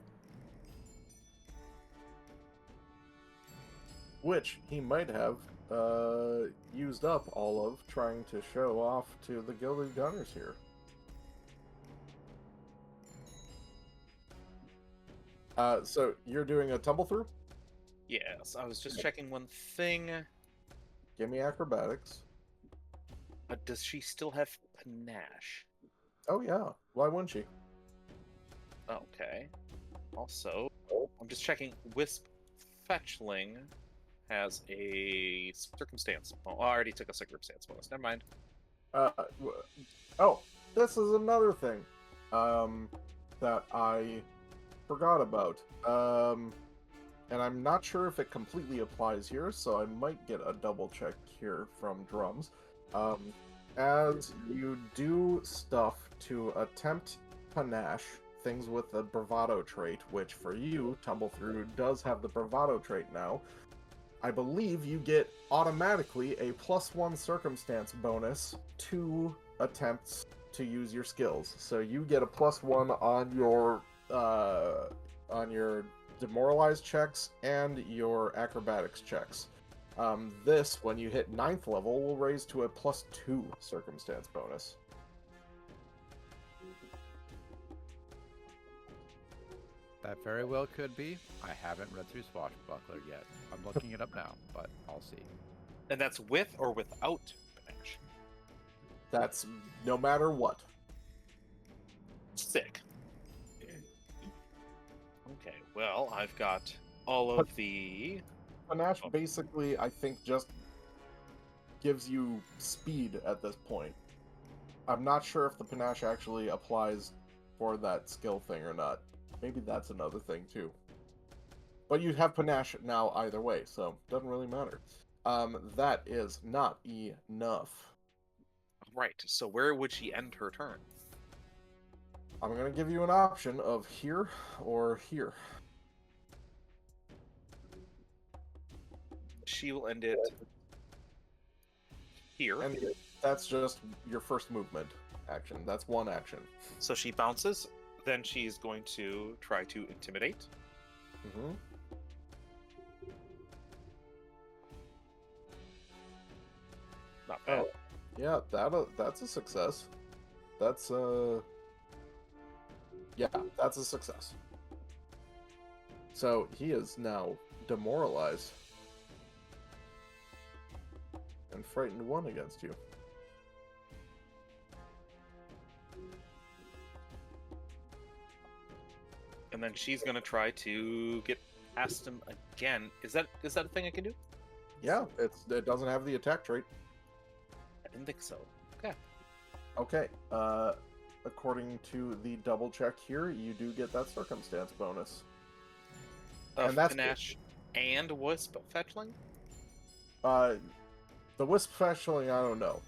Which he might have used up all of trying to show off to the Gilded Gunners here. So you're doing a tumble through? Yes, I was just checking one thing. Give me acrobatics. Does she still have panache? Oh yeah, why wouldn't she? Okay. Also, I'm just checking. Wisp Fetchling has a circumstance. Oh, I already took a circumstance bonus. Never mind. Oh, this is another thing that I forgot about. And I'm not sure if it completely applies here, so I might get a double check here from Drums. As you do stuff to attempt panache, things with the bravado trait, which for you, Tumble Through does have the bravado trait now, I believe you get automatically a +1 circumstance bonus to attempts to use your skills. So you get a +1 on your demoralized checks and your acrobatics checks. This, when you hit 9th level, will raise to a +2 circumstance bonus. That very well could be. I haven't read through Swashbuckler yet. I'm looking it up now, but I'll see. And that's with or without panache? That's no matter what. Sick. Okay, well, I've got all of the... Panache basically, I think, just gives you speed at this point. I'm not sure if the panache actually applies for that skill thing or not. Maybe that's another thing, too. But you have panache now either way, so doesn't really matter. That is not enough. Right, so where would she end her turn? I'm going to give you an option of here or here. She will end it here. And that's just your first movement action. That's one action. So she bounces, then she's going to try to intimidate. Mm-hmm. Not bad. Oh, yeah, that's a success. That's yeah, that's a success. So he is now demoralized and frightened 1 against you. And then she's gonna try to get past him again. Is that a thing I can do? Yeah, it doesn't have the attack trait. I didn't think so. Okay. Okay. According to the double check here, you do get that circumstance bonus. And that's Panache and Wisp Fetchling? The Wisp Fetchling, I don't know.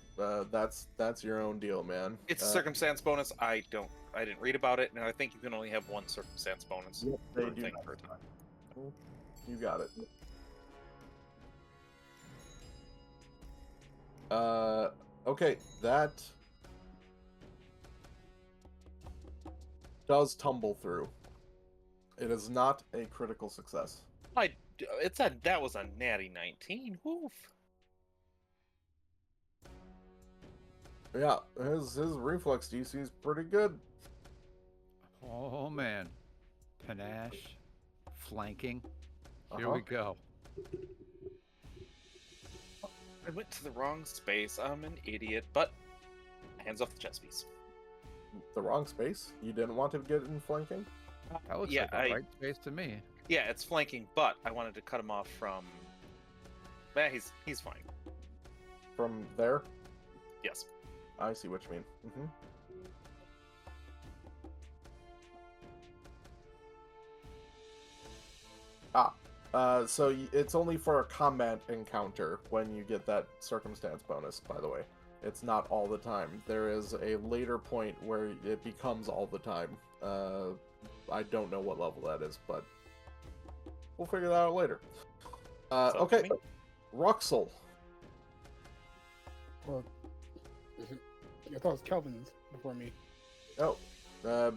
That's your own deal, man. It's a circumstance bonus. I didn't read about it, and I think you can only have 1 circumstance bonus. Yep, they do. Per time. You got it. Okay, that does tumble through. It is not a critical success. That was a natty 19. Woof. Yeah, his reflex DC is pretty good. Oh man, panache, flanking. Here Uh-huh. we go. I went to the wrong space. I'm an idiot, but hands off the chess piece. The wrong space? You didn't want to get in flanking? That looks Yeah, like the right space to me. Yeah, it's flanking, but I wanted to cut him off from... he's fine. From there? Yes. I see what you mean. Mm-hmm. So it's only for a combat encounter when you get that circumstance bonus, by the way. It's not all the time. There is a later point where it becomes all the time. I don't know what level that is, but we'll figure that out later. Okay, Ruxel. Well, I thought it was Kelvin's. before me. Oh,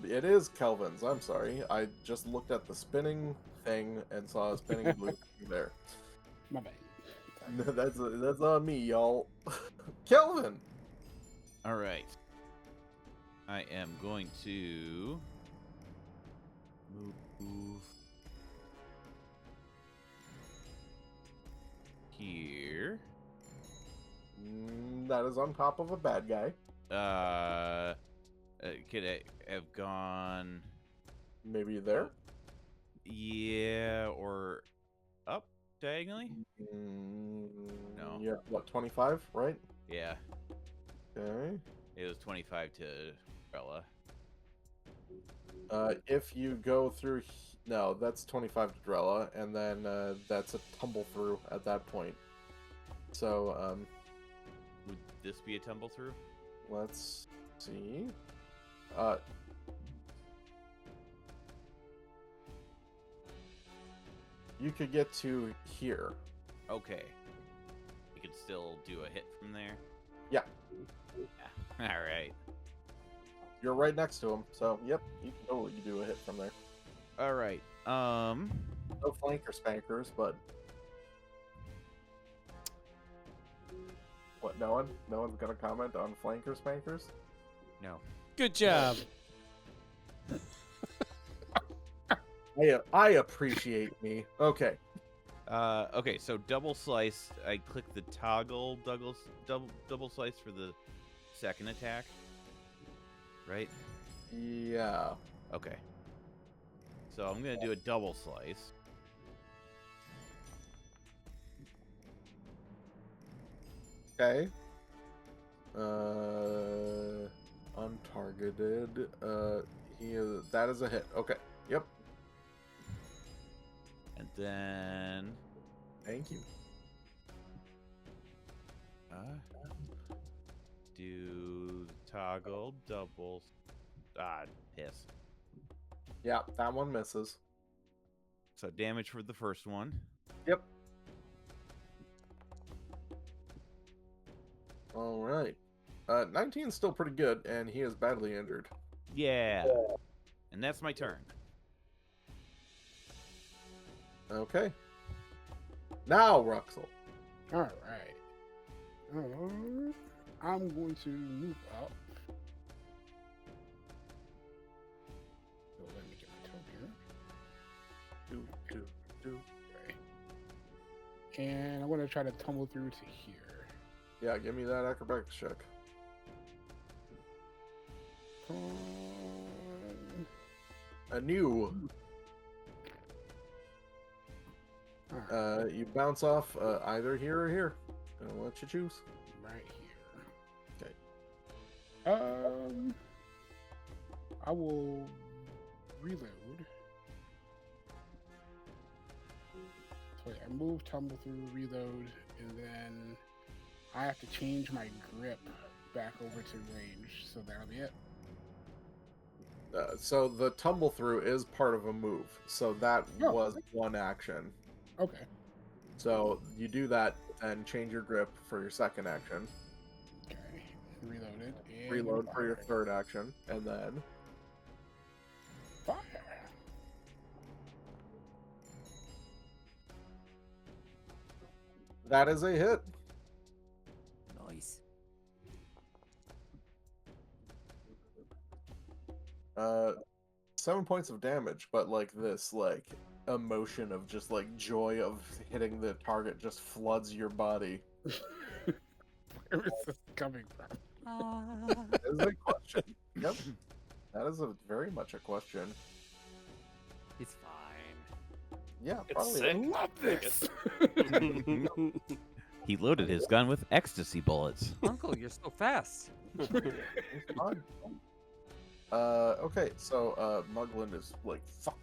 it is Kelvin's. I'm sorry. I just looked at the spinning thing and saw a spinning blue thing there. My bad. That's on me, y'all. Kelvin. All right. I am going to move here. That is on top of a bad guy. Could I have gone? Maybe there. Yeah, or up diagonally? No. Yeah, what, 25, right? Yeah, Okay. it was 25 to Bella. If you go through, no, that's 25 to Drella, and then that's a tumble through at that point. So, Would this be a tumble through? let's see. You could get to here. Okay. You could still do a hit from there? Yeah. All right. You're right next to him, so yep, you can totally do a hit from there. All right. No flanker spankers, but what? No one's gonna comment on flanker spankers. No. Good job. I appreciate me. Okay. Okay, so double slice. I click the toggle double slice for the second attack. Right? Yeah. Okay. So I'm gonna do a double slice. Okay. Untargeted. That is a hit. Okay. Yep. And then Thank you. do toggle double. Piss. Yeah, that one misses. So damage for the first one. Yep. All right. 19 is still pretty good, and he is badly injured. Yeah. And that's my turn. Okay. Now, Ruxel. All right. I'm going to move up. So let me get my toe here. Okay. And I'm going to try to tumble through to here. Yeah, give me that acrobatics check. Come on. A new. Alright, You bounce off either here or here. I'll let you choose. right here. I will reload. So yeah, move, tumble through, reload, and then I have to change my grip back over to range. So that'll be it. So the tumble through is part of a move. So that Oh. was one action. Okay. So you do that and change your grip for your second action. Okay. Reloaded. And Reload for your fire. third action, and then Fire. that is a hit. Nice. 7 points of damage, but like this, like emotion of just like joy of hitting the target just floods your body. Where is this coming from? That is a question. Yep. That is very much a question. It's fine. Yeah, It's probably. sick. Love this. He loaded his gun with ecstasy bullets. Uncle, you're so fast. It's fun. Okay, so Muglin is like fuck.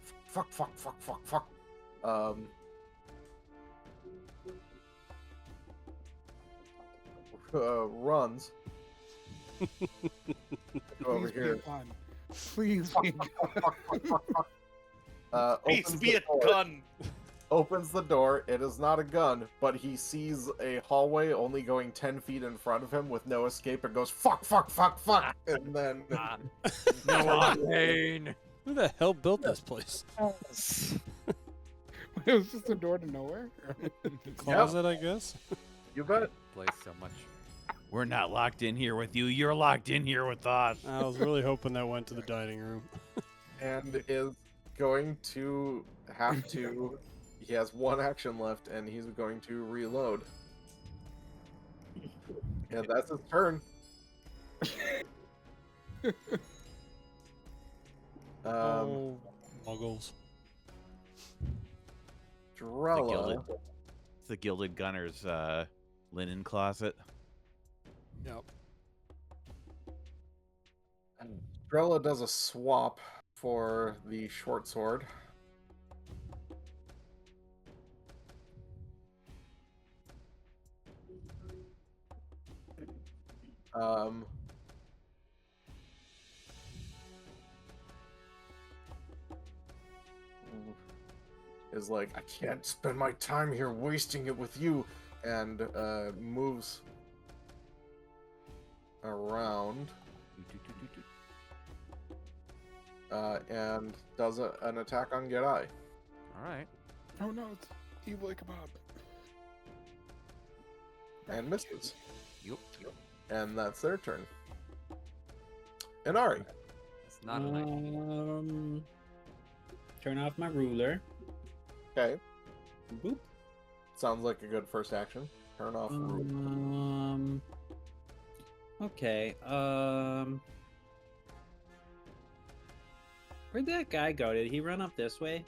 Runs over Please be here. a gun. Please be a gun. Opens Peace the be a door. gun. opens the door. It is not a gun, but he sees a hallway only going 10 feet in front of him with no escape and goes, fuck, fuck, fuck, fuck. And then... Pain. Who the hell built this place? It was just a door to nowhere. Closet, I guess. You bet. Place so much. We're not locked in here with you. You're locked in here with us. I was really hoping that went to the dining room. And is going to have to... He has one action left, and he's going to reload. And that's his turn. Oh, muggles. Drella. It's the Gilded Gunner's linen closet. Yep. Drella does a swap for the short sword. Is like, I can't spend my time here wasting it with you, and moves around and does an attack on Gedai. All right. Oh no, it's evil Ichabod. And misses. Yup. And that's their turn. And Ari. It's not a night. Turn off my ruler. Okay. Boop. Sounds like a good first action. Turn off ruler. Okay. Where'd that guy go? Did he run up this way?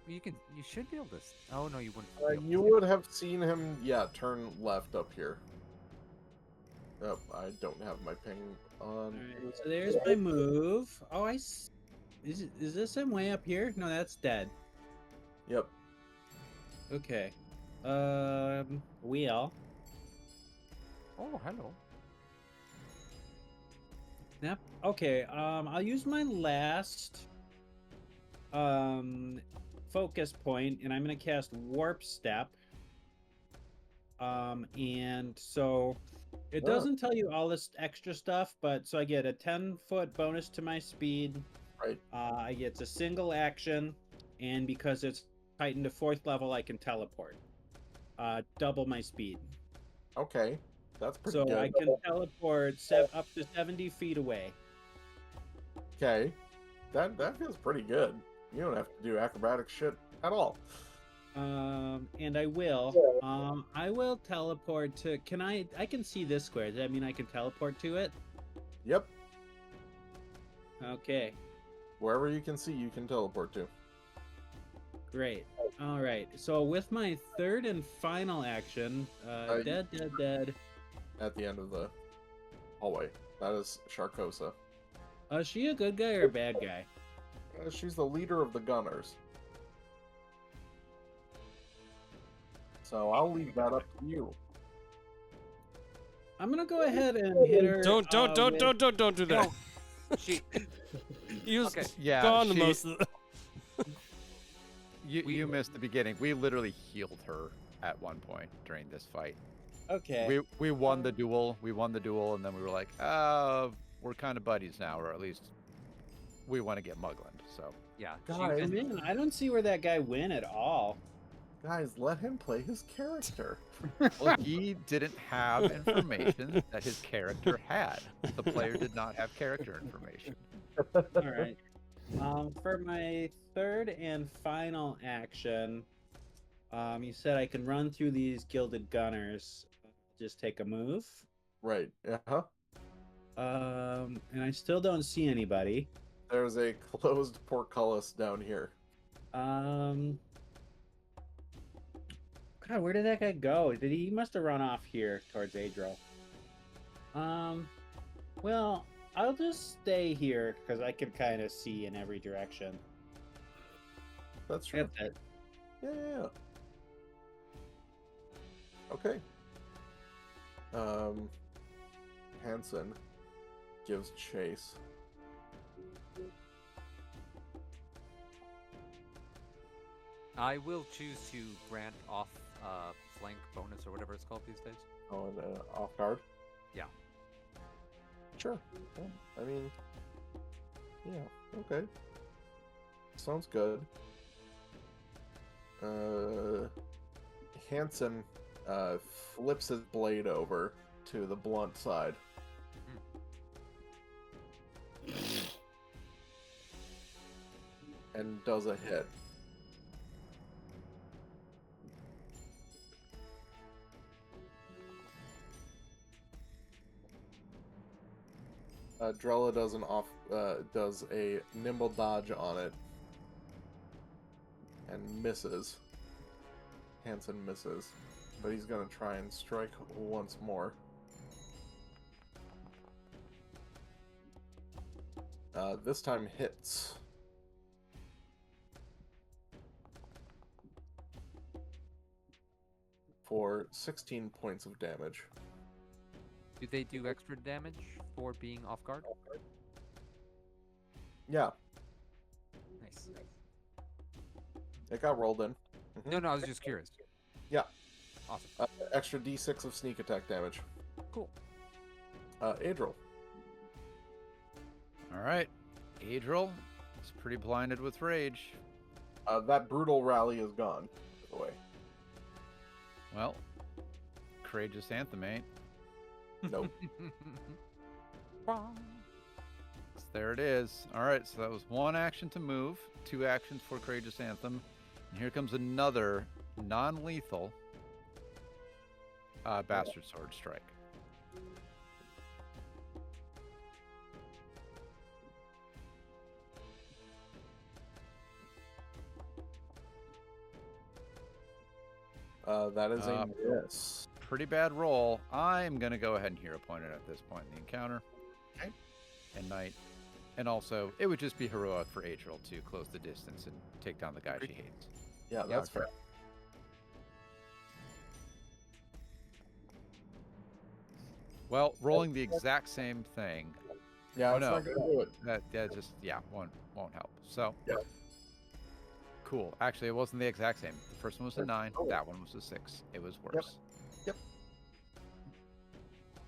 You should be able to. Oh no, you wouldn't. be able to You see would have seen him, turn left up here. Oh, I don't have my ping on. Alright, so there's my move. Oh, is this him way up here? No, that's dead. Yep. Okay. Wheel. Oh, hello. Yep. Okay. I'll use my last focus point, and I'm gonna cast Warp Step. And so it doesn't tell you all this extra stuff, but so I get a 10-foot bonus to my speed. Right. I get a single action, and because it's heightened to 4th level, I can teleport. Double my speed. Okay. That's pretty So good. I can teleport up to 70 feet away. Okay. That feels pretty good. You don't have to do acrobatic shit at all. And I will. I will teleport to. I can see this square. Does that mean I can teleport to it? Yep. Okay. Wherever you can see, you can teleport to. Great. All right. So with my third and final action, dead. At the end of the hallway. That is Sharkosa. Is she a good guy or a bad guy? She's the leader of the gunners. So I'll leave that up to you. I'm gonna go ahead and hit her. Don't do that. She. He was Okay. Yeah, gone the she- most of the... You missed the beginning. We literally healed her at one point during this fight. Okay. We won the duel. And then we were like, we're kind of buddies now, or at least we want to get Mugland. So Yeah. Guys, Man, I don't see where that guy went at all. guys, let him play his character. well, he didn't have information that his character had. The player did not have character information. All right. For my third and final action, you said I can run through these Gilded Gunners. Just take a move. Right. Uh-huh. And I still don't see anybody. There's a closed portcullis down here. God, where did that guy go? He must have run off here towards Adro. Well, I'll just stay here because I can kind of see in every direction. That's true. That's it. Yeah. Okay. Hanson gives chase. I will choose to grant off flank bonus or whatever it's called these days. Oh, and off guard. Yeah. Sure. Yeah, I mean, yeah. Okay. Sounds good. Hanson flips his blade over to the blunt side. And does a hit. Drella does a nimble dodge on it and misses. Hanson misses, but he's gonna try and strike once more. This time hits. For 16 points of damage. Do they do extra damage for being off guard? Yeah, Nice. it got rolled in. Mhm. No, I was just curious. Yeah. Awesome. Extra d6 of sneak attack damage. Cool. Adriel. All right. Adriel is pretty blinded with rage. That brutal rally is gone, by the way. Well, courageous anthem ain't. Nope. So there it is. All right, so that was one action to move, 2 actions for courageous anthem, and here comes another non-lethal bastard sword strike. That is a miss. Pretty bad roll. I'm going to go ahead and hero point it at this point in the encounter. Okay. And knight. And also, it would just be heroic for Adriel to close the distance and take down the guy she hates. Yeah, that's fair. Well, rolling the exact same thing. Yeah, Oh, it's no. not gonna do it. That just, won't help. So, Yeah. Cool. Actually, it wasn't the exact same. The first one was a 9. Oh. That one was a 6. It was worse.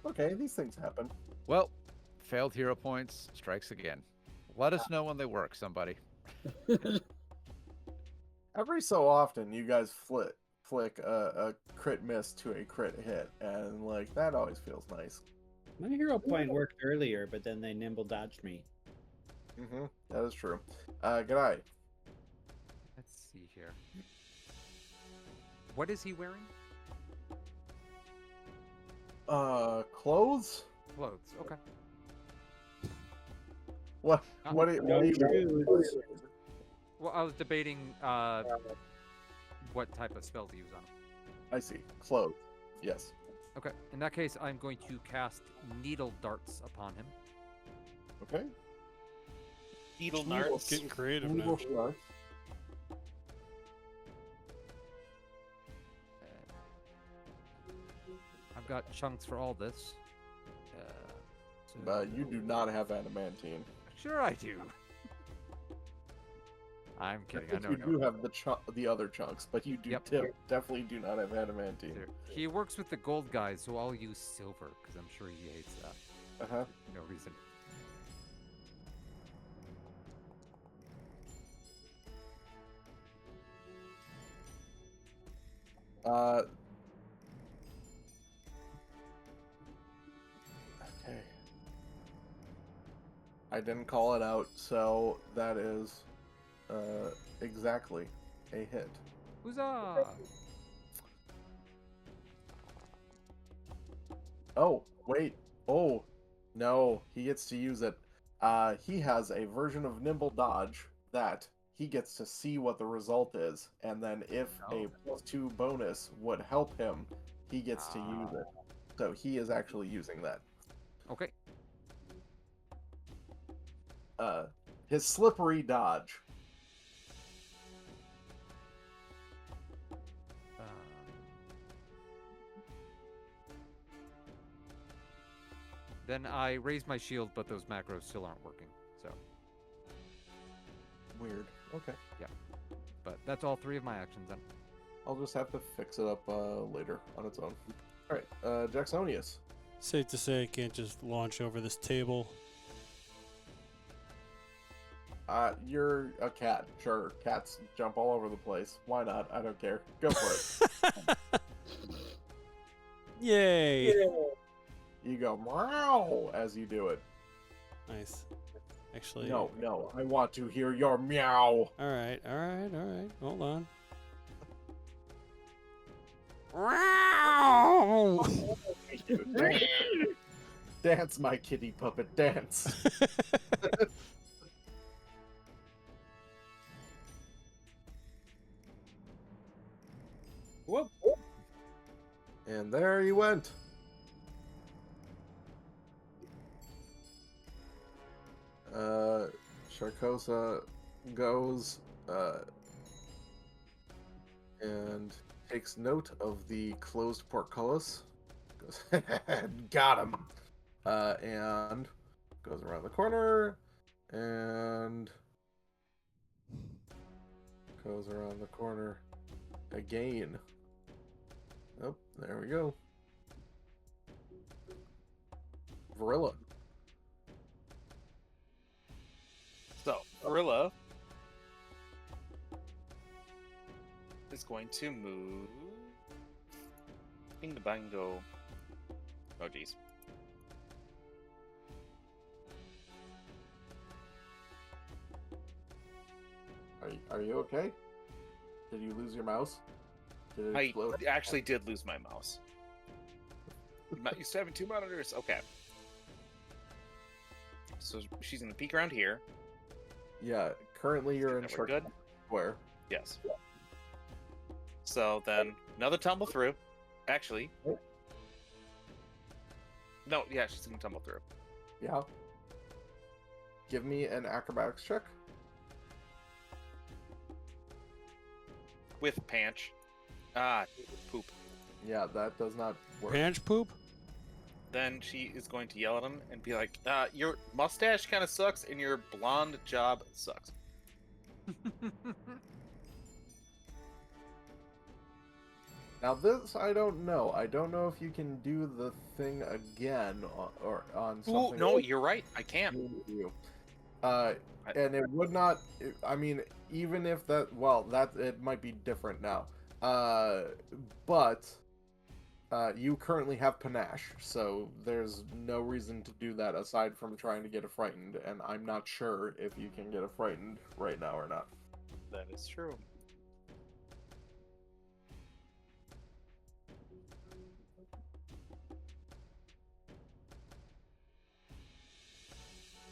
Okay, these things happen. Well, failed hero points, strikes again. Let us know when they work, somebody. Every so often, you guys flick a crit miss to a crit hit, and like that always feels nice. My hero point worked earlier, but then they nimble dodged me. Mm-hmm. That is true. G'day. Let's see here. What is he wearing? Clothes? Clothes. Okay. What? What? No shoes. Well, I was debating what type of spell to use on him. I see. Clothes. Yes. Okay. In that case, I'm going to cast Needle Darts upon him. Okay. Needle It's darts. getting creative Needle now. darts. I've got chunks for all this. So... You do not have adamantine. Sure, I do. I'm kidding. I think know. you do have the other chunks, but you do Yep. definitely do not have adamantine. There. He works with the gold guys, so I'll use silver because I'm sure he hates that. Uh huh. No reason. Okay. I didn't call it out, so that is exactly a hit. Huzzah! Oh, wait. Oh, no. He gets to use it. He has a version of Nimble Dodge that he gets to see what the result is, and then if a +2 bonus would help him, he gets to use it. So he is actually using that. Okay. His slippery dodge. Then I raise my shield, but those macros still aren't working. So Weird. Okay. But that's all 3 of my actions then. I'll just have to fix it up later on its own. All right, Jacksonius. Safe to say I can't just launch over this table. You're a cat. Sure, cats jump all over the place. Why not? I don't care. Go for it. Yay! You go meow as you do it. Nice. Actually, No, I want to hear your meow. All right. Hold on. Dance, my kitty puppet, dance. Whoop. And there he went. Sharkosa goes and takes note of the closed portcullis. Goes, got him. And goes around the corner and goes around the corner again. Oh, there we go. Varilla. So, Gorilla is going to move. Bingo bango. Oh, geez. Are you okay? Did you lose your mouse? Did it I explode? actually did lose my mouse. You still having 2 monitors? Okay. So she's going to peek around here. Yeah, currently you're in That we're good? Square. Yes. So then another tumble through. Actually. No, yeah, she's going to tumble through. Yeah. Give me an acrobatics check. With Panch. Ah, poop. Yeah, that does not work. Panch poop? Then she is going to yell at him and be like, your mustache kind of sucks and your blonde job sucks. Now this, I don't know. I don't know if you can do the thing again or on something. No, you're right. I can't. You. And it would not. I mean, even if that. Well, that it might be different now. But you currently have panache, so there's no reason to do that aside from trying to get a frightened. And I'm not sure if you can get a frightened right now or not. That is true.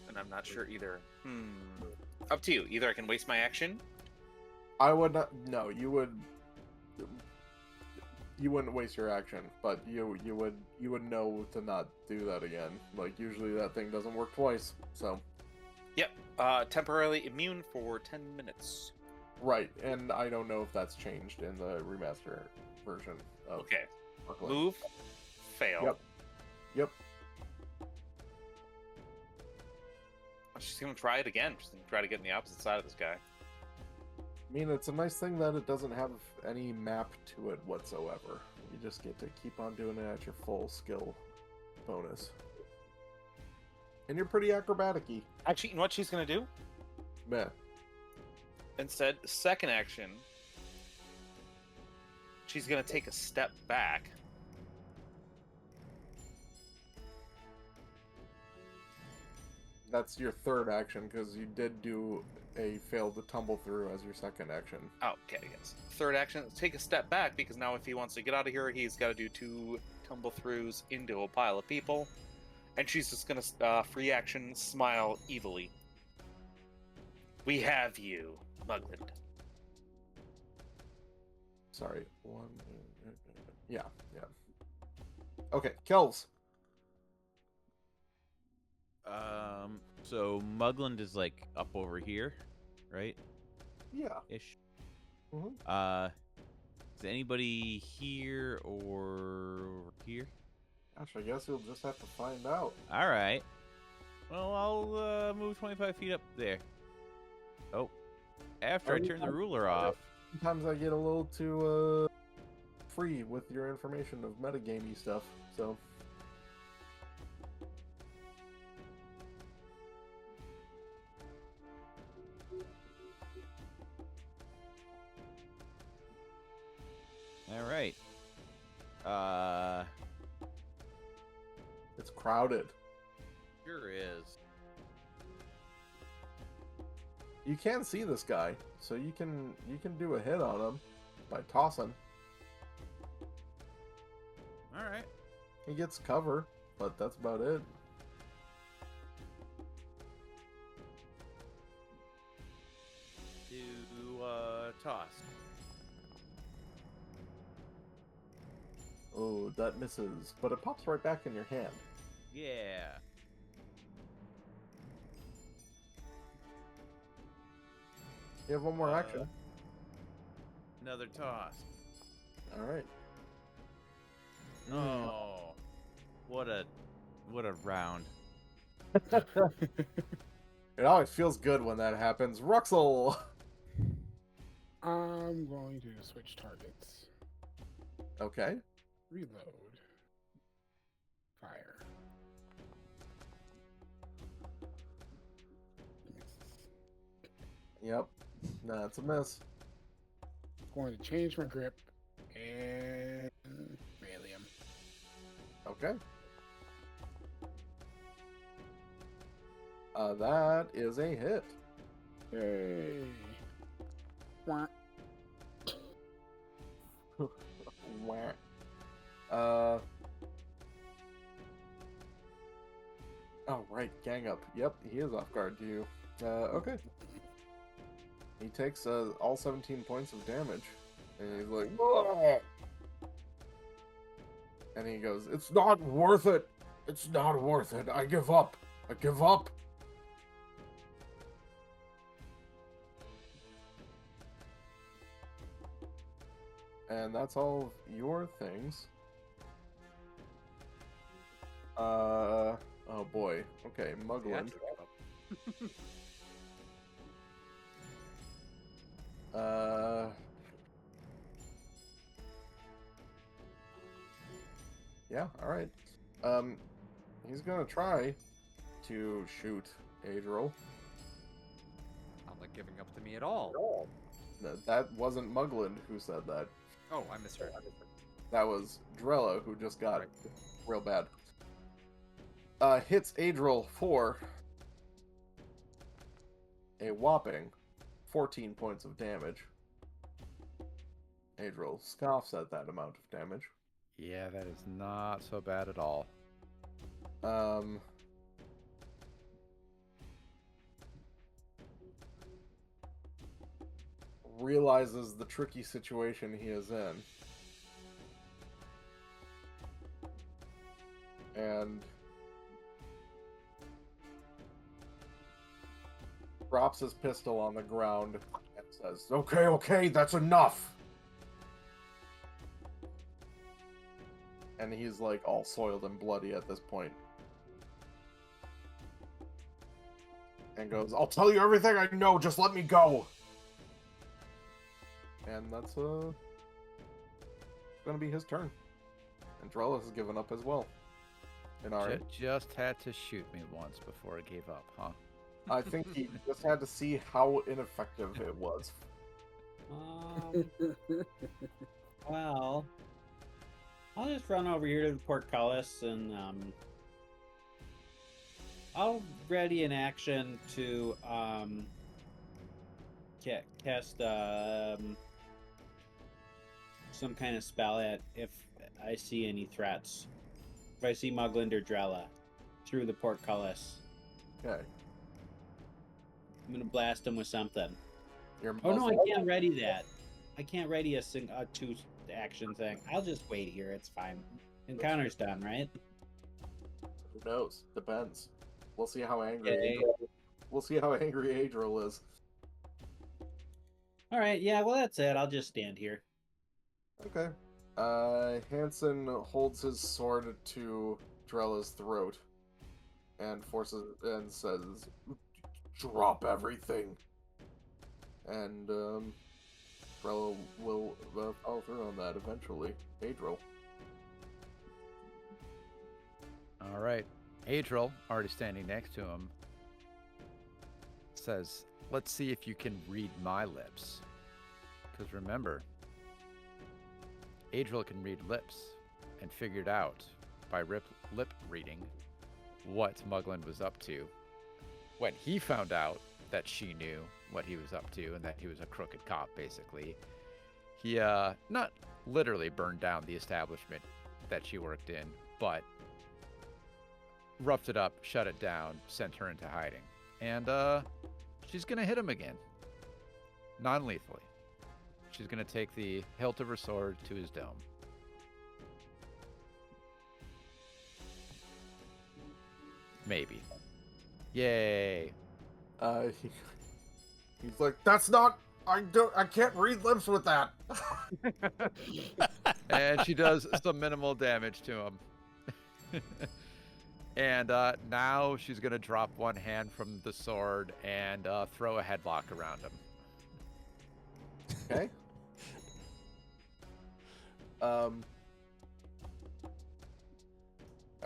And I'm not sure either. Up to you. Either I can waste my action. I would not. No, you would. You wouldn't waste your action, but you would know to not do that again. Like usually that thing doesn't work twice. So. Yep. Temporarily immune for 10 minutes. Right, and I don't know if that's changed in the remaster version of. Okay. Arclight. Move. Fail. Yep. She's gonna try it again. She's gonna try to get on the opposite side of this guy. I mean, it's a nice thing that it doesn't have any map to it whatsoever. You just get to keep on doing it at your full skill bonus. And you're pretty acrobatic-y. Actually, you know what she's gonna do? Man. Instead, second action, she's gonna take a step back. That's your third action, because you did do a failed to tumble through as your second action. Oh, okay, yes. Third action, take a step back, because now if he wants to get out of here, he's got to do 2 tumble throughs into a pile of people. And she's just gonna free action smile evilly. We have you, Mugland. Sorry, one. Yeah. Okay, Kells. So Mugland is like up over here, right? Yeah. Ish. Mhm. Is anybody here or here? Gosh, I guess you'll just have to find out. All right. Well, I'll move 25 feet up there. Oh, After I turn the ruler off. Sometimes I get a little too free with your information of metagamey stuff, so. All right. It's crowded. Sure is. You can see this guy, so you can do a hit on him by tossing. All right. He gets cover, but that's about it. Toss. Oh, that misses, but it pops right back in your hand. Yeah. You have one more action. Another toss. All right. Oh, what a round. It always feels good when that happens. Ruxel! I'm going to switch targets. Okay. Reload. Fire. Misses. Yep. That's a miss. Going to change my grip and melee him. Okay. That is a hit. Yay. Wah. Wah. Oh, right. Gang up. Yep, he is off guard to you. Okay. He takes all 17 points of damage. And he's like, "Ugh." And he goes, "It's not worth it. It's not worth it. I give up. I give up." And that's all of your things. Oh boy. Okay, Muglin. Yeah, alright. He's gonna try to shoot Adriel. Not like giving up to me at all. That wasn't Muglin who said that. Oh, I misheard. That was Drella who just got Right. real bad. Hits Adriel for a whopping 14 points of damage. Adriel scoffs at that amount of damage. Yeah, that is not so bad at all. Realizes the tricky situation he is in. And drops his pistol on the ground and says, "Okay, okay, that's enough." And he's like all soiled and bloody at this point. And goes, "I'll tell you everything I know, just let me go." And that's gonna be his turn. And Drella has given up as well. Inari. Just had to shoot me once before I gave up, huh? I think he just had to see how ineffective it was. Well, I'll just run over here to the portcullis and I'll ready an action to cast some kind of spell at if I see any threats. If I see Muglin or Drella through the portcullis, Okay. I'm gonna blast him with something. You're Oh no, I muzzled. can't ready that. I can't ready a two action thing. I'll just wait here. It's fine. Encounter's done, right? Who knows? Depends. We'll see how angry. Okay. We'll see how angry Adriel is. All right. Yeah. Well, that's it. I'll just stand here. Okay. Hansen holds his sword to Drella's throat and forces and says, "Drop everything." and Frello will follow through on that eventually. Adriel. All right. Adriel, already standing next to him, says, let's see if you can read my lips. Because remember, Adriel can read lips and figured out by lip reading what Muglin was up to when he found out that she knew what he was up to and that he was a crooked cop, basically. He, not literally burned down the establishment that she worked in, but roughed it up, shut it down, sent her into hiding. And, she's gonna hit him again. Non-lethally. She's gonna take the hilt of her sword to his dome. Maybe. Yay. He's like, that's not. I can't read lips with that. And she does some minimal damage to him. And now she's gonna drop one hand from the sword and throw a headlock around him. Okay.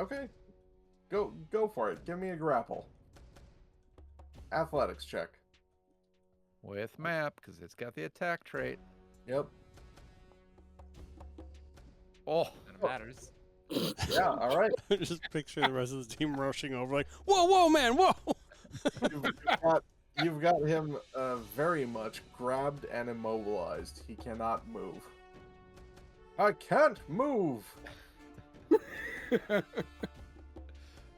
Okay. Go for it. Give me a grapple. Athletics check. With map, because it's got the attack trait. Yep. None of matters. Yeah, all right. Just picture the rest of the team rushing over like, whoa, man, whoa! You've got him very much grabbed and immobilized. He cannot move. I can't move!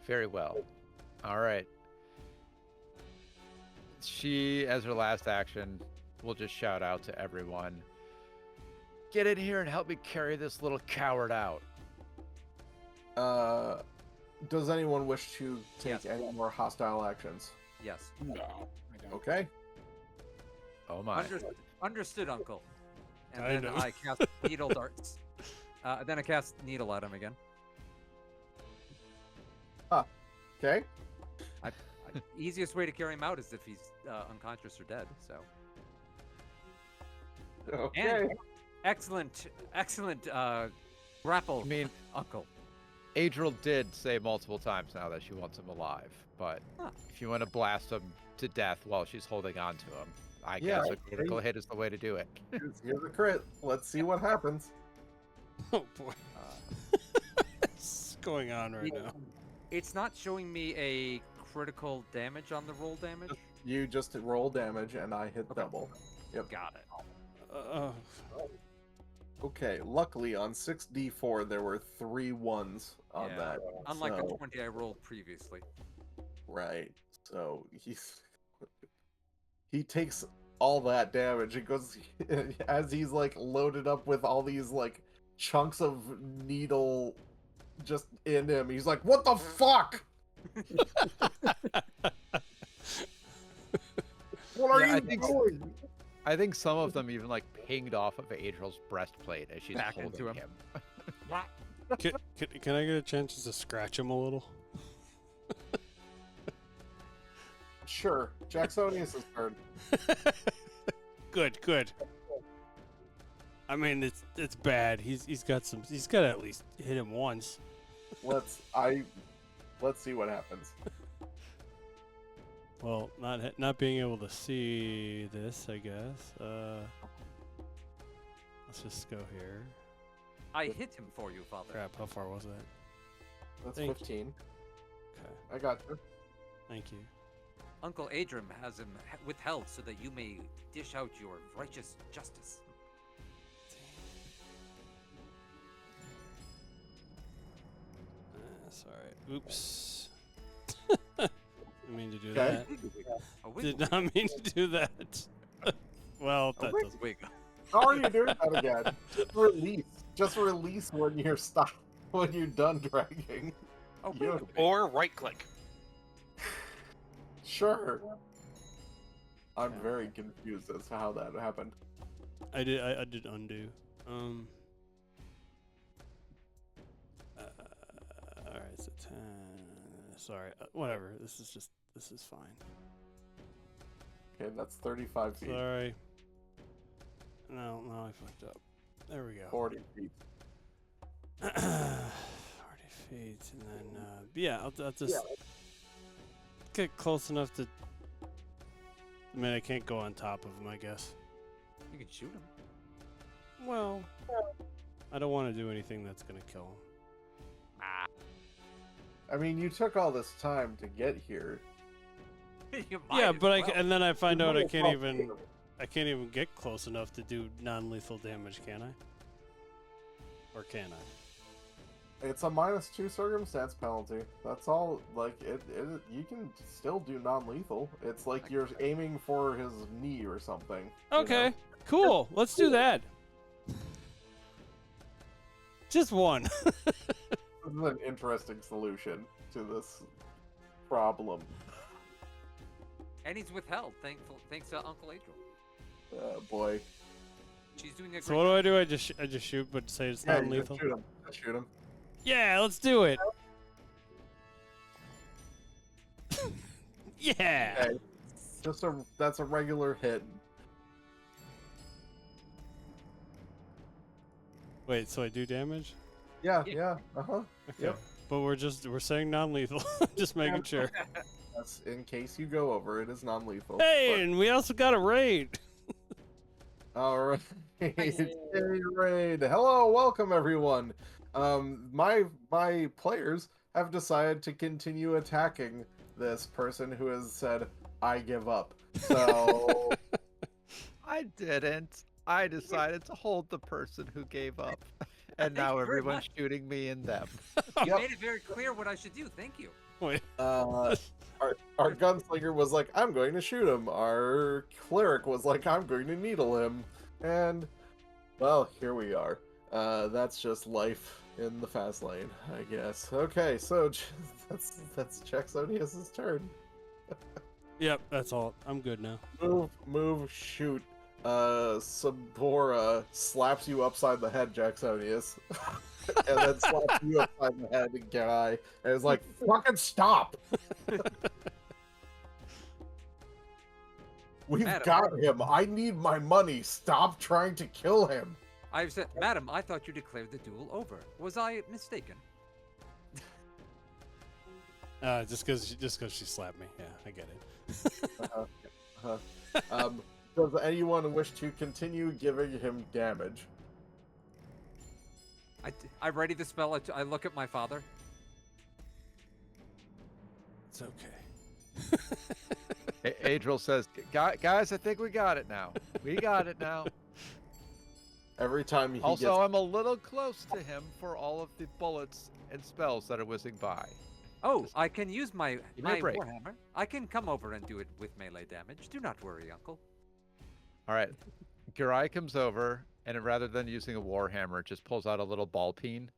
Very well. All right. She, as her last action, will just shout out to everyone, get in here and help me carry this little coward out. Does anyone wish to take Yes. any more hostile actions? Yes. No, I don't. Okay. Oh my. Understood, Uncle. And I then know. I cast needle darts. Then I cast needle at him again. Okay. Easiest way to carry him out is if he's unconscious or dead. So. Okay. And excellent grapple, I mean, Uncle. Adriel did say multiple times now that she wants him alive, but if you want to blast him to death while she's holding on to him, I Yeah, guess a critical hit is the way to do it. Here's a crit. Let's see what happens. Oh boy. What's going on right now? It's not showing me a critical damage on the roll damage. You just roll damage and I hit Okay. double. Yep. Got it. Okay, luckily on 6d4 there were 3 ones on Yeah, that. Unlike so, the 20 I rolled previously. Right. So he takes all that damage. It goes as he's like loaded up with all these like chunks of needle just in him. He's like, "What the fuck? What are Yeah, you doing?" I think some of them even like pinged off of Adriel's breastplate as she's Back holding into him. Can I get a chance to scratch him a little? Sure. Jacksonius is turn. Good. I mean, it's bad. He's got to at least hit him once. Let's see what happens. Well, not being able to see this, I guess. Let's just go here. I hit him for you, Father. Crap, how far was that? That's Thank you. 15. Okay, I got you. thank you. Uncle Adrim has him withheld so that you may dish out your righteous justice. Sorry. Oops. Didn't mean to do Okay. that. A Did wiggle. not mean to do that. Well, that wiggle. doesn't. Wiggle. How are you doing that again? Just release when you're when you're done dragging. Oh, You- wiggle. Or right click. Sure. I'm very confused as to how that happened. I did undo. Alright, so 10. Sorry. Whatever. This is fine. Okay, that's 35 feet. Sorry. No, I fucked up. There we go. 40 feet. 40 feet, and then yeah, I'll just get close enough to. I mean, I can't go on top of him, I guess. You can shoot him. Well, I don't want to do anything that's gonna kill him. I mean, you took all this time to get here. You might Yeah, as but well. and then I find You out might I as can't well even. shoot him. I can't even get close enough to do non-lethal damage, can I? Or can I? It's a -2 circumstance penalty. That's all. Like you can still do non-lethal. It's like you're aiming for his knee or something. you Okay, know? cool. Let's do that. Just one. This is an interesting solution to this problem. And he's withheld, thanks to Uncle Angel. Boy. She's doing a great So what do I do? I just shoot, but say it's Yeah, you non-lethal. just shoot him. Just shoot him. Yeah, let's do it. Yeah. Okay. That's a regular hit. Wait, so I do damage? Yeah. Uh-huh. Okay. Yep. But we're saying non-lethal. Just making sure. That's in case you go over. It is non-lethal. Hey, and we also got a raid. All right. Hey, raid. Hello, welcome everyone. My players have decided to continue attacking this person who has said, "I give up." So I didn't. I decided to hold the person who gave up. And Thank now you very everyone's much. shooting me and them. You Yep. made it very clear what I should do. Thank you. Wait. our gunslinger was like, "I'm going to shoot him." Our cleric was like, "I'm going to needle him." And well, here we are. That's just life in the fast lane, I guess. Okay, so that's Jacksonius's turn. Yep, that's all. I'm good now. Move, shoot. Sabora slaps you upside the head, Jacksonius. And then slaps you upside the head, guy. And is like, "Fucking stop!" We've Madam. got him. I need my money. Stop trying to kill him. I've said, Madam, I thought you declared the duel over. Was I mistaken? Just because she slapped me. Yeah, I get it. Does anyone wish to continue giving him damage? I ready the spell. I look at my father. It's okay. Adriel says, guys, I think we got it now. We got it now. Every time he Also, gets... I'm a little close to him for all of the bullets and spells that are whizzing by. Oh, I can use my Give me a break. warhammer. I can come over and do it with melee damage. Do not worry, Uncle. All right. Garai comes over, and rather than using a warhammer, just pulls out a little ball peen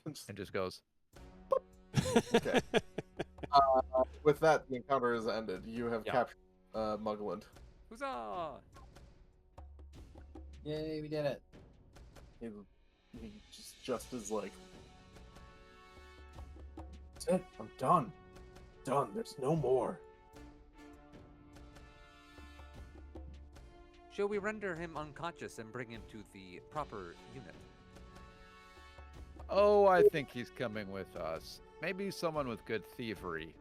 and just goes. Okay. With that, the encounter is ended. You have Yeah. captured Mugland. Huzzah! Yay, we did it. He just is like, "That's it. I'm done. Done. There's no more." Shall we render him unconscious and bring him to the proper unit? Oh, I think he's coming with us. Maybe someone with good thievery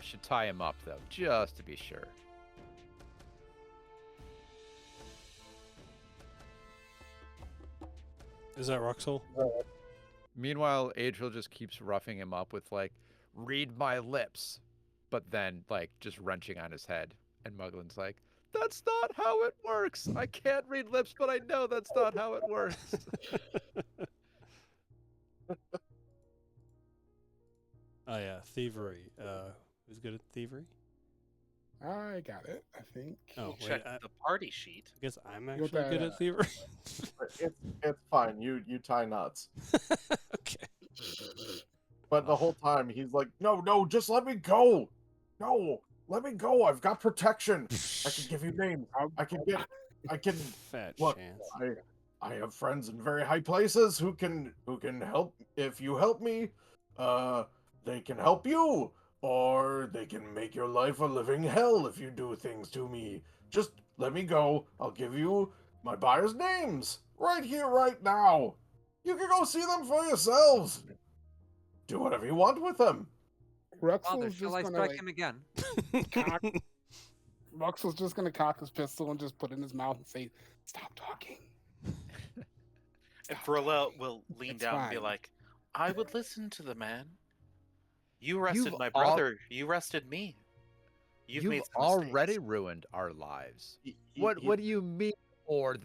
should tie him up, though, just to be sure. Is that Ruxel? Meanwhile, Adriel just keeps roughing him up with, like, "Read my lips," but then, like, just wrenching on his head. And Muglin's like, "That's not how it works. I can't read lips, but I know that's not how it works." Oh yeah, thievery. Who's good at thievery? I got it, I think. Oh wait, Check I the party sheet. guess I'm You actually got good at thievery. It's fine. You tie knots. Okay. But the whole time he's like, "No, just let me go. No, let me go. I've got protection. I can give you names. I can Fat look. chance. I have friends in very high places who can help. If you help me, they can help you. or they can make your life a living hell if you do things to me. Just let me go. I'll give you my buyers' names right here, right now. You can go see them for yourselves. Do whatever you want with them. Father, Ruxel's shall just I gonna strike like him again? cock. Ruxel's just gonna cock his pistol and just put it in his mouth and say, "Stop talking." And Verla will lean It's down and be fine. like, I would listen to the man. You arrested You've my al- brother. You arrested me. You've made some already mistakes." ruined our lives. He- What he- what do you mean, or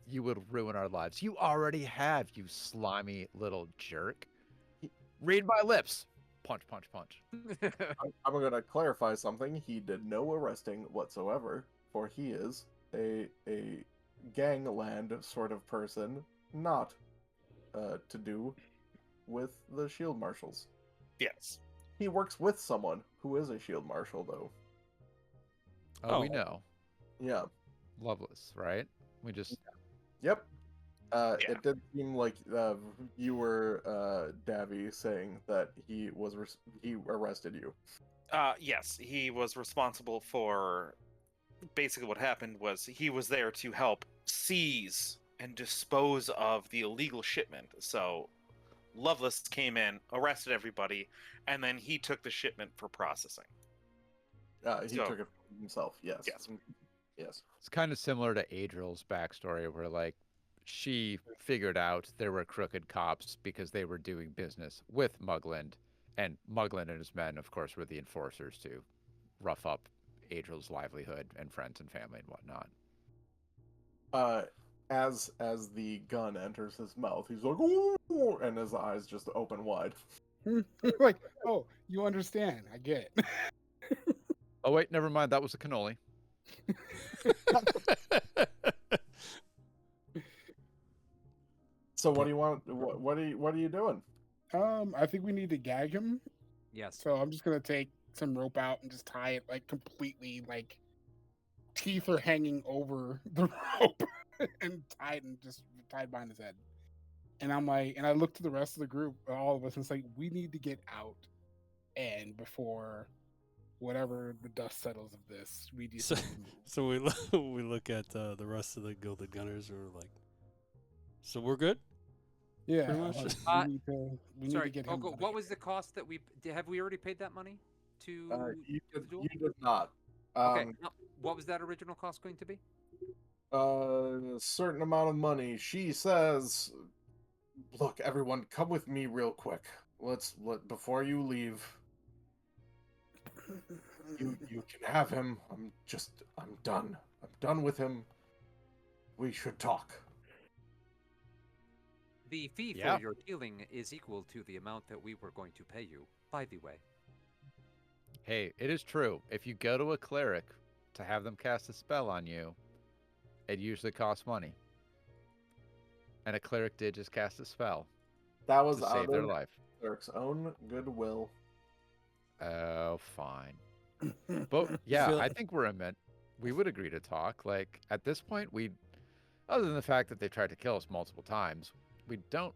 you would ruin our lives? You already have, you slimy little jerk. Read my lips. Punch, punch, punch. I'm going to clarify something. He did no arresting whatsoever, for he is a gangland sort of person, not to do with the shield marshals. Yes. He works with someone who is a shield marshal, though. Oh, we Oh. know. Yeah. Loveless, right? We just Yep. Yeah. It did seem like you were Davy saying that he arrested you. Yes, he was responsible for. Basically, what happened was he was there to help seize and dispose of the illegal shipment. So, Loveless came in, arrested everybody, and then he took the shipment for processing. He So- took it himself. Yes. Yes. Yes. it's kind of similar to Adriel's backstory where like she figured out there were crooked cops because they were doing business with Mugland, and Mugland and his men, of course, were the enforcers to rough up Adriel's livelihood and friends and family and whatnot. As the gun enters his mouth, he's like, "Ooh," and his eyes just open wide. Like, oh, you understand? I get it. Oh wait, never mind. That was a cannoli. So what do you want? What are you doing? I think we need to gag him. Yes. So I'm just gonna take some rope out and just tie it like completely, like teeth are hanging over the rope and just tied behind his head. And I'm like, and I look to the rest of the group, all of us, and it's like, we need to get out. And before whatever the dust settles of this, we just So- need to move. So we look at the rest of the Gilded Gunners, and we're like, so we're good? Yeah, pretty much. like, we need Sorry, to get him. Pogo, out of what here. was the cost that have we already paid that money to You the did, duel? you did not. Okay, no, what was that original cost going to be? A certain amount of money. She says, "Look, everyone, come with me real quick. Before you leave. You can have him. I'm done. I'm done with him. We should talk." The fee Yeah. for your dealing is equal to the amount that we were going to pay you, by the way. Hey, it is true. If you go to a cleric to have them cast a spell on you, it usually costs money. And a cleric did just cast a spell That was to out save their of life. Eric's own goodwill. Oh, fine. But yeah, feel- I think we would agree to talk. Like at this point, other than the fact that they tried to kill us multiple times, we don't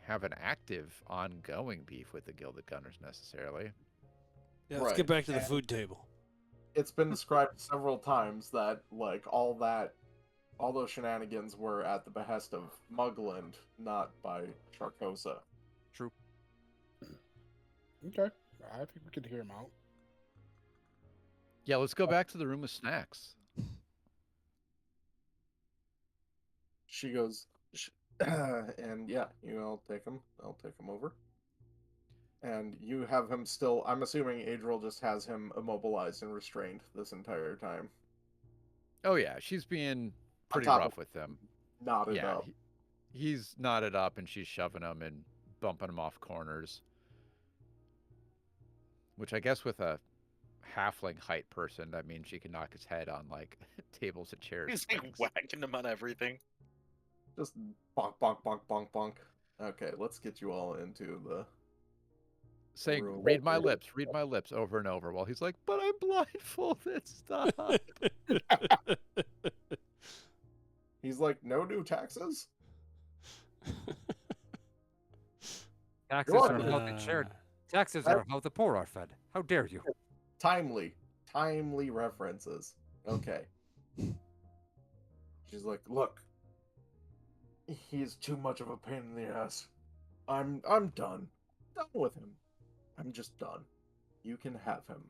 have an active, ongoing beef with the Gilded Gunners necessarily. Yeah, let's Right. get back to the food table. It's been described several times that like all those shenanigans were at the behest of Mugland, not by Sharkosa. True. Okay, I think we could hear him out. Yeah, let's go back to the room with snacks. She goes, and yeah, I'll take him over. And you have him still. I'm assuming Adriel just has him immobilized and restrained this entire time. Oh yeah, she's being pretty top rough of- with him. Knotted Yeah, up. he's knotted up and she's shoving him and bumping him off corners. Which I guess with a halfling height person, that means she can knock his head on like tables and chairs. He's and like things. whacking him on everything. Just bonk, bonk, bonk, bonk, bonk. Okay, let's get you all into the. Saying, room. read my lips over and over while he's like, but I'm blindfolded, stop. He's like, no new taxes? Taxes Go are on. how the shared. Taxes are how the poor are fed. How dare you? Timely references. Okay. She's like, look, he's too much of a pain in the ass. I'm done with him. I'm just done. You can have him.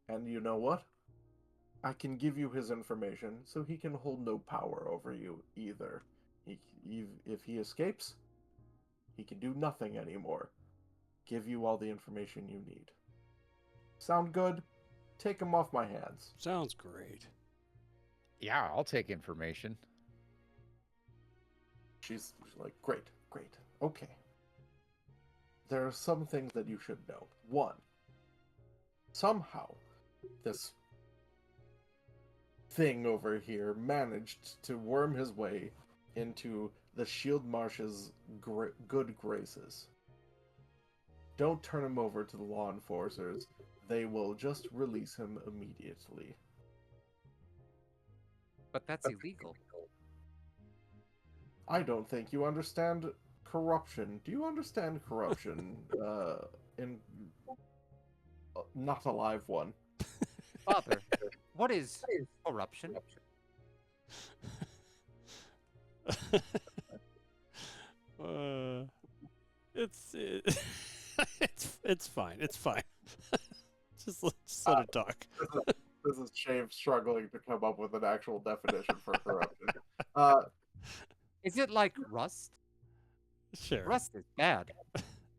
And you know what? I can give you his information so he can hold no power over you either. If he escapes, he can do nothing anymore. Give you all the information you need. Sound good? Take him off my hands. Sounds great. Yeah, I'll take information. She's like, great. Okay. There are some things that you should know. One, somehow, this thing over here managed to worm his way into the Shield Marsh's good graces. Don't turn him over to the law enforcers. They will just release him immediately. But that's illegal. I don't think you understand corruption. Do you understand corruption? In not a live one. Father, what is corruption? It's fine. It's fine. just let it talk. This is Shave struggling to come up with an actual definition for corruption. Is it like rust? Sure. Rust is bad.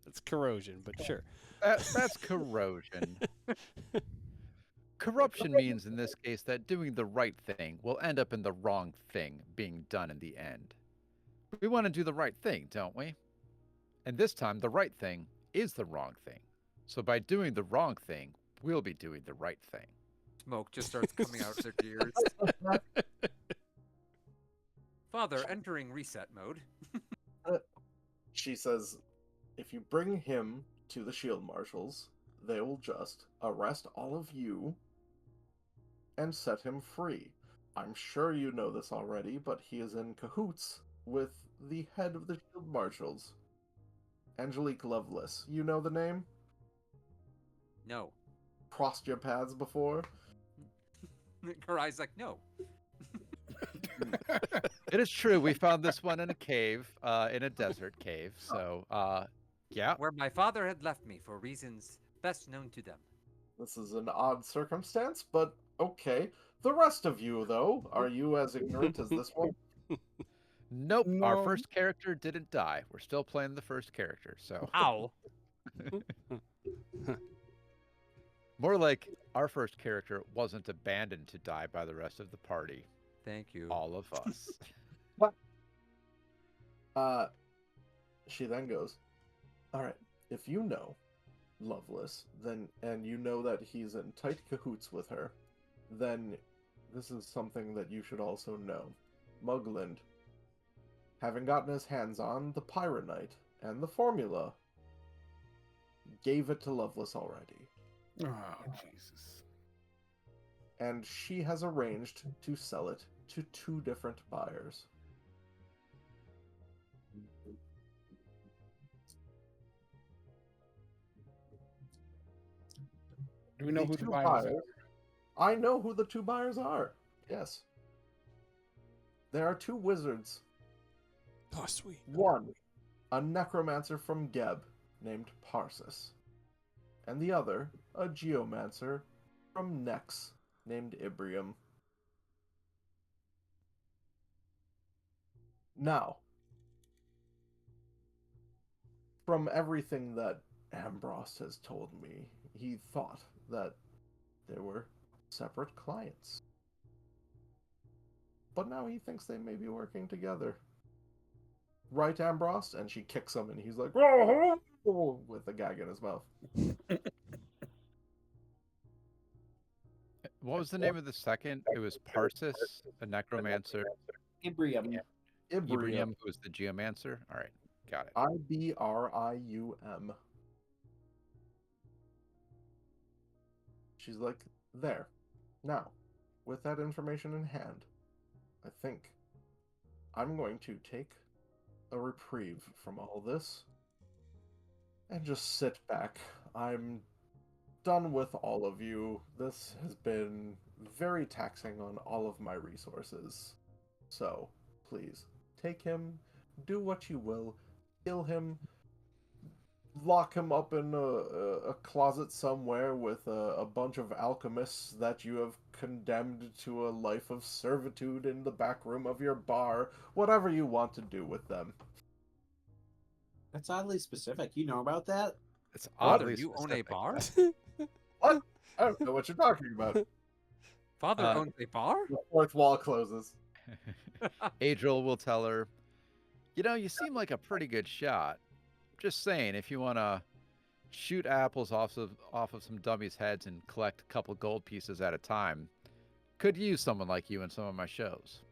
It's corrosion, but sure. That's corrosion. Corruption means, in this case, that doing the right thing will end up in the wrong thing being done in the end. We want to do the right thing, don't we? And this time, the right thing is the wrong thing. So by doing the wrong thing, we'll be doing the right thing. Smoke just starts coming out of their ears. Father, entering reset mode. She says, if you bring him to the Shield Marshals, they will just arrest all of you and set him free. I'm sure you know this already, but he is in cahoots with the head of the Shield Marshals, Angelique Lovelace. You know the name? No. Crossed your paths before? Her eyes like, no. It is true. We found this one in a cave, in a desert cave. So, yeah. Where my father had left me for reasons best known to them. This is an odd circumstance, but okay. The rest of you, though, are you as ignorant as this one? Nope. No. Our first character didn't die. We're still playing the first character. So. Ow. More like our first character wasn't abandoned to die by the rest of the party. Thank you. All of us. She then goes, all right, if you know Lovelace, then, and you know that he's in tight cahoots with her, then this is something that you should also know. Mugland, having gotten his hands on the Pyronite and the formula, gave it to Lovelace already. Oh, Jesus. And she has arranged to sell it to 2 different buyers. Do we know who the 2 buyers are? I know who the 2 buyers are. Yes. There are 2 wizards. Oh, sweet. One, a necromancer from Geb named Parsis. And the other, a geomancer from Nex named Ibrium. Now, from everything that Ambrost has told me, he thought that there were separate clients. But now he thinks they may be working together. Right, Ambrost? And she kicks him and he's like, "Oh!" with a gag in his mouth. What was the name of the second? It was Parsis, a necromancer. Ibrium. Ibrium, who was the geomancer. All right, got it. Ibrium. She's like, there. Now, with that information in hand, I think I'm going to take a reprieve from all this and just sit back. I'm done with all of you. This has been very taxing on all of my resources. So, please, take him, do what you will, kill him, lock him up in a closet somewhere with a bunch of alchemists that you have condemned to a life of servitude in the back room of your bar, whatever you want to do with them. That's oddly specific. You know about that? It's Father, oddly you own a specific. bar? What? I don't know what you're talking about. Father Uh, owns a bar? The fourth wall closes. Adriel will tell her, you know, you seem like a pretty good shot. Just saying, if you want to shoot apples off of some dummies' heads and collect a couple gold pieces at a time, could use someone like you in some of my shows.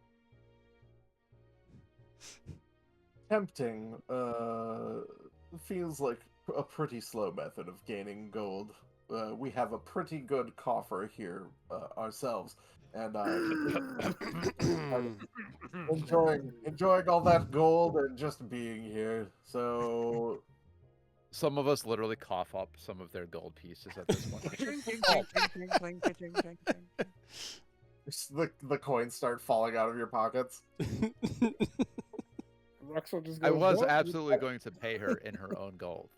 Tempting, feels like a pretty slow method of gaining gold. We have a pretty good coffer here ourselves, and enjoying all that gold and just being here. So Some of us literally cough up some of their gold pieces at this point. the coins start falling out of your pockets. Ruxel just I goes, was "What? absolutely going to pay her in her own gold.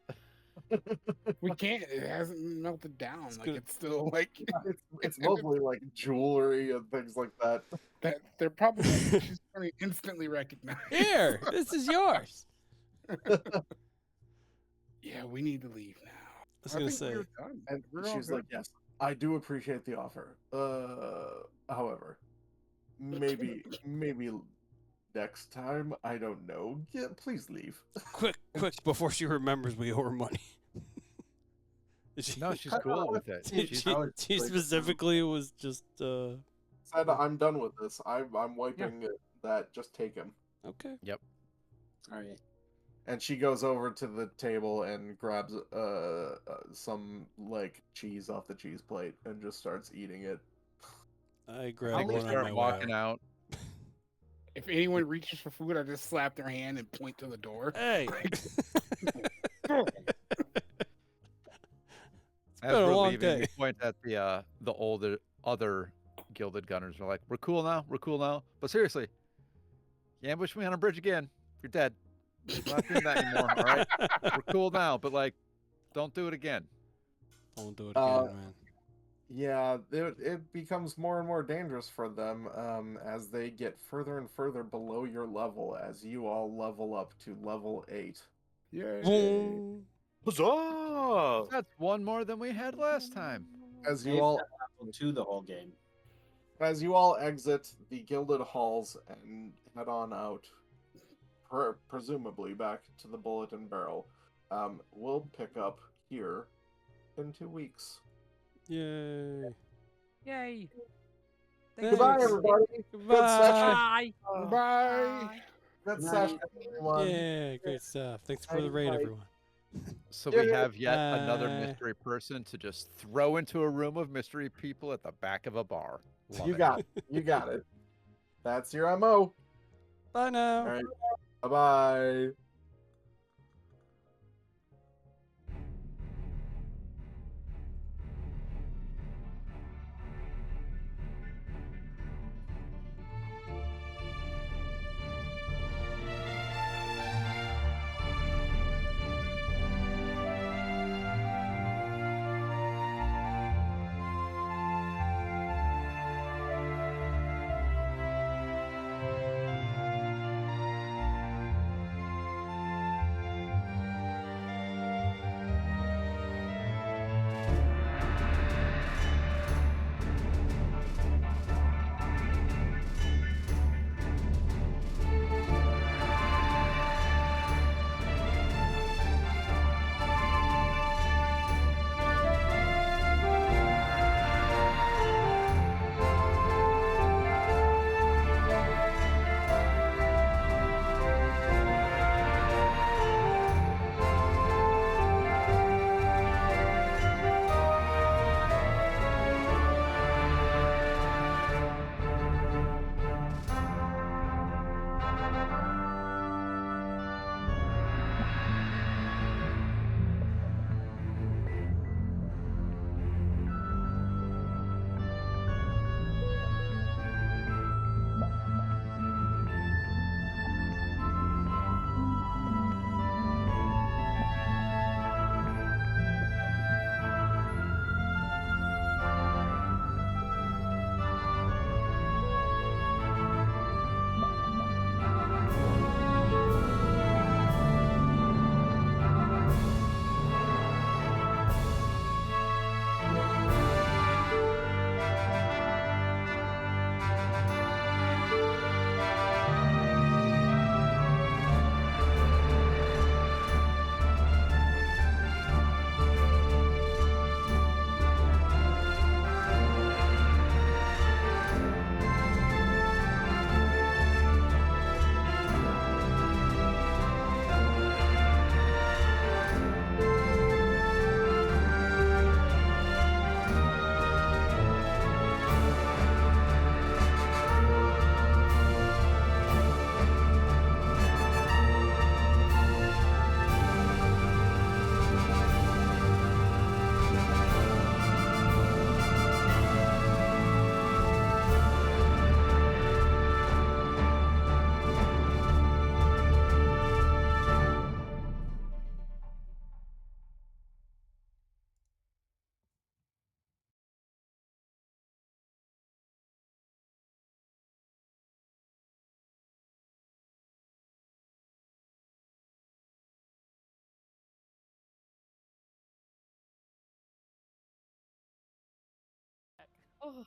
We can't. It hasn't melted down. Like good. it's still like It's mostly like jewelry and things like that. that. They're probably she's going to instantly recognize. Here, this is yours. Yeah, we need to leave now. I was gonna think say, we're done. And We're all she's like, good. yes, I do appreciate the offer. However, maybe next time, I don't know. Yeah, please leave. quick, before she remembers we owe her money. She, No, she's cool with it. she specifically was just Said, I'm done with this. I'm wiping that. Just take him. okay. All right. And she goes over to the table and grabs some like cheese off the cheese plate and just starts eating it. I I grabbed think we one on start my walking way out. If anyone reaches for food, I just slap their hand and point to the door. Hey, As been a we're long leaving, we day. point at the other gilded gunners. We're like, we're cool now. But seriously, you ambush me on a bridge again, you're dead. We're not doing that anymore. All right, we're cool now, but like, don't do it again. Won't do it again, man. Yeah, it becomes more and more dangerous for them as they get further and further below your level as you all level up to level 8. Yay. Boom. Huzzah! That's one more than we had last time. As They've you all got level 2 the whole game. As you all exit the gilded halls and head on out, presumably back to the Bullet and Barrel, we'll pick up here in 2 weeks. Yay. Yay. Goodbye, Thanks. everybody. Goodbye. Bye. Good Night. session, everyone. Yeah, great stuff. Thanks for the raid, Bye. everyone. So we Yeah. have yet another Bye. mystery person to just throw into a room of mystery people at the back of a bar. Love You it. got it. You got it. That's your MO. Bye now. All right. Bye-bye. Oh,